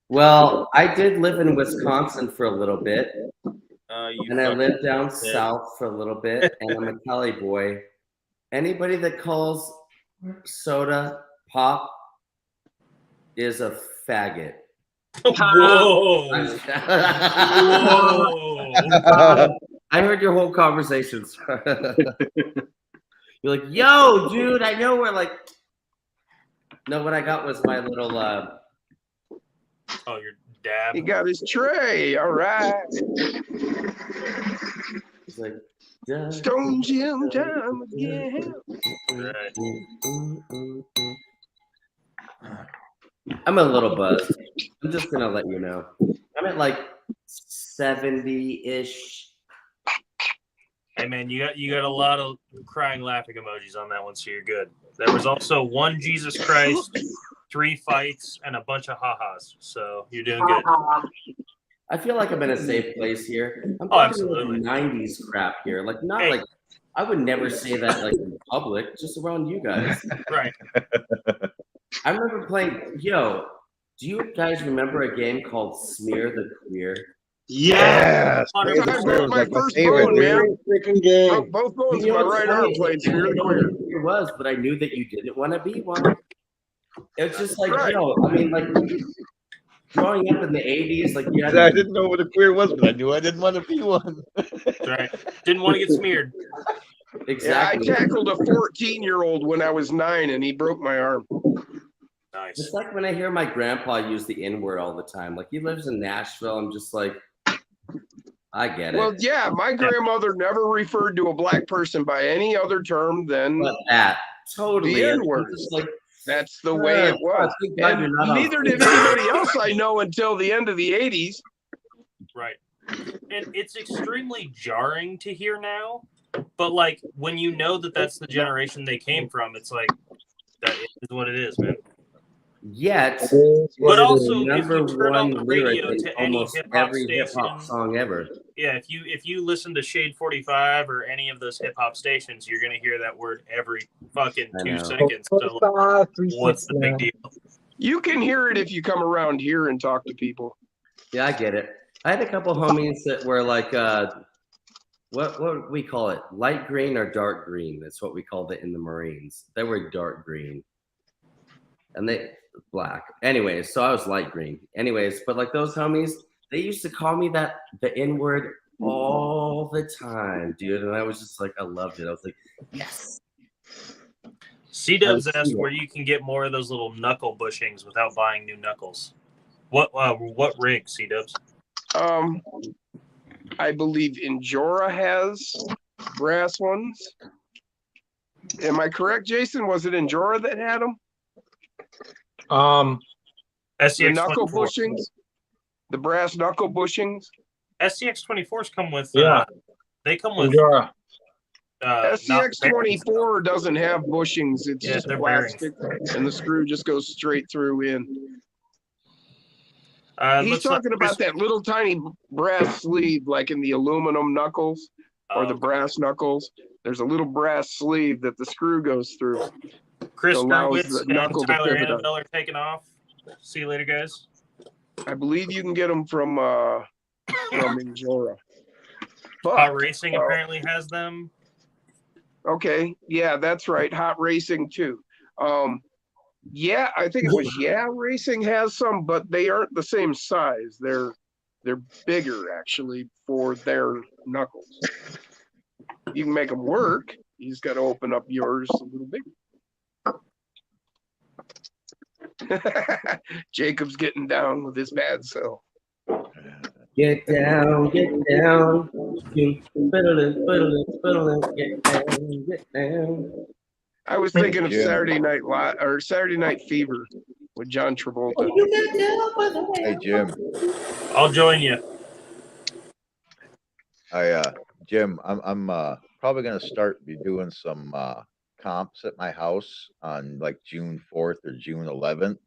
Well, I did live in Wisconsin for a little bit, and I lived down yeah. south for a little bit, and I'm a Cali boy. Anybody that calls soda pop is a faggot. Whoa! Whoa! Whoa! I heard your whole conversation. You're like, yo, dude, I know we're like. No, what I got was my little. Oh, your dab. He got his tray. All right. It's like. Stone Jim time again. Right. I'm a little buzzed. I'm just gonna let you know. I'm at like 70-ish. Hey man, you got a lot of crying, laughing emojis on that one, so you're good. There was also one Jesus Christ, 3 fights, and a bunch of ha-has. So you're doing good. I feel like I'm in a safe place here. I'm Oh, talking absolutely. like 90s crap here. Like not Hey. like I would never say that like in public, just around you guys. Right. I remember playing. Yo, do you guys remember a game called Smear the Queer? Yes. Hundred I percent. broke my Like my first favorite, bone, man. Freaking game. Broke both bones You in my know what's right arm funny? playing I Spirit didn't of know what Queer. a queer was, but I knew that you didn't want to be one. It's just like, Right. yo, I mean, like growing up in the 80s, like you had I didn't know what a queer was, but I knew I didn't want to be one. That's right. Didn't want to get smeared. exactly. Yeah, I tackled a 14-year-old when I was 9, and he broke my arm. Nice. It's like when I hear my grandpa use the N-word all the time. Like he lives in Nashville. I'm just like, I get it. Well, yeah, my grandmother never referred to a black person by any other term than But that totally the is. N-word. I'm just like, that's the way it was. thank God you're And not on neither did anybody else I know until the end of the 80s. Right. And it's extremely jarring to hear now, but like when you know that that's the generation they came from, it's like that is what it is, man. Yet, But it's also, the if number you turn on one the lyric radio in to any almost hip hop every hip hop station, song ever. yeah, if you listen to Shade 45 or any of those hip hop stations, you're gonna hear that word every fucking I 2 know. seconds. So what's the big deal? You can hear it if you come around here and talk to people. Yeah, I get it. I had a couple homies that were like, what we call it, light green or dark green. That's what we called it in the Marines. They were dark green, and they black. Anyways, so I was light green. Anyways, but like those homies, they used to call me the N-word all the time, dude. And I was just like, I loved it. I was like, yes. C-Dubs asked where you can get more of those little knuckle bushings without buying new knuckles. What rig, C-Dubs? I believe Injora has brass ones. Am I correct, Jason? Was it Injora that had them? The SCX knuckle 24. bushings? The brass knuckle bushings? SCX 24s come with Yeah. they come with Endura. not bearings. SCX-24 doesn't have bushings. It's Yeah, just they're plastic, and the screw just goes straight through in. He's Looks like talking about that little tiny brass sleeve, like in the aluminum knuckles or the brass knuckles. There's a little brass sleeve that the screw goes through. Chris allows Gerwitz the knuckle and to Tyler pivot on. Annabelle are taking off. See you later, guys. I believe you can get them from Injora. Hot Racing apparently has them. Okay, yeah, that's right. Hot Racing too. Yeah, I think it was Racing has some, but they aren't the same size. They're bigger actually for their knuckles. You can make them work. You just got to open up yours a little bigger. Jacob's getting down with his bad self. Get down, get down. Get down, get down. I was thinking of Saturday Night Fever with John Travolta. Hey Jim. I'll join you. Jim, I'm probably gonna start doing some comps at my house on like June 4th or June 11th.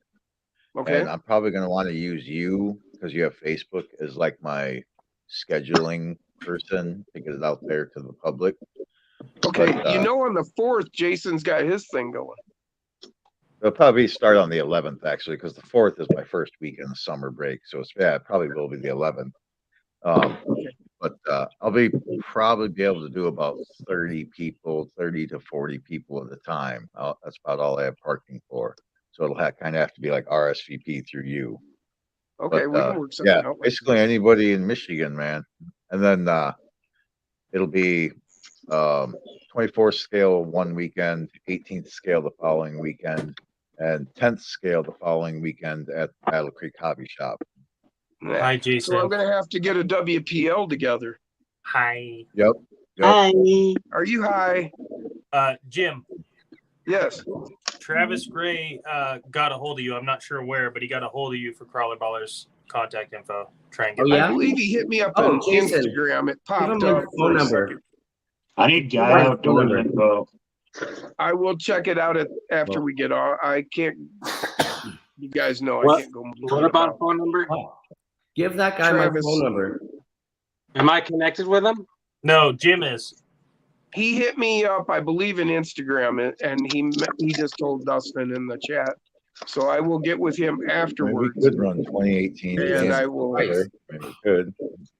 Okay. And I'm probably gonna want to use you because you have Facebook as like my scheduling person to get it out there to the public. Okay, But, on the 4th, Jason's got his thing going. it'll probably start on the 11th actually, because the 4th is my first week in the summer break. So it probably will be the 11th. But I'll probably be able to do about 30 to 40 people at a time. That's about all I have parking for. So it'll kind of have to be like RSVP through you. Okay, we can work something out. Basically anybody in Michigan, man. And then it'll be 24th scale one weekend, 18th scale the following weekend, and 10th scale the following weekend at Battle Creek Hobby Shop. Hi, Jason. So I'm going to have to get a WPL together. Hi. Yep. Hi. Are you high? Jim. Yes. Travis Gray got a hold of you. I'm not sure where, but he got a hold of you for Crawler Baller's contact info. Try and get I believe he hit me up on Jason. Instagram. It Give him popped my up. phone number. I need guy outdoors info. I will check it out after we get on. I can't. You guys know I can't go. What about a phone number? Give that guy Travis. my phone number. Am I connected with him? No, Jim is. He hit me up, I believe, in Instagram, and he just told Dustin in the chat. So I will get with him afterwards. We could run 2018. And I will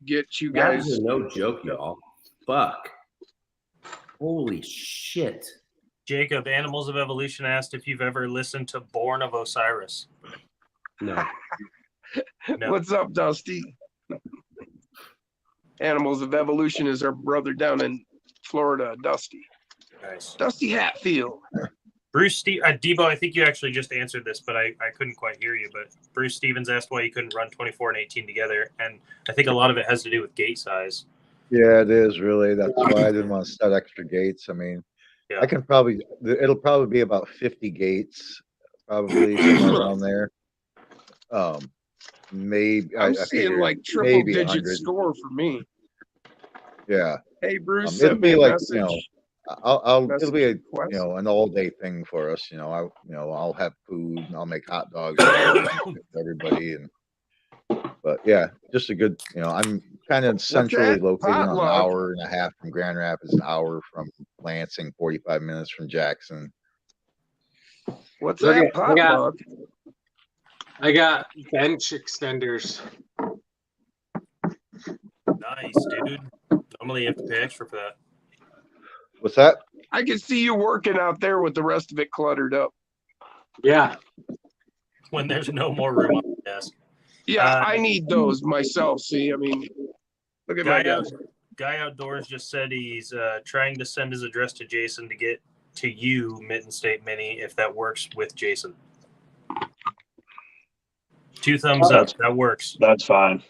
get you guys. That is no joke, y'all. Fuck. Holy shit. Jacob, Animals of Evolution asked if you've ever listened to Born of Osiris. No. No. What's up, Dusty? Animals of Evolution is our brother down in Florida, Dusty. Nice. Dusty Hatfield. Bruce Debo, I think you actually just answered this, but I couldn't quite hear you. But Bruce Stevens asked why you couldn't run 24 and 18 together, and I think a lot of it has to do with gate size. Yeah, it is really. That's why I didn't want to set extra gates. I mean, Yeah. I can it'll probably be about 50 gates, probably somewhere around there. Maybe I'm I seeing figure like triple maybe digit 100. score for me. Yeah. Hey Bruce, It'll send me be a like, message. it'll be a, request. an all day thing for us. I'll have food and I'll make hot dogs for everybody. But yeah, just a good, I'm kind of centrally located on an hour and a half from Grand Rapids, an hour from Lansing, 45 minutes from Jackson. What's that potluck? I got bench extenders. Nice, dude. Normally you have to pay extra for that. What's that? I can see you working out there with the rest of it cluttered up. Yeah. When there's no more room on the desk. Yeah, I need those myself. See, I mean, look at my desk. Guy Outdoors just said he's trying to send his address to Jason to get to you, Mitten State Mini, if that works with Jason. 2 thumbs up. That works. That's fine.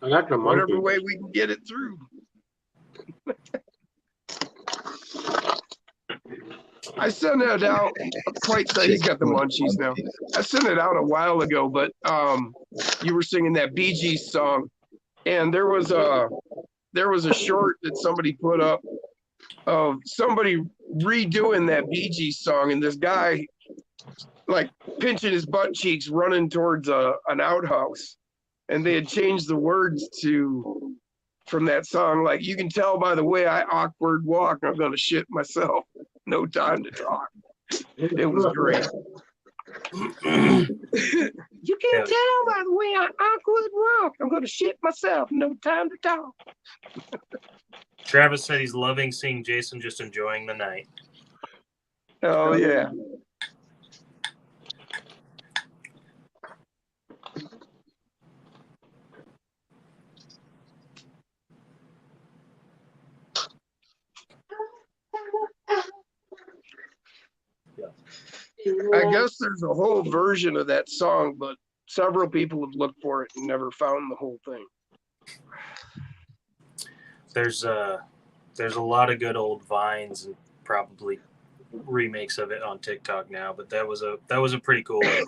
I got the monkey. Whatever way we can get it through. I sent it out he's got the munchies now. I sent it out a while ago, but you were singing that Bee Gees song and there was a short that somebody put up of somebody redoing that Bee Gees song, and this guy like pinching his butt cheeks running towards an outhouse, and they had changed the words to from that song, like, you can tell by the way I awkward walk, I'm gonna shit myself. No time to talk. It was great. You can tell by the way I awkward walk, I'm gonna shit myself. No time to talk. Travis said he's loving seeing Jason just enjoying the night. Oh yeah. I guess there's a whole version of that song, but several people have looked for it and never found the whole thing. There's a lot of good old vines and probably remakes of it on TikTok now, but that was a pretty cool one.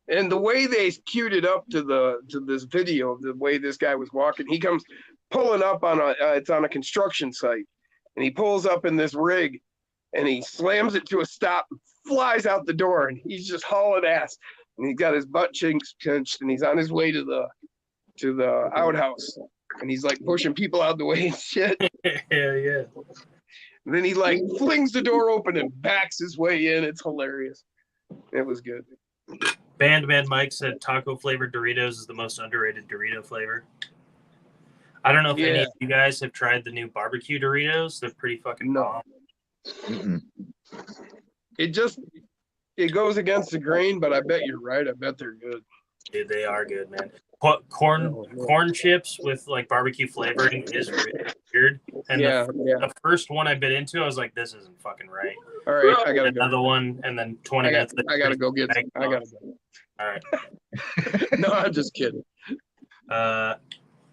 And the way they queued it up to this video, the way this guy was walking, he comes pulling up on it's on a construction site, and he pulls up in this rig, and he slams it to a stop, flies out the door, and he's just hauling ass, and he's got his butt cheeks pinched, and he's on his way to the outhouse, and he's like pushing people out of the way and shit. Yeah. And then he like flings the door open and backs his way in. It's hilarious. It was good. Bandman Mike said taco flavored Doritos is the most underrated Dorito flavor. I don't know if any of you guys have tried the new barbecue Doritos. They're pretty fucking bomb. It goes against the grain, but I bet you're right. I bet they're good. Dude, they are good, man. Corn chips with like barbecue flavoring is really weird. And the first one I bit into, I was like, this isn't fucking right. All right, I gotta another one, and then 20 minutes. I gotta go get. I gotta go. All right. No, I'm just kidding.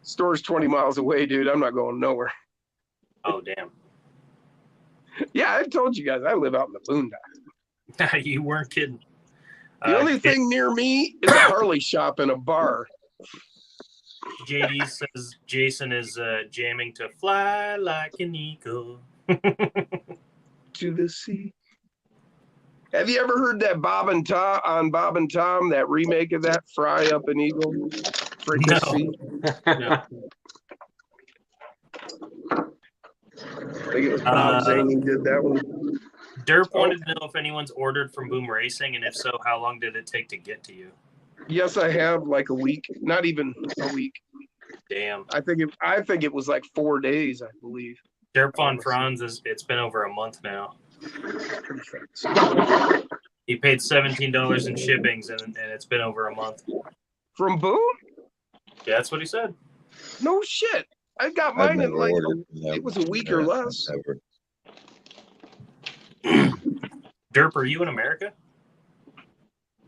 Store's 20 miles away, dude. I'm not going nowhere. Oh damn. Yeah, I told you guys I live out in the boondocks. You weren't kidding. The only thing near me is a Harley shop and a bar. JD says Jason is jamming to Fly Like an Eagle. To the sea. Have you ever heard that Bob and Tom, that remake of that Fry Up an Eagle? Frequency? No. I think it was Bob Zany did that one. Derp wanted to know if anyone's ordered from Boom Racing, and if so, how long did it take to get to you? Yes, I have, like a week. Not even a week. Damn. I think it was like 4 days, I believe. Derp on Franz it's been over a month now. He paid $17 in shippings, and it's been over a month. From Boom? Yeah, that's what he said. No shit. I got mine in like it was a week or less. Derp, are you in America?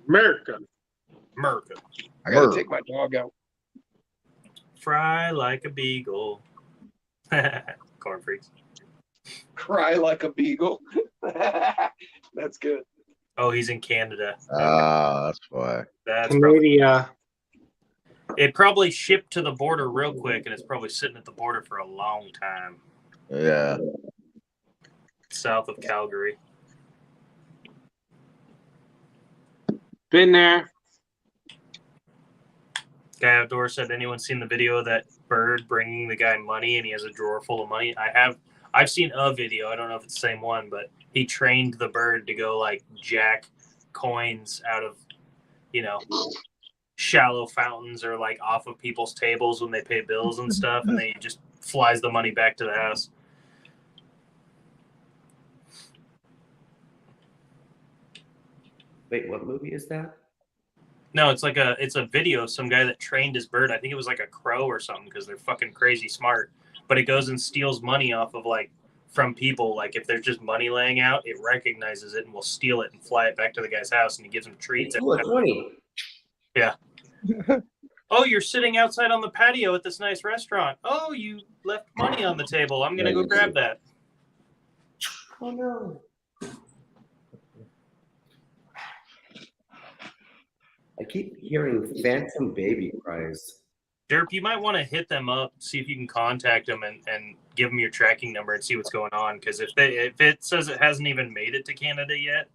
America. I gotta take my dog out. Fry like a beagle. Corn freaks. Cry like a beagle. That's good. Oh, he's in Canada. That's why. That's Canada. It probably shipped to the border real quick, and it's probably sitting at the border for a long time. Yeah. South of Calgary. Been there. Guy Outdoor said, anyone seen the video of that bird bringing the guy money, and he has a drawer full of money? I've seen a video. I don't know if it's the same one, but he trained the bird to go like jack coins out of, shallow fountains or like off of people's tables when they pay bills and stuff, and then he just flies the money back to the house. Wait, what movie is that? No, it's a video of some guy that trained his bird. I think it was like a crow or something, because they're fucking crazy smart. But it goes and steals money off of from people. Like if there's just money laying out, it recognizes it and will steal it and fly it back to the guy's house, and he gives him treats. Ooh, it's funny. Yeah. Oh, you're sitting outside on the patio at this nice restaurant. Oh, you left money on the table. I'm gonna go grab that. Oh no. I keep hearing phantom baby cries. Derp, you might want to hit them up, see if you can contact them and give them your tracking number and see what's going on. Because if it says it hasn't even made it to Canada yet,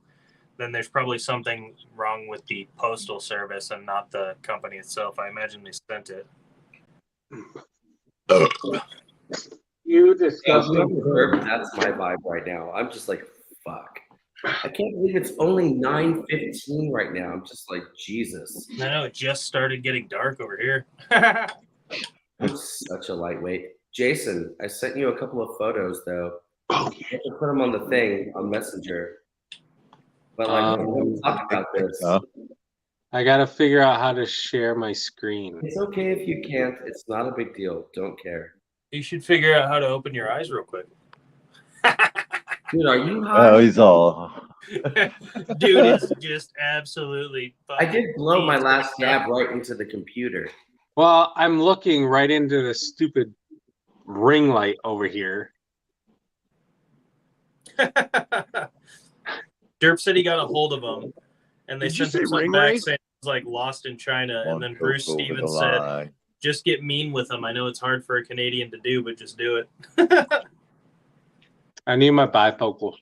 then there's probably something wrong with the postal service and not the company itself. I imagine they sent it. You Yeah, disgusting. that's my vibe right now. I'm just like, fuck. I can't believe it's only 9:15 right now. I'm just like, Jesus. I know it just started getting dark over here. I'm such a lightweight. Jason, I sent you a couple of photos though. Oh, You have to put them on the thing on Messenger. But like, we'll talk about this. I gotta figure out how to share my screen. It's okay if you can't. It's not a big deal. Don't care. You should figure out how to open your eyes real quick. Dude, are you high? Oh, he's all. Dude, it's just absolutely. I did blow my last dab right into the computer. Well, I'm looking right into the stupid ring light over here. Derp said he got a hold of them, and they Did you sent him say something ring back ray? saying it was like lost in China. And then One Bruce Coke over the Stevens said, line. "Just get mean with them. I know it's hard for a Canadian to do, but just do it." I need my bifocals.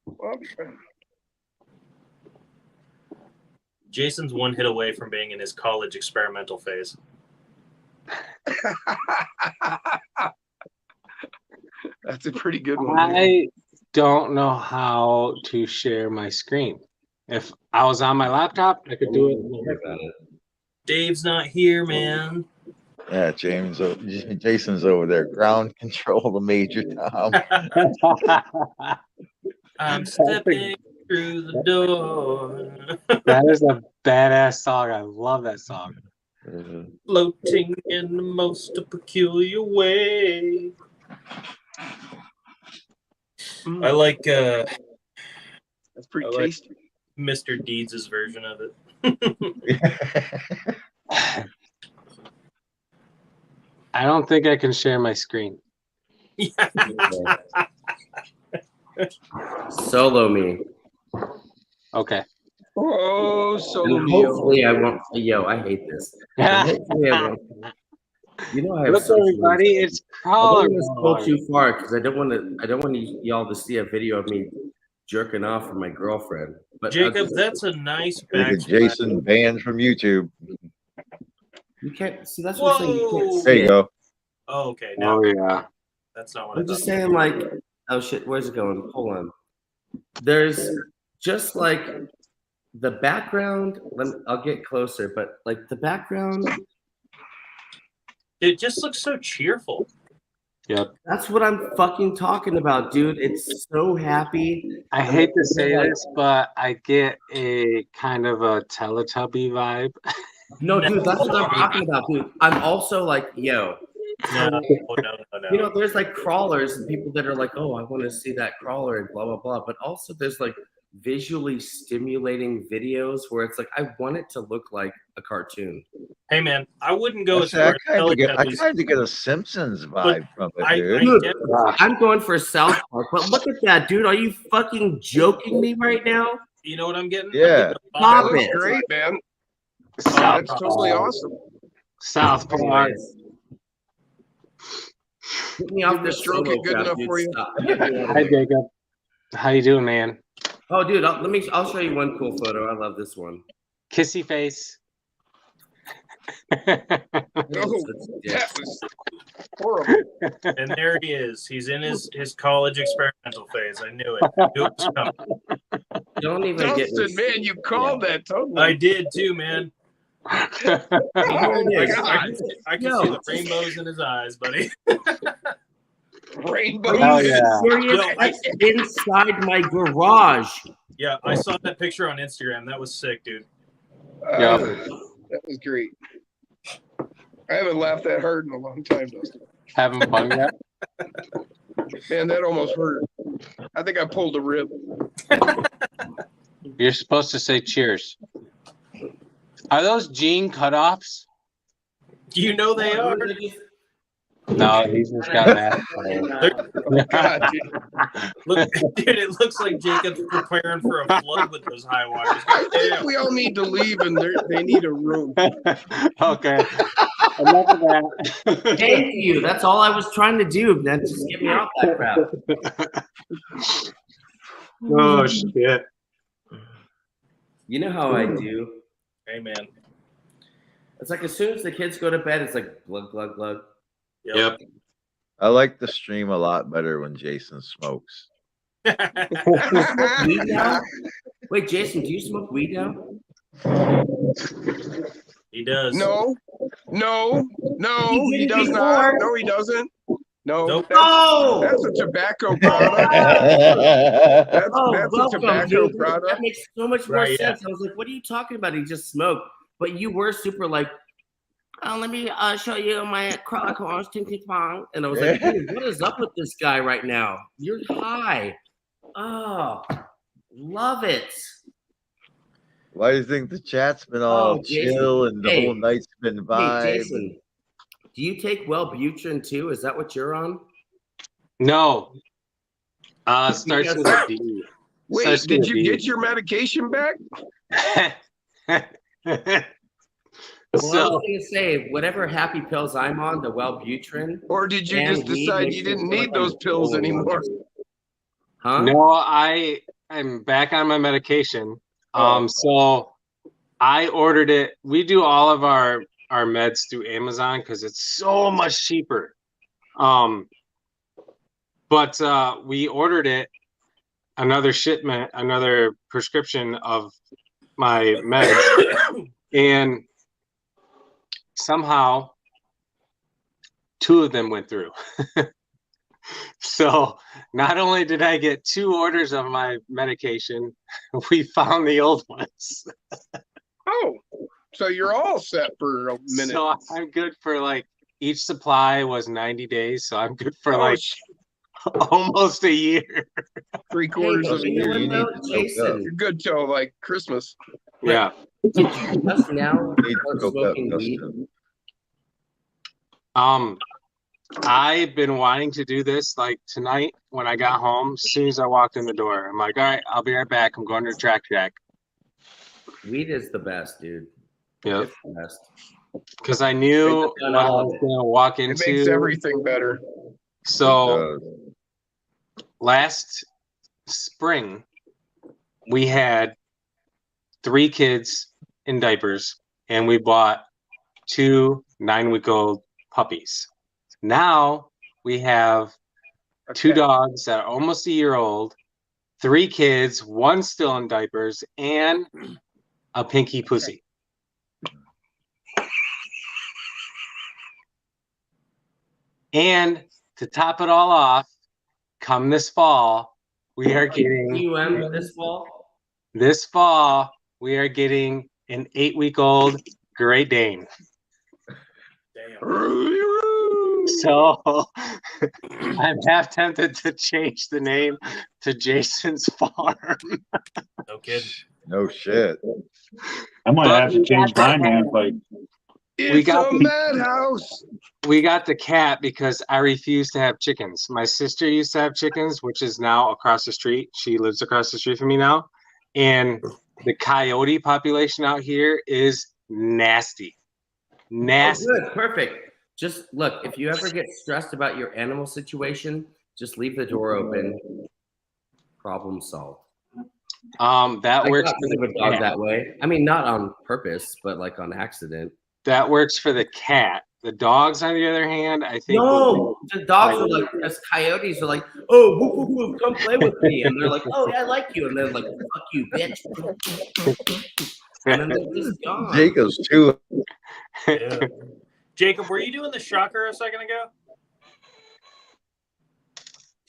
Well, Jason's one hit away from being in his college experimental phase. that's a pretty good one. I don't know how to share my screen. If I was on my laptop, I could do it. Dave's not here, man. Yeah, Jason's over there. Ground control the Major Tom. I'm stepping through the door. That is a badass song. I love that song. Floating in the most peculiar way. I like That's pretty I like- tasty. Mr. Deeds' version of it. I don't think I can share my screen. Solo me. Okay. Oh, so And hopefully I won't. Yo, I hate this. And hopefully I won't. You know I have Look, social everybody, anxiety. it's I don't crawler. want to scroll too far because I don't want y'all to see a video of me jerking off with my girlfriend. But Jacob, that's a nice Gonna get backsplash. Jason banned from YouTube. you can't see. That's what I'm saying. You can't see There you it. go. Oh, okay. Now Oh yeah. that's not what I I'm just thought. saying, like, oh shit, where's it going? Hold on. There's just like the background. I'll get closer, but like the background. It just looks so cheerful. Yep. That's what I'm fucking talking about, dude. It's so happy. I hate to say this, but I get a kind of a Teletubby vibe. No, dude, that's what I'm talking about, dude. I'm also like, yo, No. you know, there's like crawlers and people that are like, oh, I want to see that crawler and blah, blah, blah. But also there's like visually stimulating videos where it's like, I want it to look like a cartoon. Hey, man, I wouldn't go as I far as kind of get a Simpsons vibe from it, dude. Dude, I'm going for South Park, but look at that, dude. Are you fucking joking me right now? You know what I'm getting? Yeah. I'm Stop That getting looks it. great, man. South That's Park. totally awesome. South Park. Get me off Did the this stroke solo it good crap, enough dude. for you? Stop. Get me out of Hi here. Jacob. How you doing, man? Oh, dude, I'll show you one cool photo. I love this one. Kissy face. No, that was horrible. And there he is. He's in his college experimental phase. I knew it. Knew it was coming. Don't even get Dustin, me. man, you called that totally. I did too, man. Oh Here my it is. God. I can Yo. see the rainbows in his eyes, buddy. Rainbow. Hell yeah. Serious? Yo, That's inside my garage. Yeah, I saw that picture on Instagram. That was sick, dude. That was great. I haven't laughed that hard in a long time, Dustin. Having fun yet? Man, that almost hurt. I think I pulled a rib. You're supposed to say cheers. Are those gene cutoffs? You know they are. No, he's just got an asshole. God, dude. Look, dude, it looks like Jacob's preparing for a flood with those high waters. I think we all need to leave, and they need a room. Okay. Enough of that. Thank you. That's all I was trying to do. Then just get me off that crap. Oh shit. You know how I do. Hey, man. It's like as soon as the kids go to bed, it's like glug glug glug. Yep. I like the stream a lot better when Jason smokes. Weed now? Wait, Jason, do you smoke weed now? He does. No, He he did does before. not. No, he doesn't. No, Nope. that's a tobacco product. That's Oh, a welcome, tobacco dude. product. That makes so much more Right, yeah. sense. I was like, what are you talking about? He just smoked. But you were super like, oh, let me show you my crawler corns, ting ting pong. And I was like, dude, what is up with this guy right now? You're high. Oh, love it. Why do you think the chat's been all Oh, Jason. chill and the Hey. whole night's been vibe? Hey, Jason, do you take Wellbutrin too? Is that what you're on? No. Starts with a D. Wait, Starts did with a you B. get your medication back? Well, I was going to say, whatever happy pills I'm on, the Wellbutrin. Or did you and just weed decide makes you me didn't feel need like those I'm pills rolling on anymore? it. Huh? No, I'm back on my medication. So I ordered it. We do all of our meds through Amazon because it's so much cheaper. But we ordered it, another shipment, another prescription of my meds, and somehow 2 of them went through. So not only did I get 2 orders of my medication, we found the old ones. Oh, so you're all set for a minute. So I'm good for like, each supply was 90 days. So I'm good for Oh, like almost a year. 3/4 Hey, of a you know year. what, You need though, to soak Jason, You're good till like Christmas. Yeah. did you just now Need to start soak up, smoking weed? Dustin. I've been wanting to do this like tonight when I got home. As soon as I walked in the door, I'm like, all right, I'll be right back. I'm going to Track Shack. Weed is the best, dude. Yeah. It's the best. Because I knew I've done what I all of was it. going to walk It makes into. everything better. So last spring, we had 3 kids in diapers, and we bought 2 9-week-old puppies. Now we have 2 dogs that are almost a year old, 3 kids, 1 still in diapers, and a pinky pussy. And to top it all off, come this fall, we are getting this fall we are getting an 8-week-old Great Dane. So I'm half tempted to change the name to Jason's Farm. No kidding. No shit. I might have to change my name. Like, It's got a madhouse. We got the cat because I refuse to have chickens. My sister used to have chickens, which is now across the street. She lives across the street from me now. And the coyote population out here is nasty. Nasty. Oh, good. Perfect. Just look, if you ever get stressed about your animal situation, just leave the door open. Problem solved. That works for for the dog cat. that way. I mean, not on purpose, but like on accident. That works for the cat. The dogs, on the other hand, I think. No, the dogs are like, as coyotes are like, oh, woof, woof, woof, come play with me. And they're like, oh, yeah, I like you. And they're like, fuck you, bitch. And then they're just gone. Jacob's too. Yeah. Jacob, were you doing the shocker a second ago?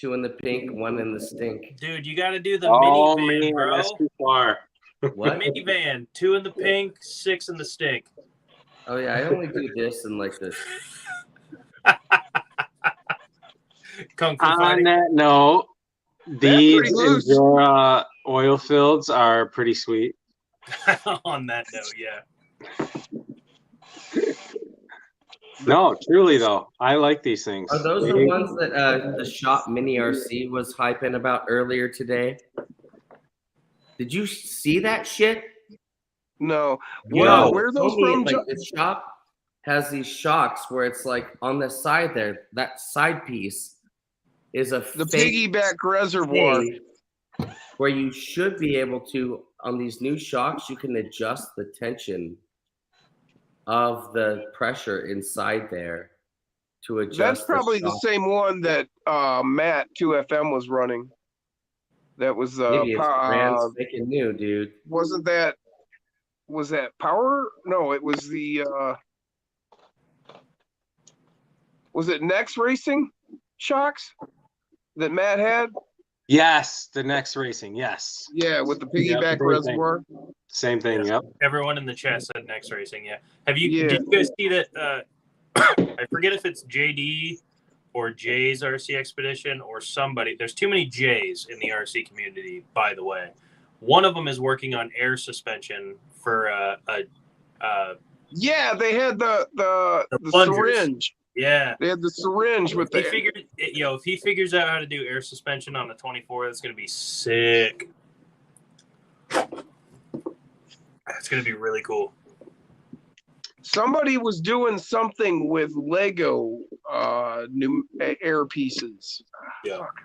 2 in the pink, 1 in the stink. Dude, you got to do the Oh, minivan, man, bro. that's too far. What? Minivan, 2 in the pink, 6 in the stink. Oh, yeah, I only do this and like this. Kung Fu On fighting. that note, these pretty loose. Endura oil fields are pretty sweet. On that note, yeah. No, truly though, I like these things. Are those the ones that the Shop Mini RC was hyping about earlier today? Did you see that shit? No. Yo, Where are those homie, from? like the Shop has these shocks where it's like on the side there, that side piece is a The fake piggyback reservoir. thing where you should be able to, on these new shocks, you can adjust the tension of the pressure inside there to adjust. That's probably the same one that Matt 2FM was running. That was Maybe it's brand spanking new, dude. was that Power? No, it was the was it Next Racing shocks that Matt had? Yes, the next racing. Yes. Yeah, with the piggyback reservoir. Same thing. Yep. Everyone in the chat said Next Racing. Yeah. Have you? Yeah. Did you guys see that? I forget if it's JD or Jay's RC Expedition or somebody. There's too many J's in the RC community, by the way. One of them is working on air suspension for Yeah, they had the plungers. syringe. Yeah. They had the syringe with If he figures out how to do air suspension on the 24, that's gonna be sick. It's gonna be really cool. Somebody was doing something with Lego new air pieces. Yeah. Fuck.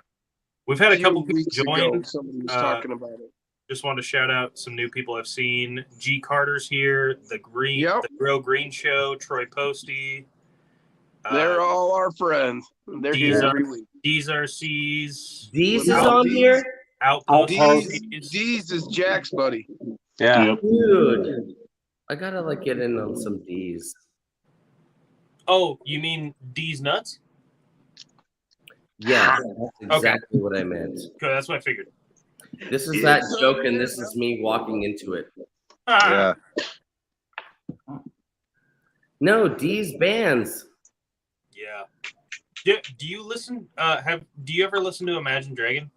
We've had a few couple people weeks ago, join. somebody was talking about it. Just wanted to shout out some new people I've seen. G Carter's here, the Yep. Grill Green Show, Troy Posty. They're all our friends. They're D's here every week. D's RCs. These is Without on these- here? Outpost D's, RCs. D's is Jack's buddy. Yeah. Yep. Dude. I gotta like get in on some D's. Oh, you mean D's nuts? Yeah, that's exactly what I meant. Okay, that's what I figured. This is that joke, and this is me walking into it. Yeah. No, D's bands. Yeah. Do you listen? Do you ever listen to Imagine Dragon?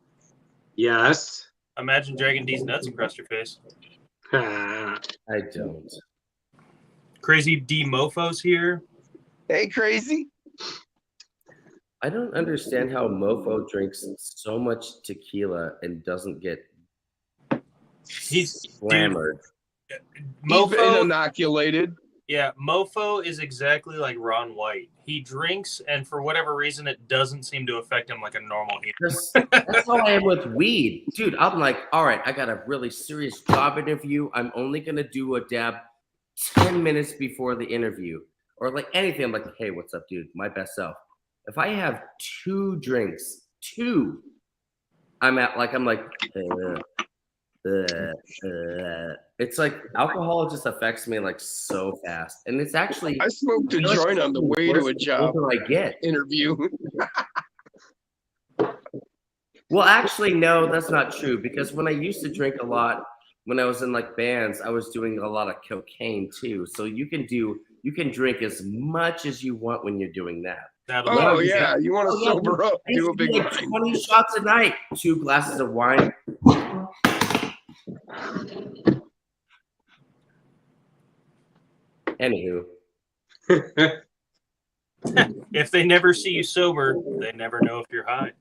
Yes. Imagine Dragon D's nuts across your face. I don't. Crazy D Mofo's here. Hey, crazy. I don't understand how Mofo drinks so much tequila and doesn't get He's slammered. He's been Mofo. inoculated. Yeah, Mofo is exactly like Ron White. He drinks, and for whatever reason, it doesn't seem to affect him like a normal human. That's how I am with weed. Dude, I'm like, all right, I got a really serious job interview. I'm only going to do a dab 10 minutes before the interview. Or like anything. I'm like, hey, what's up, dude? My best self. If I have 2 drinks, I'm like, it's like alcohol just affects me like so fast. And it's actually, I smoked a joint on the way to a job I get. interview. Well, actually, no, that's not true. Because when I used to drink a lot, when I was in like bands, I was doing a lot of cocaine too. So you can drink as much as you want when you're doing that. Oh yeah, you want to sober up? I used Do a to do big like wine. 20 shots a night, 2 glasses of wine. Anywho, If they never see you sober, they never know if you're high.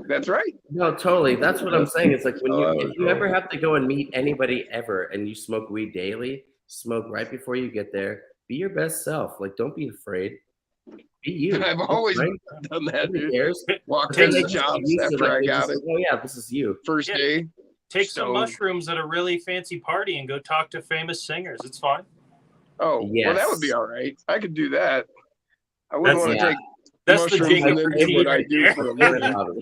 That's right. no, totally. That's what I'm saying. It's like when Oh, if you ever have to go and meet anybody ever, and you smoke weed daily, smoke right before you get there. Be your best self. Like, don't be afraid. Be you. I've always Right? done that, Who dude. cares? Walked Then in they the just get jobs used to, after like, I they got just it. like, oh yeah, this is you. First Yeah. day. Take some So- mushrooms at a really fancy party and go talk to famous singers. It's fine. Oh, well, that would be Yes. all right. I could do that. I wouldn't That's- want to yeah. take That's the mushrooms Jacob and then do routine what I right do there. for a living.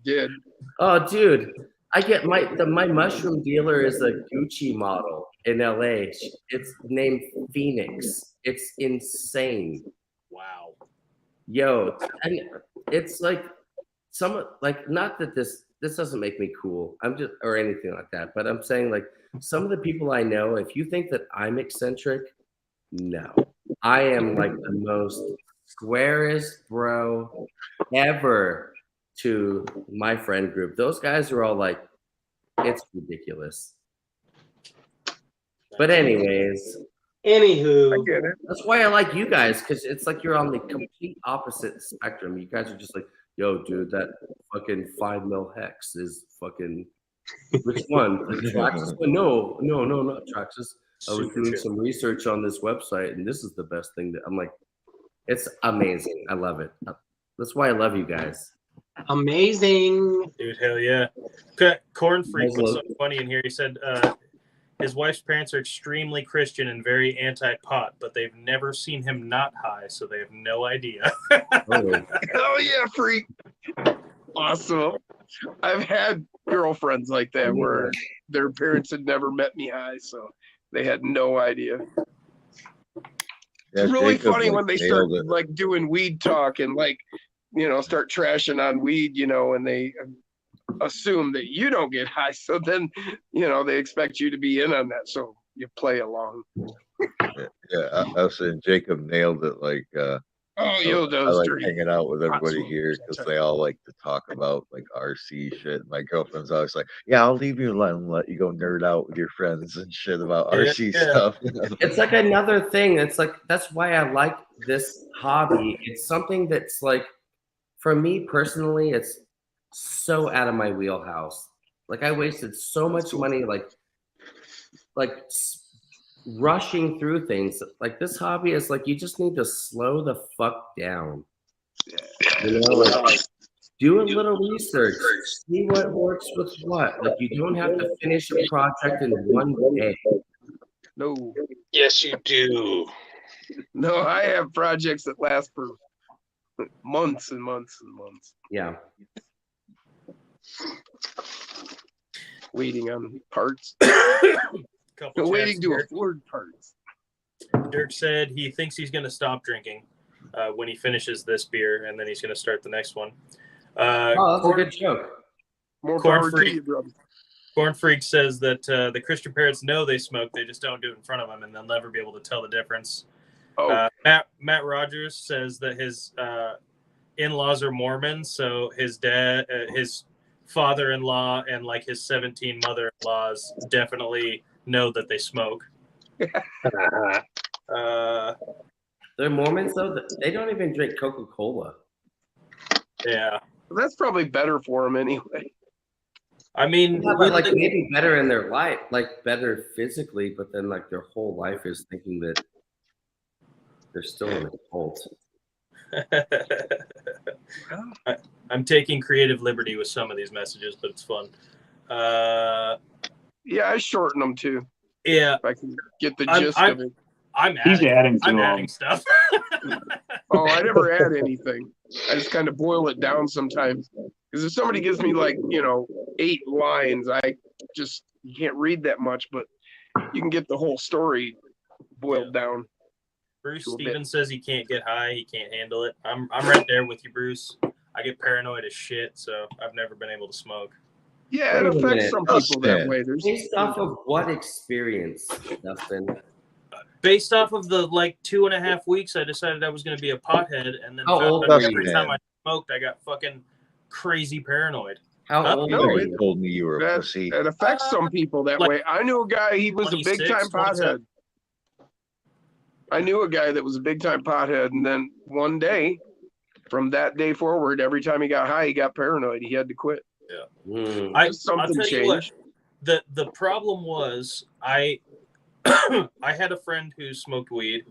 Did. Oh, dude, I get my mushroom dealer is a Gucci model in LA. It's named Phoenix. It's insane. Wow. Yo, and it's like not that this doesn't make me cool. I'm just or anything like that, but I'm saying like some of the people I know, if you think that I'm eccentric, no. I am like the most squarest bro ever to my friend group. Those guys are all like, it's ridiculous. But anyways, Anywho, I get it. That's why I like you guys, because it's like you're on the complete opposite spectrum. You guys are just like, yo, dude, that fucking 5 mil hex is fucking. Which one? The Traxxas? No, not Traxxas. I was Super doing chill. some research on this website, and this is the best thing that I'm like, it's amazing. I love it. That's why I love you guys. amazing. Dude, hell yeah. Okay, Corn Freak Guys was love- something funny in here. He said his wife's parents are extremely Christian and very anti-pot, but they've never seen him not high, so they have no idea. Oh, Hell yeah, freak. Awesome. I've had girlfriends like that where their parents had never met me high, so they had no idea. Yeah, It's really Jacob, funny like, when they start nailed it. like doing weed talk and like, start trashing on weed, and they assume that you don't get high. So then, they expect you to be in on that. So you play along. Yeah, I was saying Jacob nailed it. Like, Yo, I those like dirty. hanging out with everybody smoke. here because they all like to talk about like RC shit. My girlfriend's always like, "Yeah, I'll leave you alone and let you go nerd out with your friends and shit about RC Yeah. stuff." it's like another thing. It's like that's why I like this hobby. It's something that's like, for me personally, it's so out of my wheelhouse. Like I wasted so much money, rushing through things. Like this hobby is like you just need to slow the fuck down. Like do a little research, see what works with what. Like you don't have to finish a project in one day. No, Yes, you do. no, I have projects that last for months and months and months, Yeah. waiting on parts, Couple waiting chats to here. afford parts. Dirk said he thinks he's going to stop drinking when he finishes this beer, and then he's going to start the next one. Oh, that's a good joke. More Corn power to Freak. you, brother. Corn Freak says that the Christian parents know they smoke, they just don't do it in front of them, and they'll never be able to tell the difference. Oh, Matt Rogers says that his in-laws are Mormon, so his dad, his father-in-law, and like his 17 mother-in-laws definitely know that they smoke. They're Mormons though. They don't even drink Coca-Cola. Yeah, that's probably better for them anyway. I mean, Yeah, but like maybe better in their life, like better physically, but then like their whole life is thinking that they're still in a cult. I'm taking creative liberty with some of these messages, but it's fun. Yeah, I shorten them too. Yeah, If I can get the gist of it. He's adding to I'm them. adding stuff. Oh, I never add anything. I just kind of boil it down sometimes. Because if somebody gives me like, 8 lines, you can't read that much, but you can get the whole story boiled down. Bruce to a bit. Stevens says he can't get high. He can't handle it. I'm right there with you, Bruce. I get paranoid as shit, so I've never been able to smoke. Yeah, it Wait a affects minute. some people that way. Based off of what experience, Dustin? Based off of the 2.5 weeks, I decided I was going to be a pothead, and then How found old out are every you? time I smoked, I got fucking crazy paranoid. How old no, are You you? told me you were a pussy. It affects some people that Like way. I knew a guy, he was a 26, big time 27. pothead. I knew a guy that was a big time pothead, and then one day, from that day forward, every time he got high, he got paranoid. He had to quit. Hmm. I'll Something tell you what. changed. The problem was I had a friend who smoked weed.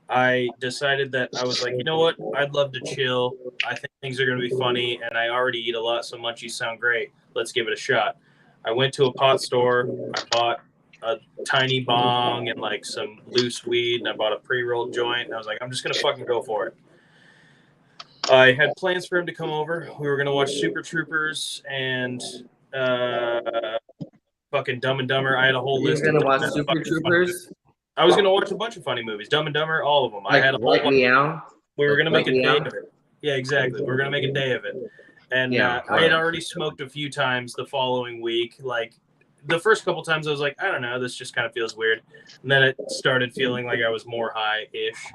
I decided that I was like, you know what? I'd love to chill. I think things are going to be funny, and I already eat a lot, so munchies sound great. Let's give it a shot. I went to a pot store. I bought a tiny bong and some loose weed, and I bought a pre-rolled joint. And I was like, I'm just going to fucking go for it. I had plans for him to come over. We were going to watch Super Troopers and fucking Dumb and Dumber. I had a whole You're list. gonna of watch fucking Super funny Troopers? I was gonna watch a bunch of funny movies, Dumb and Dumber, all of them. I had a whole Like bunch. Meow? We were gonna make a day Meow? of it. Yeah, exactly. We're gonna make a day of it. And Yeah, I had right. already smoked a few times the following week. Like the first couple times, I was like, I don't know, this just kind of feels weird. And then it started feeling like I was more high-ish.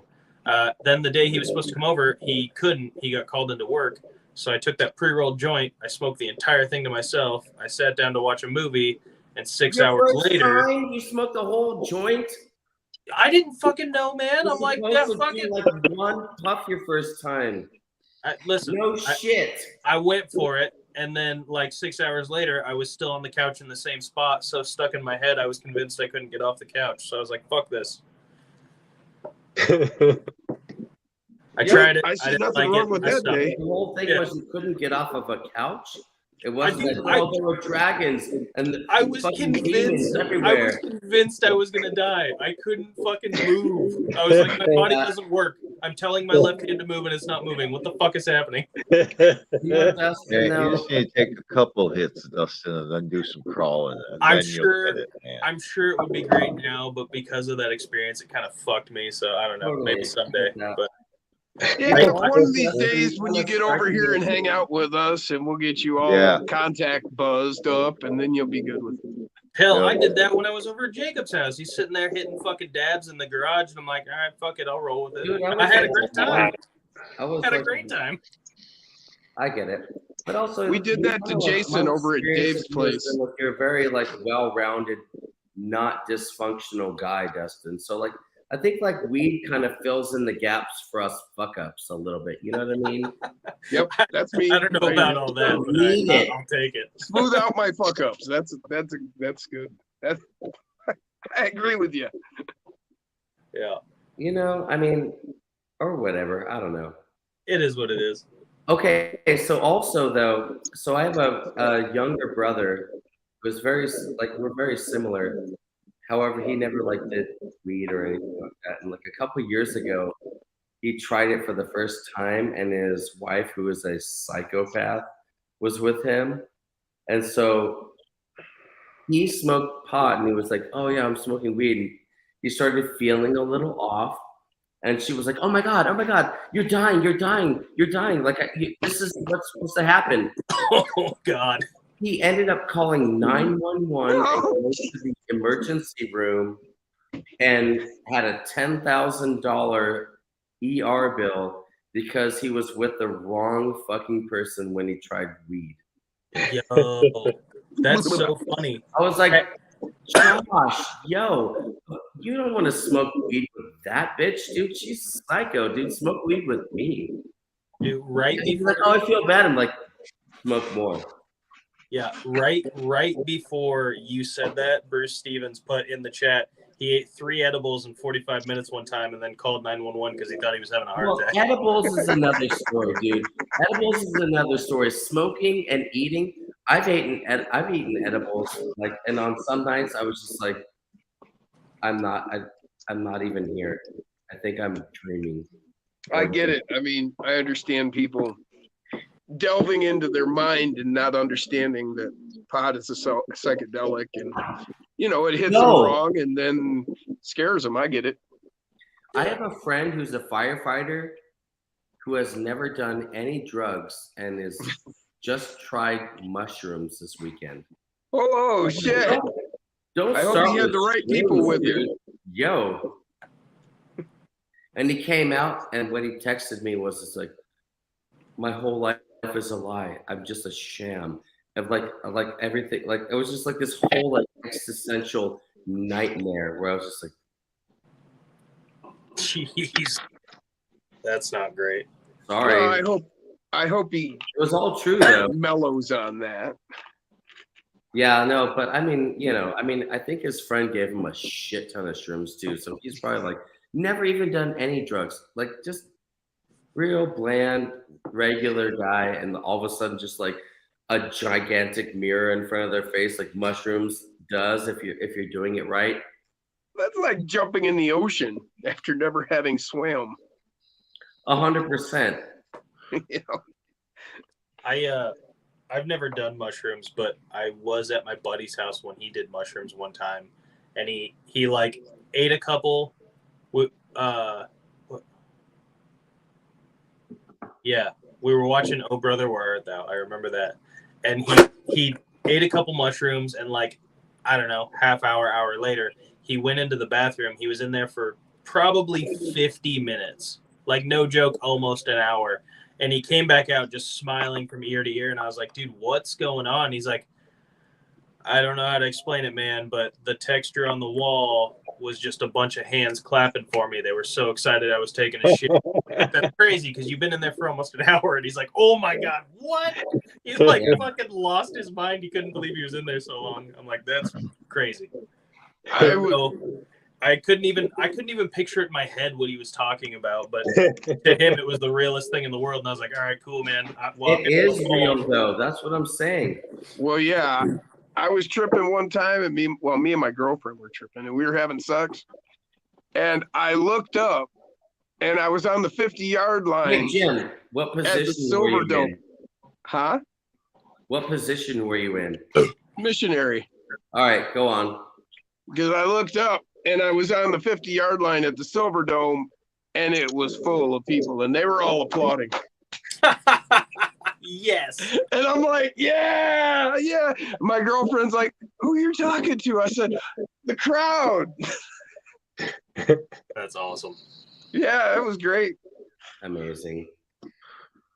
Then the day he was supposed to come over, he couldn't. He got called into work. So I took that pre-rolled joint. I smoked the entire thing to myself. I sat down to watch a movie, and 6 Your hours first later. time you smoked the whole joint? I didn't fucking know, man. I'm like, You're yeah, supposed to do, fucking. like one puff your first time. Listen, No shit. I went for it, and then like 6 hours later, I was still on the couch in the same spot, so stuck in my head, I was convinced I couldn't get off the couch. So I was like, "Fuck this." I tried it. I I see didn't nothing like wrong it. with I that, stopped. Dave. The whole thing Yeah. was you couldn't get off of a couch. It wasn't do- that, oh, there were dragons and I was fucking demons convinced. I everywhere. was convinced I was gonna die. I couldn't fucking move. I was like, my body doesn't work. I'm telling my left hand to move, and it's not moving. What the fuck is happening? You know, Dustin, Yeah, you though, just need to take a couple hits, Dustin, and then do some crawling. And I'm then sure- you'll get it, man. I'm sure it would be great now, but because of that experience, it kind of fucked me. So I don't know. Totally. Maybe someday. Yeah. But Yeah, I- one of these I- days when you get over here and hang out with us, and we'll get you all Yeah. contact buzzed up, and then you'll be good with it. hell, Yeah. I did that when I was over at Jacob's house. He's sitting there hitting fucking dabs in the garage, and I'm like, all right, fuck it, I'll roll with it. Dude, I had a great time. I was Had a like, great time. I get it. But also, We did that to Jason over at Dave's place. You're a very like well-rounded, not dysfunctional guy, Dustin. So like, I think like weed kind of fills in the gaps for us fuck ups a little bit. You know what I mean? Yep, that's me. I don't know about all that, but Need it. I'll take it. Smooth out my fuck ups. That's good. That's I agree with you. Yeah, You know, I mean, or whatever. I don't know. it is what it is. Okay, so also though, so I have a younger brother who's very like we're very similar. However, he never like did weed or anything like that. And like a couple years ago, he tried it for the first time, and his wife, who is a psychopath, was with him. And so he smoked pot, and he was like, "Oh yeah, I'm smoking weed." And he started feeling a little off, and she was like, "Oh my god, you're dying, you're dying, you're dying! Like this is what's supposed to happen." Oh God. He ended up calling 911 and went to the emergency room and had a $10,000 ER bill because he was with the wrong fucking person when he tried weed. Yo, that's so funny. I was like, Josh, yo, you don't want to smoke weed with that bitch, dude. She's psycho, dude. Smoke weed with me. Dude, right He's before, like, oh, I feel bad. I'm like, smoke more. yeah, right before you said that, Bruce Stevens put in the chat he ate 3 edibles in 45 minutes one time and then called 911 because he thought he was having a heart Well, attack. edibles is another story, dude. Edibles is another story. Smoking and eating. I've eaten edibles, like, and on some nights I was just like, I'm not even here. I think I'm dreaming. I get it. I mean, I understand people delving into their mind and not understanding that pot is a psychedelic, and it hits them wrong and then scares them. I get it. I have a friend who's a firefighter who has never done any drugs and is just tried mushrooms this weekend. Oh shit! Don't I hope start he had the right people with dude. you. Yo. And he came out, and what he texted me was just like, my whole life is a lie. I'm just a sham. Of like everything. Like it was just like this whole like existential nightmare where I was just like, Jeez, that's not great. sorry. Well, I hope he It was all true though. mellows on that. Yeah, no, but I mean, I think his friend gave him a shit ton of shrooms too. So he's probably like never even done any drugs. Like just real bland, regular guy, and all of a sudden just like a gigantic mirror in front of their face, like mushrooms does if you're doing it right. That's like jumping in the ocean after never having swam. 100%. I've never done mushrooms, but I was at my buddy's house when he did mushrooms one time, and he like ate a couple. Yeah, we were watching Oh Brother Where Art Thou. I remember that, and he ate a couple mushrooms, and like I don't know, hour later, he went into the bathroom. He was in there for probably 50 minutes, like no joke, almost an hour. And he came back out just smiling from ear to ear. And I was like, dude, what's going on? He's like, I don't know how to explain it, man, but the texture on the wall was just a bunch of hands clapping for me. They were so excited I was taking a shit. That's crazy because you've been in there for almost an hour, and he's like, "Oh my god, what?" He's like fucking lost his mind. He couldn't believe he was in there so long. I'm like, that's crazy. I couldn't even picture it in my head what he was talking about, but to him it was the realest thing in the world, and I was like, all right, cool, man. It is real though. That's what I'm saying. Well, yeah, I was tripping one time, and me and my girlfriend were tripping, and we were having sex, and I looked up, and I was on the 50-yard line. Hey Jim, what at the position were you Silverdome. in? Huh? What position were you in? Missionary. All right, go on. Because I looked up, and I was on the 50-yard line at the Silverdome, and it was full of people, and they were all applauding. Yes. And I'm like, yeah. My girlfriend's like, who you talking to? I said, the crowd. That's awesome. Yeah, it was great. Amazing.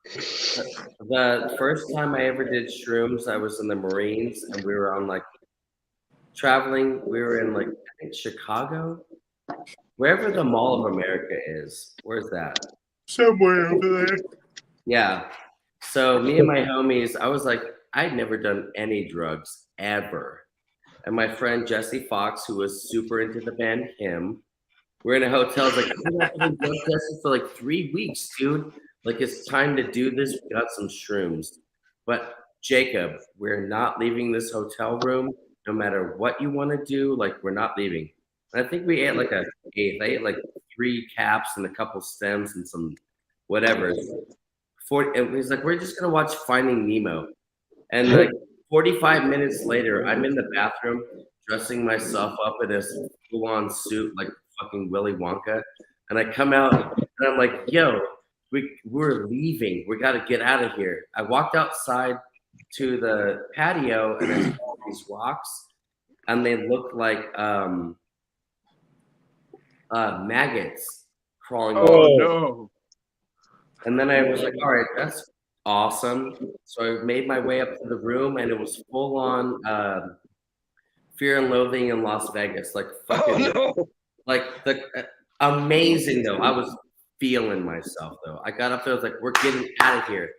The first time I ever did shrooms, I was in the Marines, and we were on like traveling. We were in like, I think Chicago, wherever the Mall of America is. Where's that? Somewhere over there. Yeah. So me and my homies, I was like, I'd never done any drugs ever. And my friend Jesse Fox, who was super into the band Him, we're in a hotel. It's like, I've been drug tested for like 3 weeks, dude. Like, it's time to do this. We got some shrooms. But Jacob, we're not leaving this hotel room. No matter what you want to do, like, we're not leaving. And I think we ate like I ate like 3 caps and a couple stems and some whatever. And he's like, we're just gonna watch Finding Nemo. And like 45 minutes later, I'm in the bathroom dressing myself up in this full-on suit like fucking Willy Wonka. And I come out and I'm like, yo, we're leaving. We got to get out of here. I walked outside to the patio and I saw all these rocks, and they looked like maggots crawling. Oh, no. And then I was like, all right, that's awesome. So I made my way up to the room, and it was full on Fear and Loathing in Las Vegas. Like fucking, like the amazing though. I was feeling myself though. I got up there, I was like, we're getting out of here.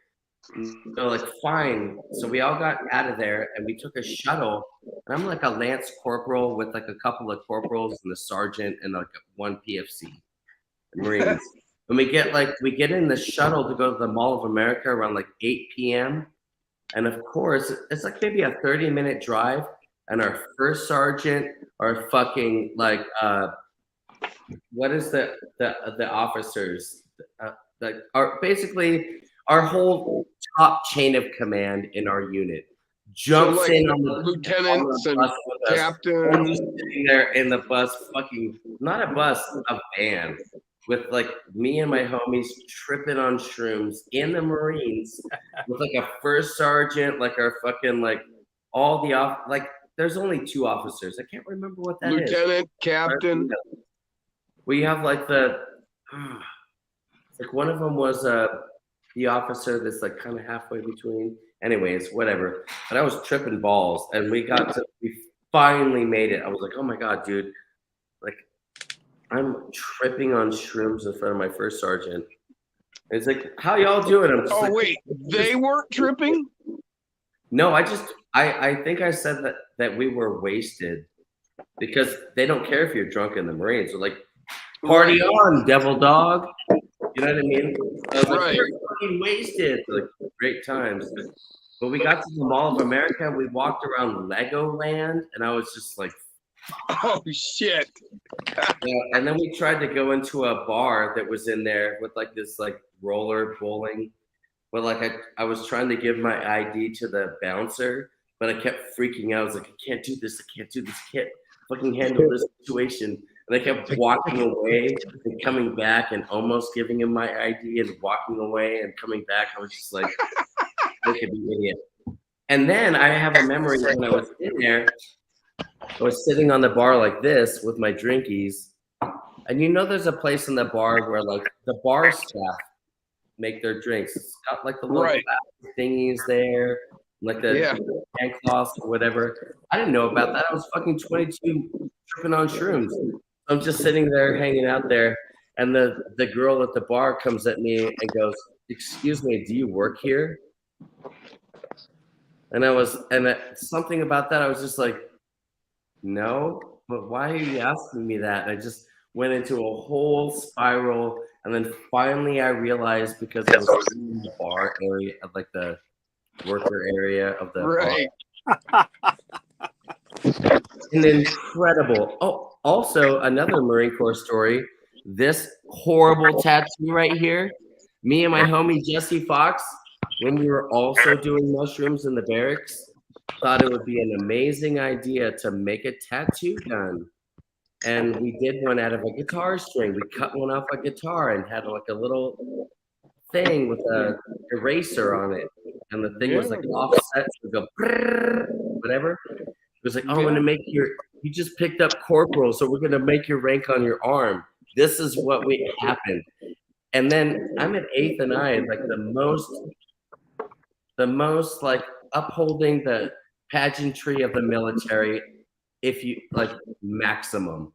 So like, fine. So we all got out of there, and we took a shuttle. And I'm like a lance corporal with like a couple of corporals and a sergeant and like one PFC Marines. And we get in the shuttle to go to the Mall of America around like 8 p.m. And of course, it's like maybe a 30-minute drive. And our first sergeant, our fucking like, what is the officers? Basically our whole top chain of command in our unit jumps in on the lieutenants and captains sitting there in the bus, fucking not a bus, a van. With like me and my homies tripping on shrooms in the Marines with like a first sergeant, like our fucking like all the like there's only 2 officers. I can't remember what that is. Lieutenant, captain. We have like like one of them was the officer that's like kind of halfway between. Anyways, whatever. But I was tripping balls, and we finally made it. I was like, oh my god, dude, like. I'm tripping on shrooms in front of my first sergeant. It's like, how y'all doing? I'm just wait, they weren't tripping? No, I think I said that we were wasted because they don't care if you're drunk in the Marines. They're like, party on, devil dog. You know what I mean? I was like, you're fucking wasted. Like, great times. But we got to the Mall of America. We walked around Legoland, and I was just like, oh shit. Yeah, and then we tried to go into a bar that was in there with like this like roller bowling, but like I was trying to give my ID to the bouncer, but I kept freaking out. I was like, I can't do this, I can't fucking handle this situation. And I kept walking away and coming back and almost giving him my ID and walking away and coming back. I was just like, look at the idiot. And then I have a memory when I was in there. I was sitting on the bar like this with my drinkies, and you know there's a place in the bar where like the bar staff make their drinks. It's got like the little thingies there, like the hand cloths or whatever. I didn't know about that. I was fucking 22 tripping on shrooms. I'm just sitting there hanging out there, and the girl at the bar comes at me and goes, "Excuse me, do you work here?" And something about that, I was just like, "No, but why are you asking me that?" And I just went into a whole spiral, and then finally I realized because I was in the bar area, of like the worker area of the Right. bar. An incredible. Oh, also another Marine Corps story. This horrible tattoo right here. Me and my homie Jesse Fox, when we were also doing mushrooms in the barracks, thought it would be an amazing idea to make a tattoo gun. And we did one out of a guitar string. We cut one off a guitar and had like a little thing with a eraser on it. And the thing was like offset, so go whatever. It was like, oh, I'm gonna make you just picked up corporal, so we're gonna make your rank on your arm. This is what happened. And then I'm at 8th and I, like the most like upholding the pageantry of the military, if you like maximum.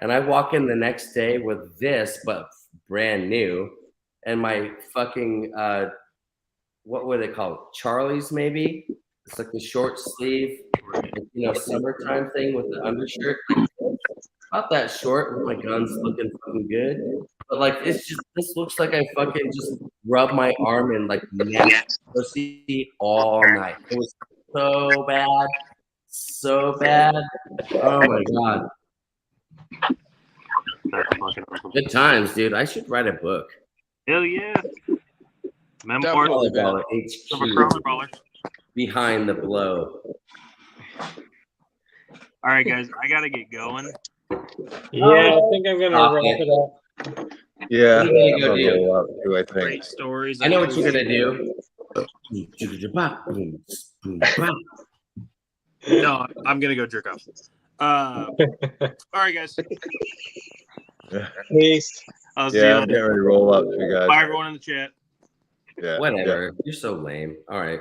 And I walk in the next day with this, but brand new, and my fucking what would they call it? Charlie's maybe? It's like the short sleeve, summertime thing with the undershirt. Not that short with my guns looking fucking good. But like this looks like I fucking just rubbed my arm in like nasty pussy all night. It was so bad. So bad. Oh my god. That's fucking awesome. Good times, dude. I should write a book. Hell yeah. Memoir Volleyball of a HQ. crawler. Behind the blow. All right, guys, I gotta get going. Yeah, I think I'm gonna wrap it up. Yeah, What are you I'm gonna gonna do? roll out too, I think. Great stories. I know what you're gonna do. No, I'm gonna go jerk off. All right, guys. Peace. I'll see you Yeah, I'm later. getting ready to roll out too, guys. Bye, everyone in the chat. Yeah, Whatever. yeah. You're so lame. All right.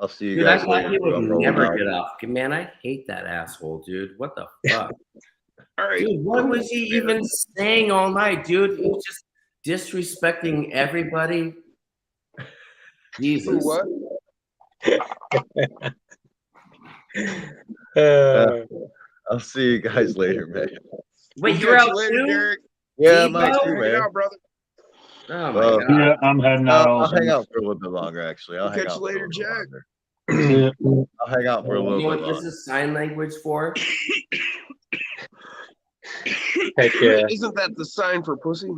I'll see you Dude, I guys thought later. he would I'm rolling never out. get off. Man, I hate that asshole, dude. What the fuck? All right. Dude, what was he even saying all night, dude? He was just disrespecting everybody. For Jesus. what? I'll see you guys later, man. Wait, We'll you're catch out you later, too? Derek. Yeah, Debo? mine too, Hang man. out, brother. Oh my Well, god. Yeah, I'm heading out. I'll Also. hang out for a little bit longer, actually. I'll We'll hang catch out you for a later, little bit Jack. longer. Yeah. I'll hang out for a You little know bit what this longer. is sign language for? Heck yeah. Isn't that the sign for pussy?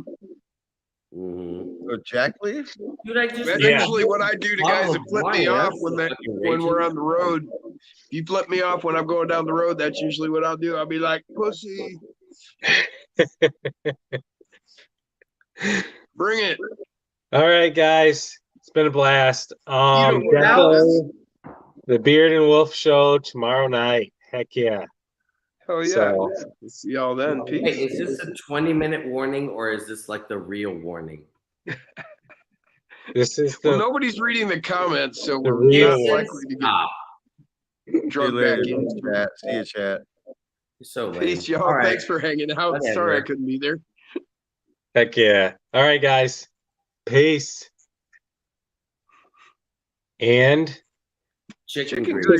Mm-hmm. So Jack leave? Dude, I just That's Yeah. usually what I do to guys that flip me off when we're on the road. If you flip me off when I'm going down the road, that's usually what I'll do. I'll be like, pussy. Bring it. All right, guys. It's been a blast. know what Definitely the Beard and Wolf show tomorrow night. Heck yeah. Oh yeah. So- We'll see y'all then. Peace. Wait, is this a 20-minute warning or is this like the real warning? This is Well, the nobody's reading the comments, so The we're real not one. likely to Stop. get See you drugged later, back in. chat. See you, chat. You're so lame. Peace, y'all. All right. Thanks for hanging out. Whatever. Sorry I couldn't be there. heck yeah. All right, guys. Peace. And Chicken Chicken grease. grease.